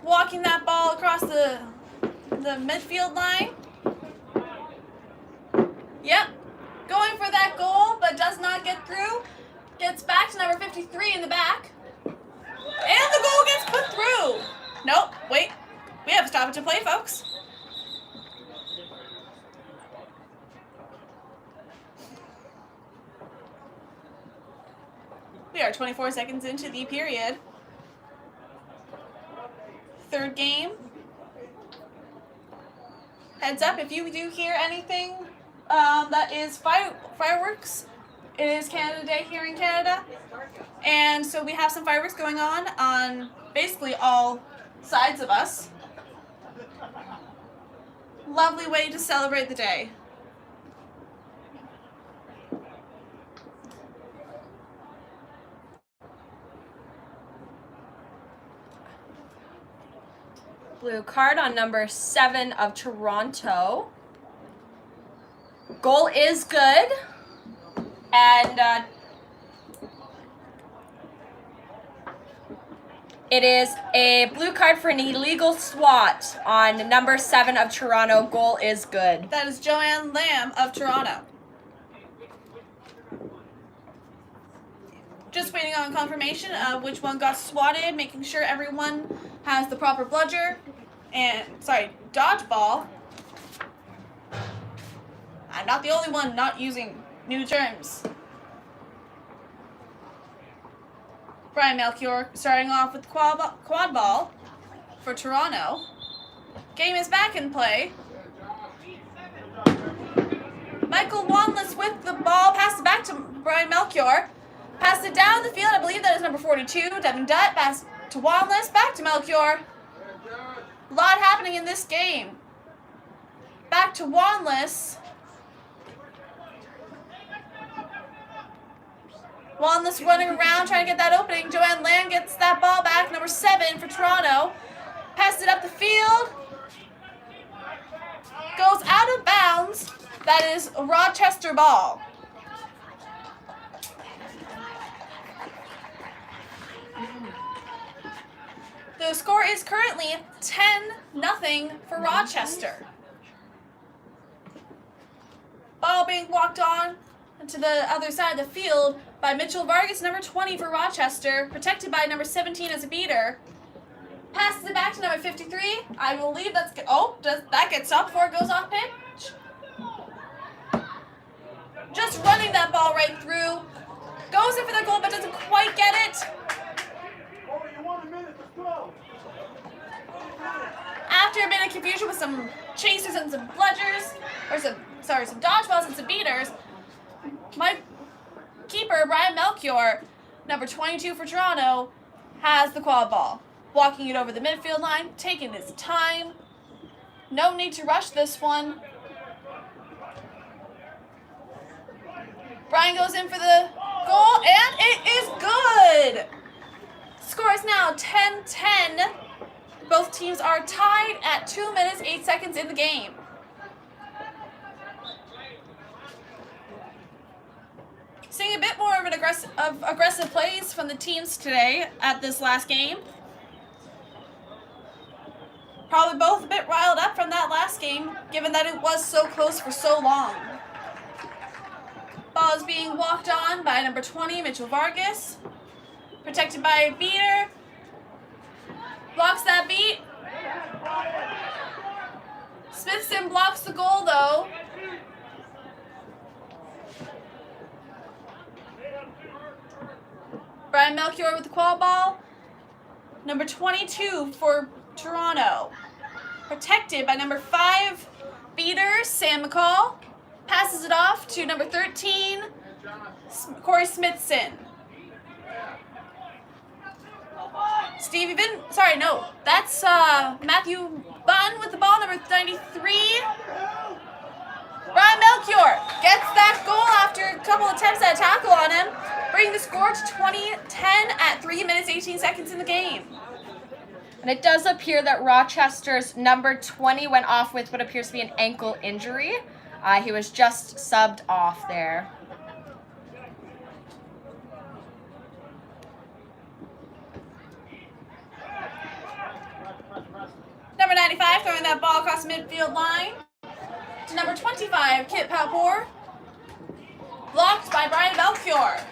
walking that ball across the midfield line. Yep, going for that goal, but does not get through. Gets back to number 53 in the back. And the goal gets put through. Nope, wait. We have a stoppage of play, folks. We are 24 seconds into the period. Third game. Heads up, if you do hear anything that is fireworks, it is Canada Day here in Canada. And so we have some fireworks going on basically all sides of us. Lovely way to celebrate the day. Blue card on number 7 of Toronto. Goal is good. And it is a blue card for an illegal swat on number 7 of Toronto. Goal is good. That is Joanne Lamb of Toronto. Just waiting on confirmation of which one got swatted, making sure everyone has the proper bludger and, dodgeball. I'm not the only one not using new terms. Brian Melchior starting off with quad ball for Toronto. Game is back in play. Michael Wanless with the ball, passed it back to Brian Melchior. Passed it down the field, I believe that is number 42, Devin Dutt. Pass to Wanless, back to Melchior. A lot happening in this game. Back to Wanless. Wanless running around trying to get that opening. Joanne Lamb gets that ball back, number 7 for Toronto. Passed it up the field. Goes out of bounds. That is a Rochester ball. The score is currently 10-0 for Rochester. Ball being walked on to the other side of the field by Mitchell Vargas, number 20 for Rochester, protected by number 17 as a beater. Passes it back to number 53. I believe that's good. Oh, that gets stopped before it goes off pitch. Just running that ball right through. Goes in for the goal, but doesn't quite get it. After a minute of confusion with some chasers and some bludgers, some dodgeballs and some beaters, my keeper, Brian Melchior, number 22 for Toronto, has the quad ball. Walking it over the midfield line, taking his time. No need to rush this one. Brian goes in for the goal, and it is good! Score is now 10-10. Both teams are tied at 2 minutes, 8 seconds in the game. Seeing a bit more of aggressive plays from the teams today at this last game. Probably both a bit riled up from that last game, given that it was so close for so long. Ball is being walked on by number 20, Mitchell Vargas. Protected by a beater. Blocks that beat. Smithson blocks the goal, though. Brian Melchior with the quad ball. Number 22 for Toronto. Protected by number 5 beater, Sam McCall. Passes it off to number 13, Corey Smithson. Stevie Vin, sorry, no, that's Matthew Bunn with the ball, number 93. Brian Melchior gets that goal after a couple attempts at a tackle on him, bringing the score to 20-10 at 3 minutes 18 seconds in the game. And it does appear that Rochester's number 20 went off with what appears to be an ankle injury. He was just subbed off there. Number 95 throwing that ball across the midfield line to number 25, Kit Papour. Blocked by Brian Melchior.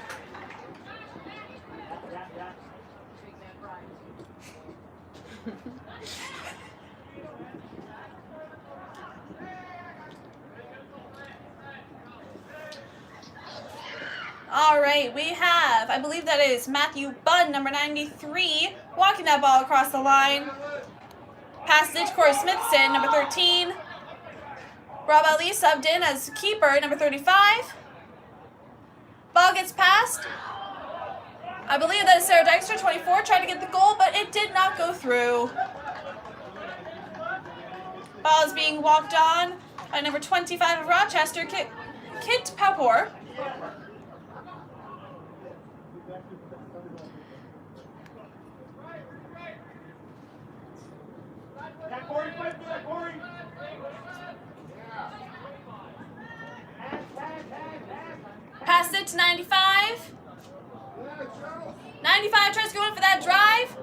All right, we have, I believe that is Matthew Bunn, number 93, walking that ball across the line. Passes it to Corey Smithson, number 13. Rob Ali subbed in as keeper, number 35. Ball gets passed. I believe that is Sarah Dykstra, 24, tried to get the goal, but it did not go through. Ball is being walked on by number 25 of Rochester, Kit Papour. Passes it to 95. 95 tries to go in for that drive.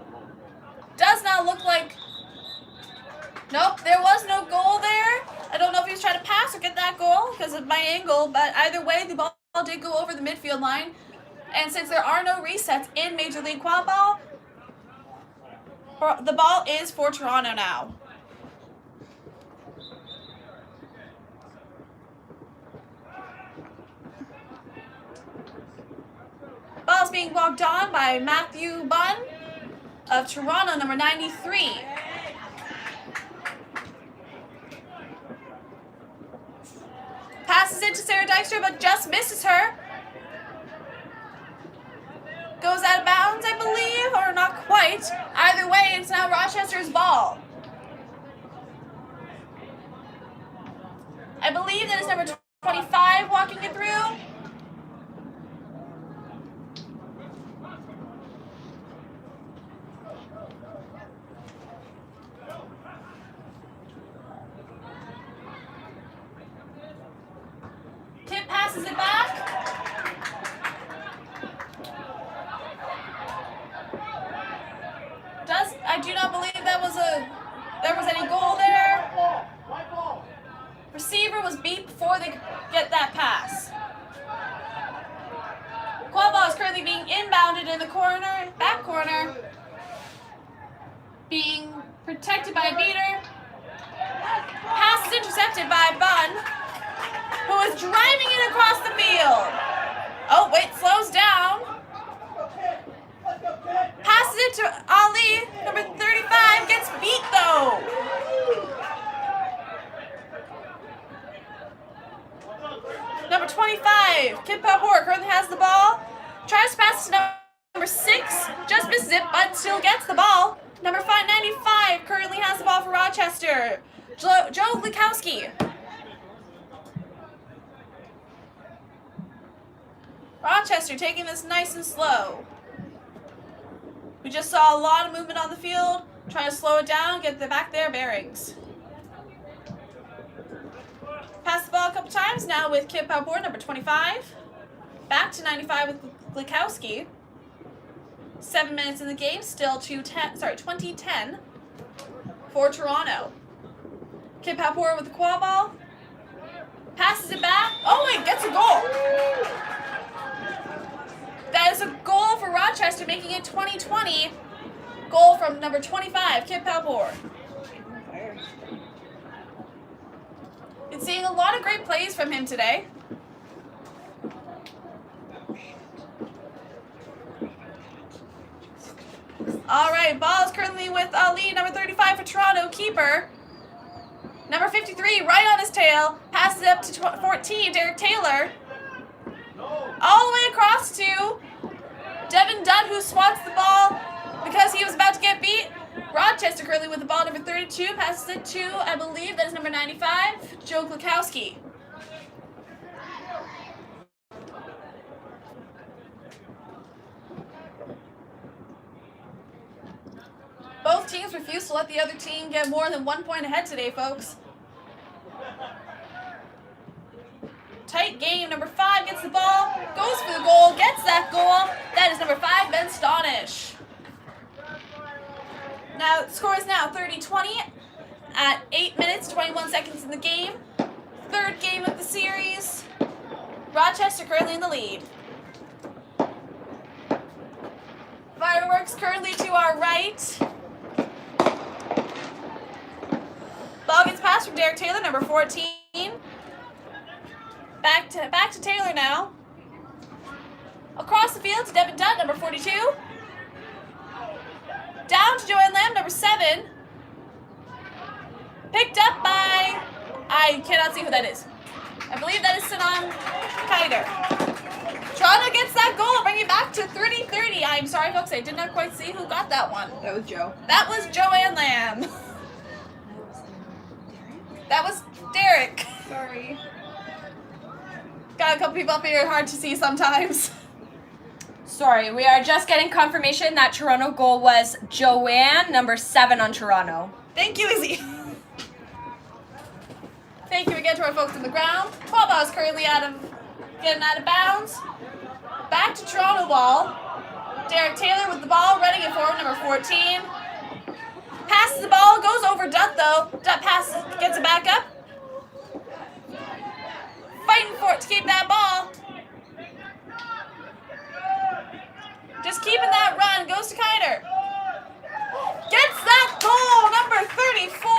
Does not look like... Nope, there was no goal there. I don't know if he was trying to pass or get that goal because of my angle, but either way, the ball did go over the midfield line. And since there are no resets in Major League Quad Ball, the ball is for Toronto now. Ball's being walked on by Matthew Bunn of Toronto, number 93. Passes it to Sarah Dykstra, but just misses her. Goes out of bounds, I believe, or not quite. Either way, it's now Rochester's ball. I believe that is number 25 walking it through. Kit passes it back. I do not believe there was any goal there. Receiver was beat before they could get that pass. Quad ball is currently being inbounded in the corner, back corner, being protected by a beater. Pass is intercepted by Bunn, who is driving it across the field. Oh, wait, slows down. Passes it to Ali, number 35, gets beat though. Number 25, Kit Papour currently has the ball. Tries to pass to number 6, just misses it, but still gets the ball. Number 595 currently has the ball for Rochester. Joe Glikowski. Rochester taking this nice and slow. We just saw a lot of movement on the field. Trying to slow it down, get back their bearings. Pass the ball a couple times now with Kit Papour, number 25. Back to 95 with Glikowski. 7 minutes in the game, still 20-10 for Toronto. Kit Papour with the quad ball. Passes it back. Oh, it gets a goal. That is a goal for Rochester, making it 20-20. Goal from number 25, Kit Papour. Been seeing a lot of great plays from him today. All right, ball is currently with Ali, number 35 for Toronto, keeper. Number 53, right on his tail. Passes it up to 14, Derek Taylor. Devin Dunn, who swats the ball because he was about to get beat. Rochester currently with the ball, number 32, passes it to, I believe that is number 95, Joe Glukowski. Both teams refuse to let the other team get more than 1 point ahead today, folks. Tight game. Number 5 gets the ball, goes for the goal, gets that goal. That is number 5, Ben Stonish. Now, the score is now 30-20 at 8 minutes, 21 seconds in the game. Third game of the series. Rochester currently in the lead. Fireworks currently to our right. Ball gets passed from Derek Taylor, number 14. Back to Taylor now. Across the field to Devin Dunn, number 42. Down to Joanne Lamb, number 7. Picked up by, I cannot see who that is. I believe that is Sinan Kiter. Toronto gets that goal, bringing it back to 30-30. I'm sorry, folks, I did not quite see who got that one. That was Joe. That was Joanne Lamb. That was Derek. Sorry. Got a couple people up here, hard to see sometimes. Sorry, we are just getting confirmation that Toronto goal was Joanne, number 7 on Toronto. Thank you, Izzy. Thank you again to our folks on the ground. Ball is currently getting out of bounds. Back to Toronto ball. Derek Taylor with the ball, running it forward, number 14. Passes the ball, goes over Dutt though. Dutt passes, gets it back up. Fighting for it to keep that ball. Just keeping that run, goes to Kiter. Gets that goal, number 34,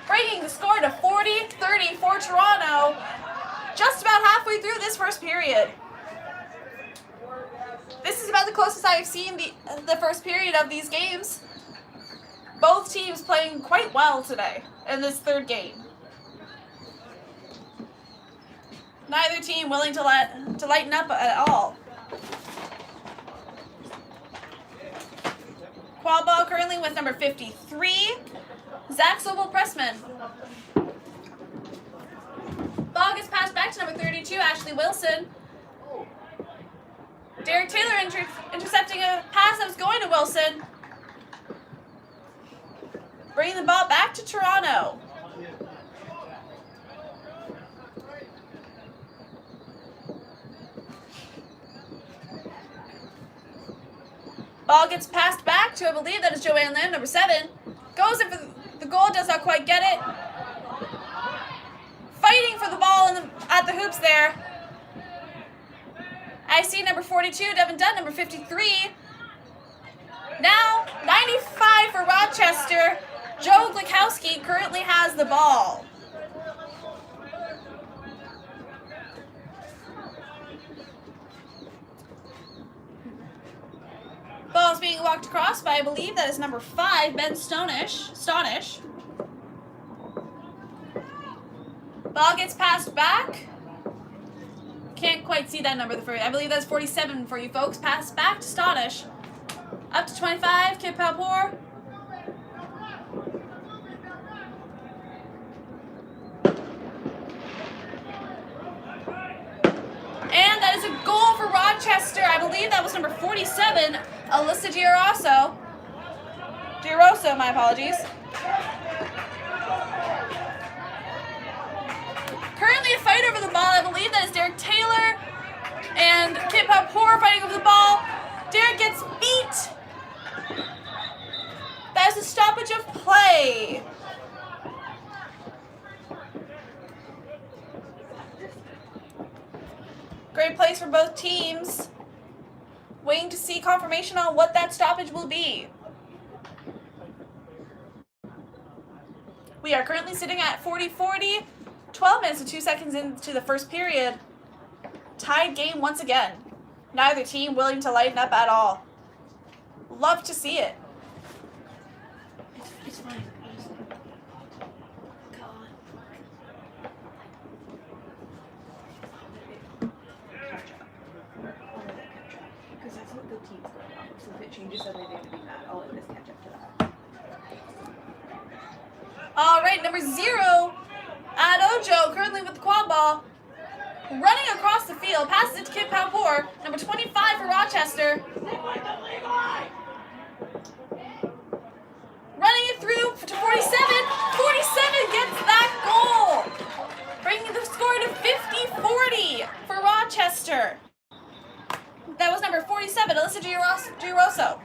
bringing the score to 40-30 for Toronto. Just about halfway through this first period. This is about the closest I've seen the first period of these games. Both teams playing quite well today in this third game. Neither team willing to lighten up at all. Quad ball currently with number 53, Zach Sobel-Pressman. Ball gets passed back to number 32, Ashley Wilson. Derek Taylor intercepting a pass that was going to Wilson. Bringing the ball back to Toronto. Ball gets passed back to, I believe that is Joanne Lamb, number 7. Goes in for the goal, does not quite get it. Fighting for the ball at the hoops there. I see number 42, Devin Dunn, number 53. Now, 95 for Rochester. Joe Glukowski currently has the ball. Ball is being walked across by, I believe that is number 5, Ben Stonish. Ball gets passed back. Can't quite see that number. I believe that's 47 for you folks. Pass back to Stonish. Up to 25, Kip Palpour. And that is a goal for Rochester. I believe that was number 47, Alyssa Giroso, my apologies. Currently a fight over the ball. I believe that is Derek Taylor and Kip Palpour fighting over the ball. Derek gets beat. That is a stoppage of play. Great plays for both teams. Waiting to see confirmation on what that stoppage will be. We are currently sitting at 40-40, 12 minutes and 2 seconds into the first period. Tied game once again. Neither team willing to lighten up at all. Love to see it. It's fine. Because that's what good teams teams going off. So if it changes suddenly, they're going to be mad. I'll let this catch up to that. All right, number 0, Adojo, currently with the quad ball. Running across the field, passes it to Kip Palpour, number 25 for Rochester. Running it through to 47. 47 gets that goal, bringing the score to 50-40 for Rochester. That was number 47, Alyssa Giroso.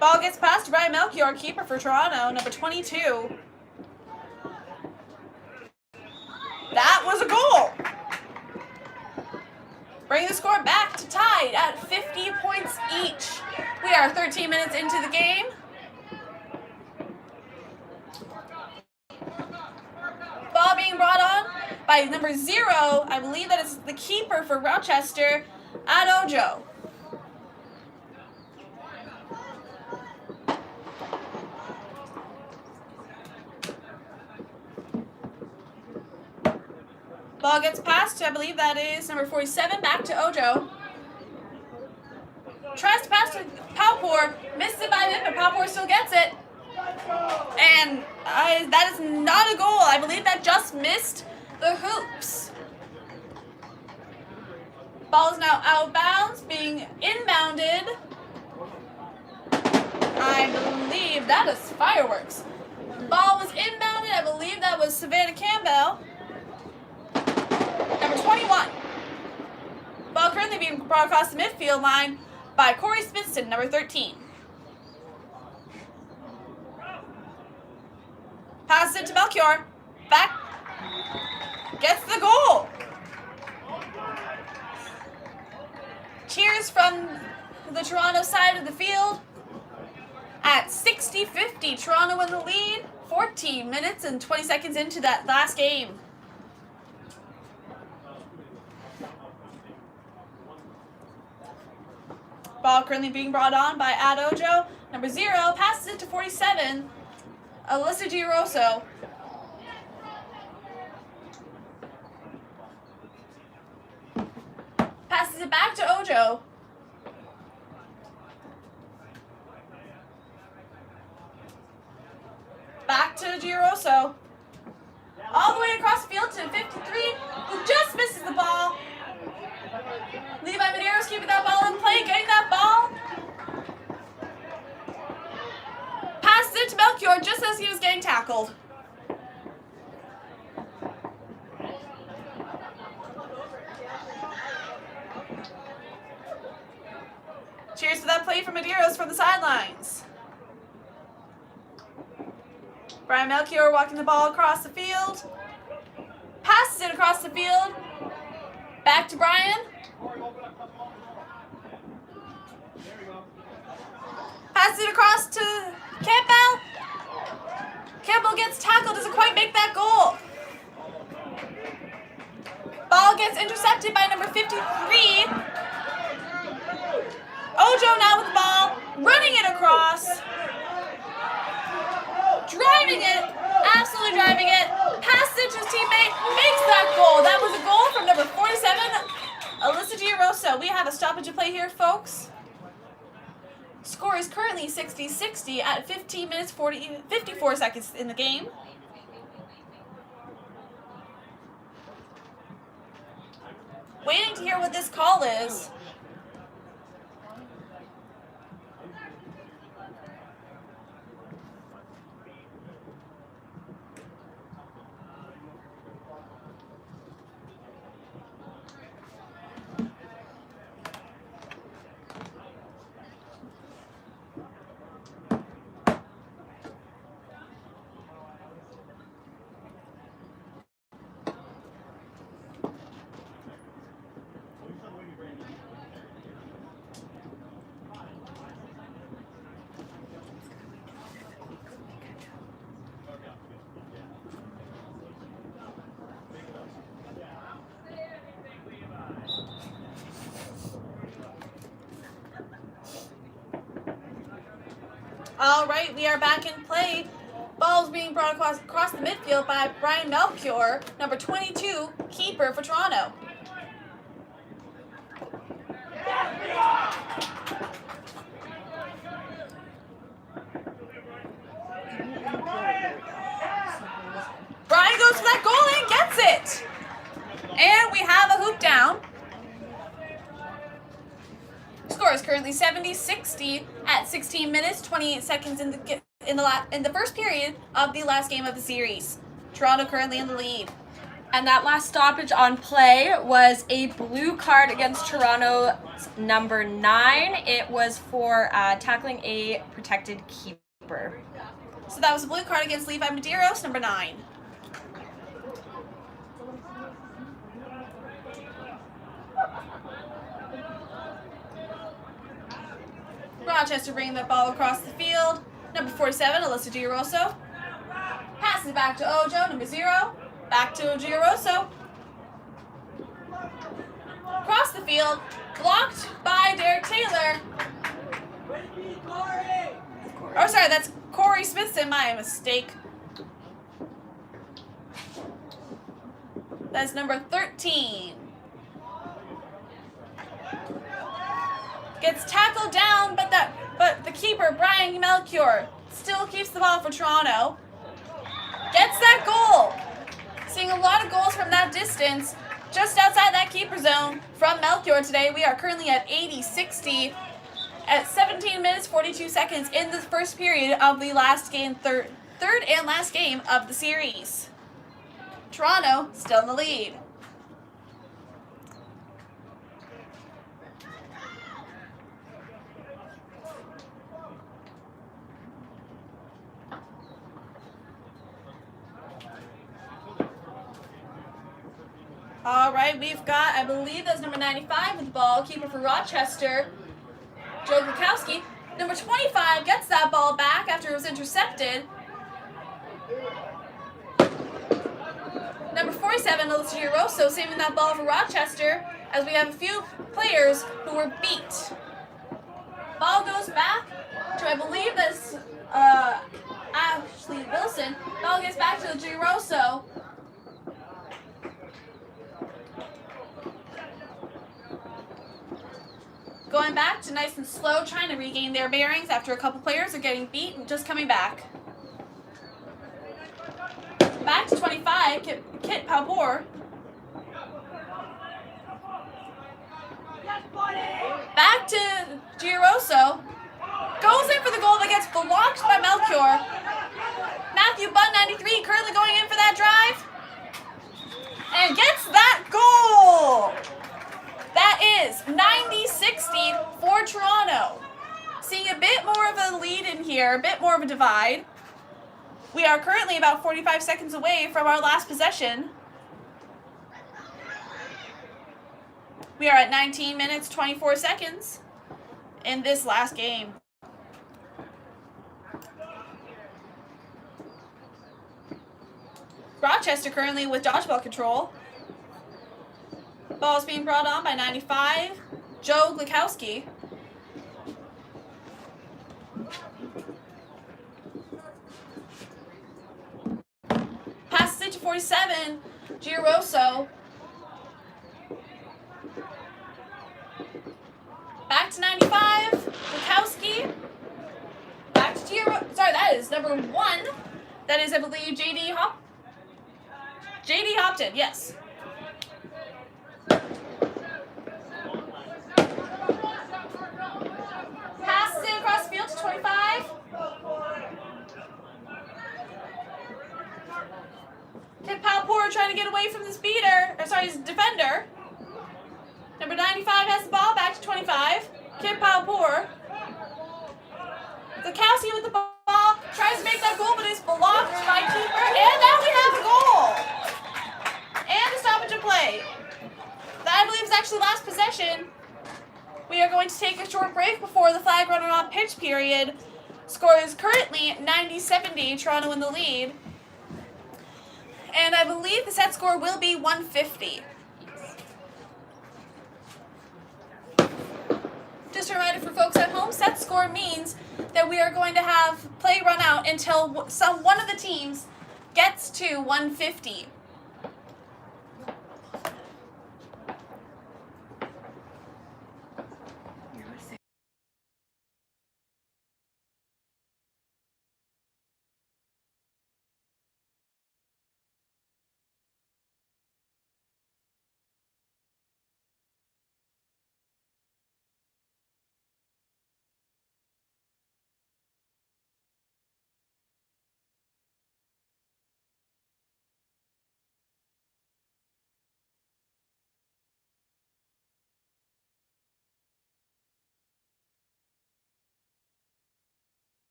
Ball gets passed to Brian Melchior, keeper for Toronto, number 22. That was a goal. Bringing the score back to tied at 50 points each. We are 13 minutes into the game. Ball being brought on by number 0. I believe that is the keeper for Rochester, Adojo. Ball gets passed to, I believe that is number 47, back to Ojo. Tries to pass to Palpour, misses it by a bit, but Palpour still gets it. And that is not a goal. I believe that just missed the hoops. Ball is now out of bounds, being inbounded. I believe that is fireworks. Ball was inbounded. I believe that was Savannah Campbell. Number 21. Ball currently being brought across the midfield line by Corey Smithson, number 13. Passes it to Melchior. Back. Gets the goal. Cheers from the Toronto side of the field. At 60-50, Toronto in the lead. 14 minutes and 20 seconds into that last game. Ball currently being brought on by Adojo. Number 0 passes it to 47, Alyssa Giroso. Passes it back to Ojo. Back to Giroso. All the way across the field to 53, who just misses the ball. Levi Medeiros keeping that ball in play, getting that ball. Passes it to Melchior just as he was getting tackled. Cheers to that play from Medeiros from the sidelines. Brian Melchior walking the ball across the field. Passes it across the field. Back to Brian. Passes it across to Campbell. Campbell gets tackled, doesn't quite make that goal. Ball gets intercepted by number 53. Ojo now with the ball, running it across. Driving it, absolutely driving it. Passes it to his teammate, makes that goal. That was a goal from number 47, Alyssa Giroso. We have a stoppage of play here, folks. Score is currently 60-60 at 15 minutes 54 seconds in the game. Waiting to hear what this call is. All right, we are back in play. Ball's being brought across the midfield by Brian Melchior, number 22, keeper for Toronto. Brian goes for that goal and gets it. And we have a hoop down. Score is currently 70-60 at 16 minutes, 28 seconds in the first period of the last game of the series. Toronto currently in the lead. And that last stoppage on play was a blue card against Toronto's number 9. It was for tackling a protected keeper. So that was a blue card against Levi Medeiros, number 9. Rochester bringing the ball across the field. Number 47, Alyssa Giaroso. Passes back to Ojo, number 0. Back to Giaroso. Across the field, blocked by Derek Taylor. Oh, sorry, that's Corey Smithson, my mistake. That's number 13. Gets tackled down, but the keeper, Brian Melchior, still keeps the ball for Toronto. Gets that goal. Seeing a lot of goals from that distance, just outside that keeper zone from Melchior today. We are currently at 80-60 at 17 minutes, 42 seconds in the first period of the last game, third and last game of the series. Toronto still in the lead. All right, we've got, I believe that's number 95 with the ball, keeper for Rochester, Joe Bukowski. Number 25 gets that ball back after it was intercepted. Number 47, Alyssa Giaroso, saving that ball for Rochester, as we have a few players who were beat. Ball goes back to, I believe that's Ashley Wilson. Ball gets back to Giaroso. Going back to nice and slow, trying to regain their bearings after a couple players are getting beat and just coming back. Back to 25, Kit Palpour. Back to Giaroso. Goes in for the goal, but gets blocked by Melchior. Matthew Bunn, 93, currently going in for that drive. And gets that goal! That is 90-60 for Toronto. Seeing a bit more of a lead in here, a bit more of a divide. We are currently about 45 seconds away from our last possession. We are at 19 minutes, 24 seconds in this last game. Rochester currently with dodgeball control. Ball is being brought on by 95, Joe Glikowski. Passes it to 47, Giaroso. Back to 95, Glikowski. Back to Giaroso. Sorry, that is number 1. That is, I believe, J.D. Hopton, yes. Passes it across the field to 25. Kit Palpour trying to get away from this his defender. Number 95 has the ball, back to 25. Kit Palpour. Glikowski with the ball, tries to make that goal, but is blocked by keeper. And now we have a goal! And a stoppage of play. That, I believe, is actually last possession. We are going to take a short break before the flag runner on pitch period. Score is currently 90-70, Toronto in the lead. And I believe the set score will be 150. Just a reminder for folks at home, set score means that we are going to have play run out until one of the teams gets to 150.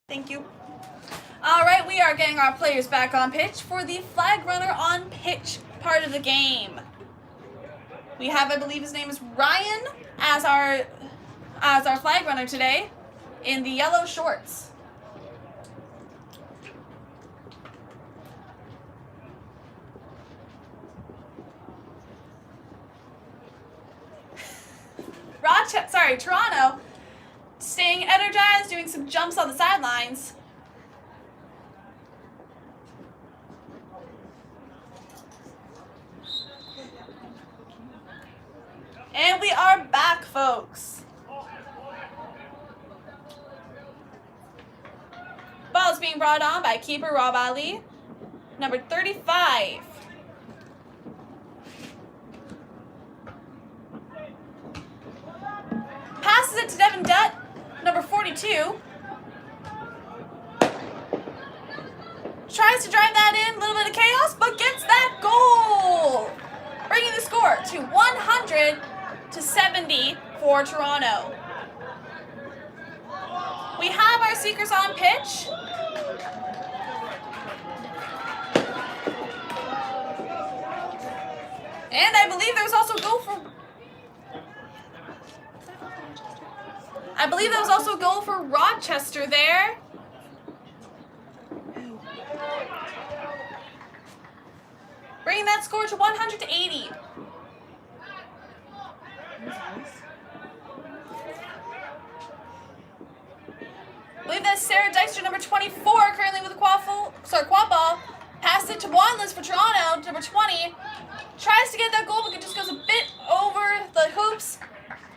Thank you. All right, we are getting our players back on pitch for the flag runner on pitch part of the game. We have, I believe his name is Ryan, as our flag runner today in the yellow shorts. Toronto staying energized, doing some jumps on the sidelines. And we are back, folks. Ball is being brought on by keeper Rob Ali, number 35. Passes it to Devin Dutt, number 42. Tries to drive that in, a little bit of chaos, but gets that goal, bringing the score to 100-70 for Toronto. We have our seekers on pitch. And I believe there was also a goal for Rochester there. Bringing that score to 100-80. I believe that's Sarah Dykster, number 24, currently with a quad ball. Passed it to Wanless for Toronto, number 20. Tries to get that goal, but it just goes a bit over the hoops.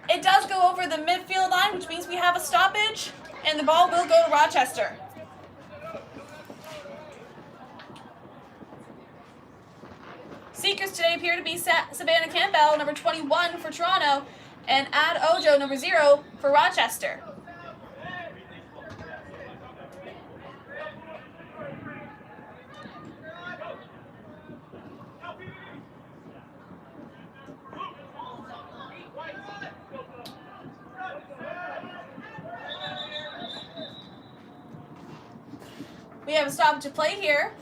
It does go over the midfield line, which means we have a stoppage, and the ball will go to Rochester. Seekers today appear to be Savannah Campbell, number 21 for Toronto, and Ad Ojo, number 0 for Rochester. We have a stoppage of play here.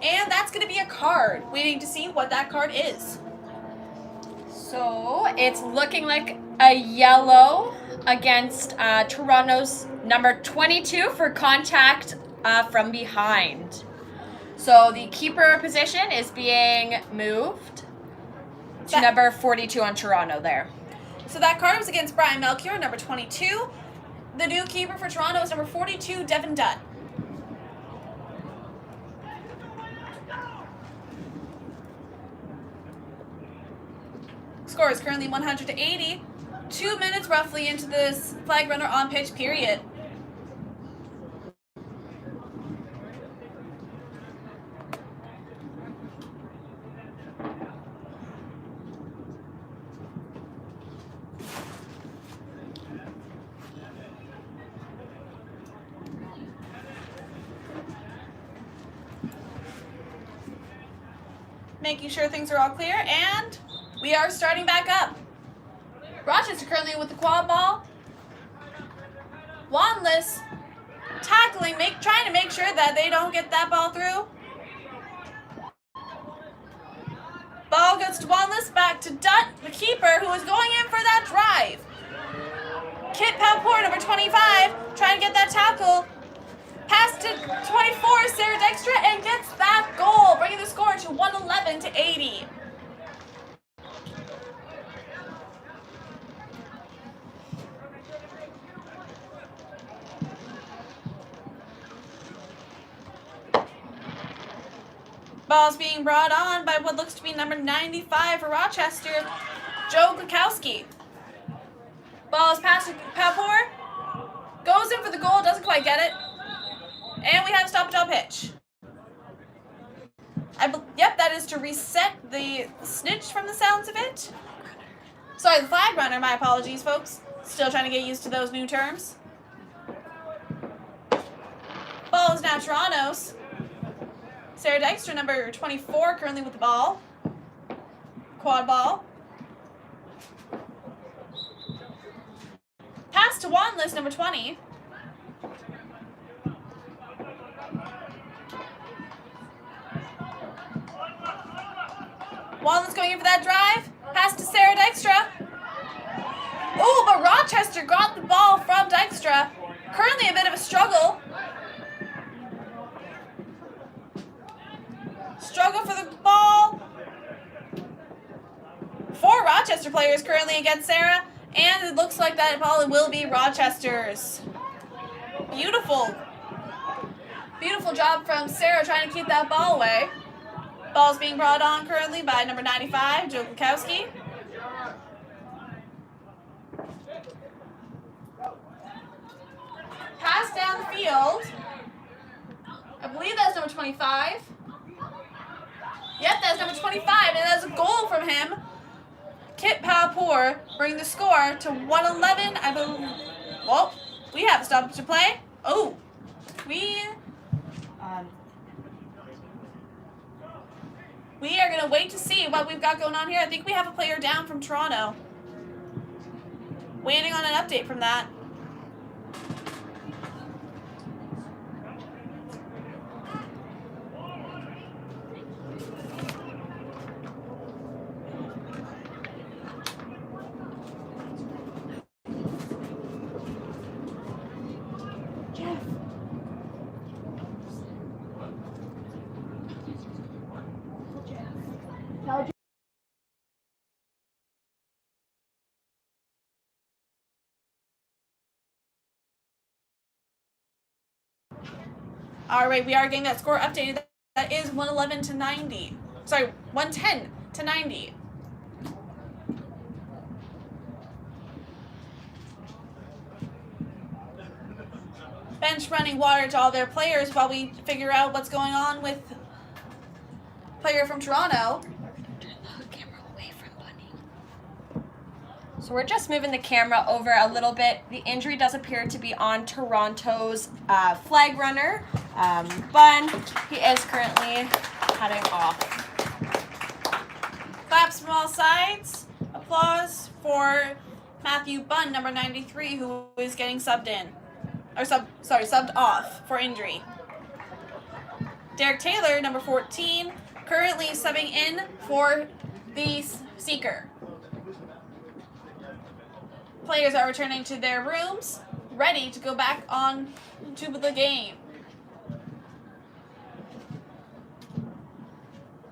And that's going to be a card. Waiting to see what that card is. So it's looking like a yellow against Toronto's number 22 for contact from behind. So the keeper position is being moved to number 42 on Toronto there. So that card was against Brian Melchior, number 22. The new keeper for Toronto is number 42, Devin Dutt. Score is currently 100-80. 2 minutes roughly into this flag runner on pitch period. making sure things are all clear, and we are starting back up. Rochester currently with the quad ball. Wandless tackling, trying to make sure that they don't get that ball through. Ball goes to Wandless, back to Dutt, the keeper, who is going in for that drive. Kit Palpour, number 25, trying to get that tackle. Pass to 24, Sarah Dextra, and gets that goal, bringing the score to 111 to 80. Ball's being brought on by what looks to be number 95 for Rochester, Joe Kukowski. Ball's passed to Palpour. Goes in for the goal, doesn't quite get it. And we have a stop and pitch. Yep, that is to reset the snitch from the sounds of it. Sorry, the flag runner, my apologies, folks. Still trying to get used to those new terms. Ball is now Toronto's. Sarah Dykstra, number 24, currently with the ball. Quad ball. Pass to Wandless, number 20. Wandless going in for that drive. Pass to Sarah Dykstra. Oh, but Rochester got the ball from Dykstra. Currently a bit of a struggle. Struggle for the ball. 4 Rochester players currently against Sarah, and it looks like that ball will be Rochester's. Beautiful. Beautiful job from Sarah trying to keep that ball away. Ball's being brought on currently by number 95, Joe Kukowski. Pass down the field. I believe that's number 25. Yep, that's number 25, and that's a goal from him. Kit Palpour bring the score to 111. I believe. Well, we have a stoppage to play. Oh, we are going to wait to see what we've got going on here. I think we have a player down from Toronto. Waiting on an update from that. All right, we are getting that score updated. That is 111 to 90. Sorry, 110 to 90. Bench running water to all their players while we figure out what's going on with player from Toronto. So we're just moving the camera over a little bit. The injury does appear to be on Toronto's flag runner, Bunn. He is currently heading off. Claps from all sides. Applause for Matthew Bunn, number 93, who is getting subbed in. Or subbed off for injury. Derek Taylor, number 14, currently subbing in for the Seeker. Players are returning to their rooms, ready to go back on to the game.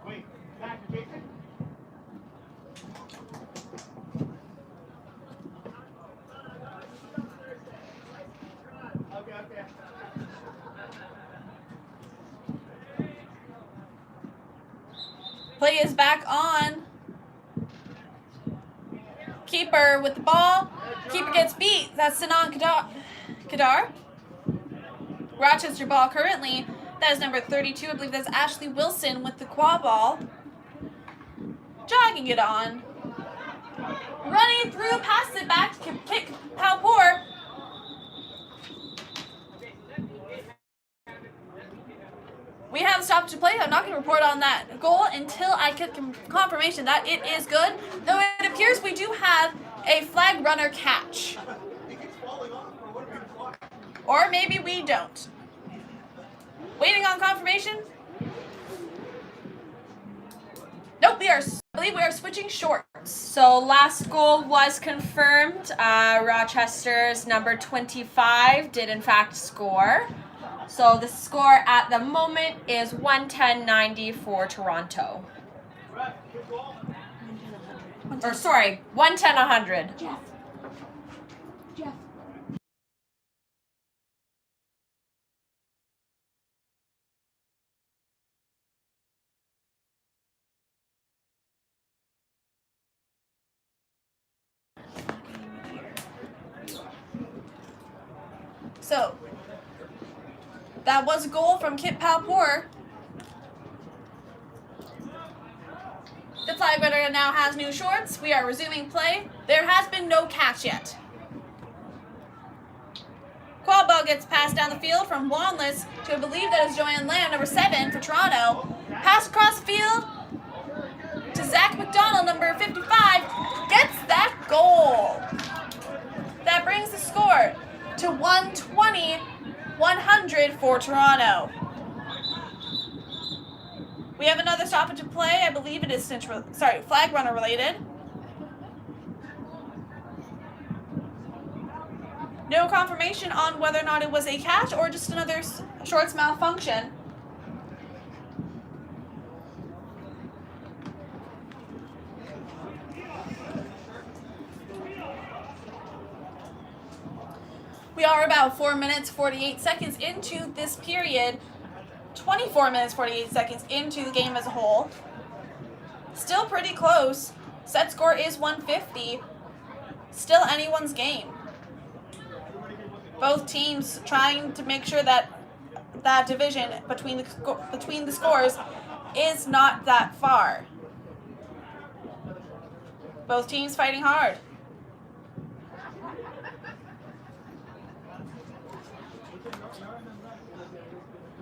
Wait, back to Jason? Okay. Play is back on. Keeper with the ball. Keeper gets beat. That's Sinan Kadar. Rochester ball currently. That is number 32. I believe that's Ashley Wilson with the quad ball. Jogging it on. Running through, passes it back to Kit Palpour. We have a stoppage to play. I'm not going to report on that goal until I get confirmation that it is good. Though it appears we do have a flag runner catch. Or maybe we don't. Waiting on confirmation. Nope, I believe we are switching shorts. So last goal was confirmed. Rochester's number 25 did in fact score. So the score at the moment is 110-90 for Toronto. Or sorry, 110-100. Jeff. So, that was a goal from Kit Palpour. The flag runner now has new shorts. We are resuming play. There has been no catch yet. Quad ball gets passed down the field from Wanless to, I believe that is Joanne Lamb, number 7 for Toronto. Pass across the field to Zach McDonald, number 55. Gets that goal. That brings the score to 120-100 for Toronto. We have another stoppage of play. I believe it is flag runner related. No confirmation on whether or not it was a catch or just another shorts malfunction. We are about 4 minutes, 48 seconds into this period. 24 minutes, 48 seconds into the game as a whole. Still pretty close. Set score is 150. Still anyone's game. Both teams trying to make sure that that division between the scores is not that far. Both teams fighting hard.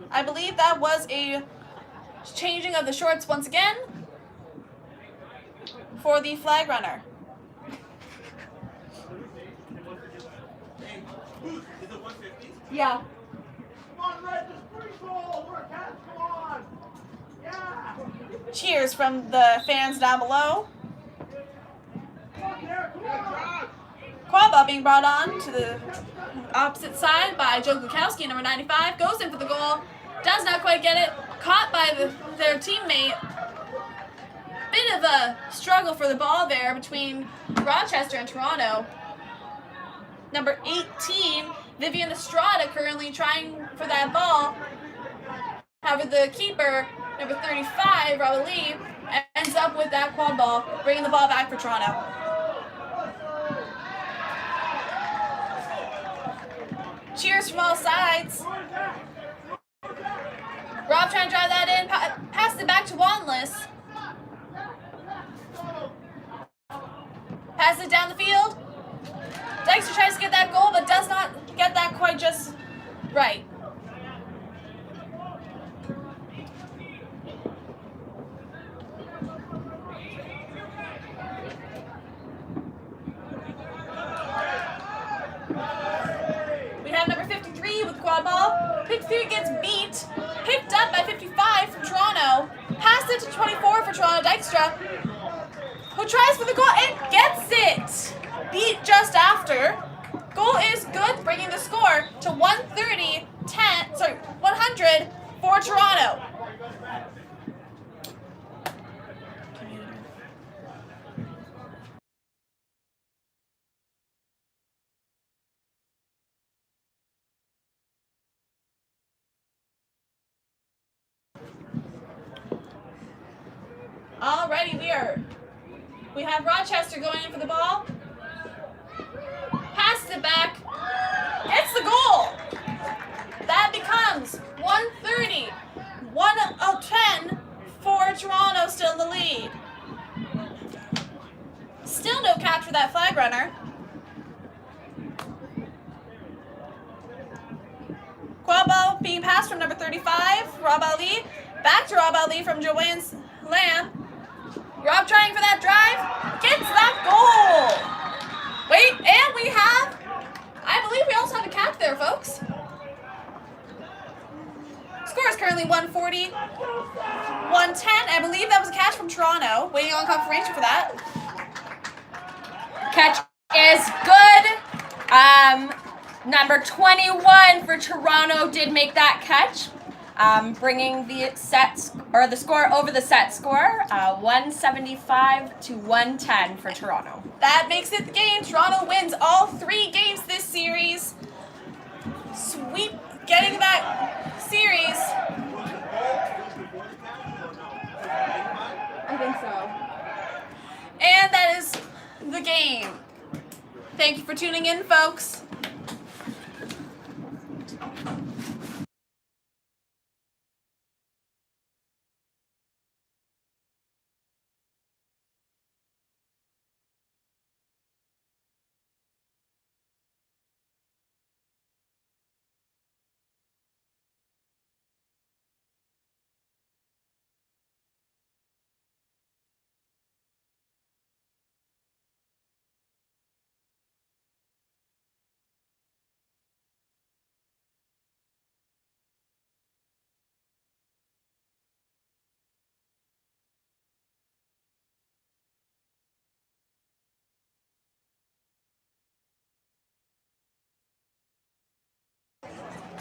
I believe that was a changing of the shorts once again for the flag runner. Yeah. Cheers from the fans down below. Quad ball being brought on to the opposite side by Joe Gukowski, number 95. Goes in for the goal. Does not quite get it. Caught by their teammate. Bit of a struggle for the ball there between Rochester and Toronto. Number 18, Vivian Estrada, currently trying for that ball. However, the keeper, number 35, Robert Lee, ends up with that quad ball, bringing the ball back for Toronto. Cheers from all sides. Rob trying to drive that in, passed it back to Wanless. Passes it down the field. Dykster tries to get that goal, but does not get that quite just right. We have number 53 with the quad ball. 53 gets beat. Picked up by 55 from Toronto. Passed it to 24 for Toronto Dykstra, who tries for the goal and gets it. Beat just after. Goal is good, bringing the score to 100 for Toronto. Alrighty, we have Rochester going in for the ball. Passes it back. Gets the goal. That becomes 110 for Toronto, still in the lead. Still no catch for that flag runner. Quad ball being passed from number 35, Rob Ali. Back to Rob Ali from Joanne Lamb. Rob trying for that drive. Gets that goal. Wait, and we have, I believe we also have a catch there, folks. Score is currently 140, 110. I believe that was a catch from Toronto. Waiting on confirmation for that. Catch is good. Number 21 for Toronto did make that catch, bringing the the score over the set score, 175 to 110 for Toronto. That makes it the game. Toronto wins all 3 games this series. Sweep, getting that series. I think so. And that is the game. Thank you for tuning in, folks.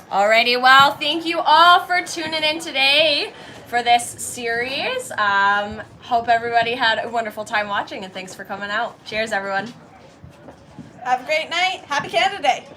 Alrighty, well, thank you all for tuning in today for this series. Hope everybody had a wonderful time watching, and thanks for coming out. Cheers, everyone. Have a great night. Happy Canada Day.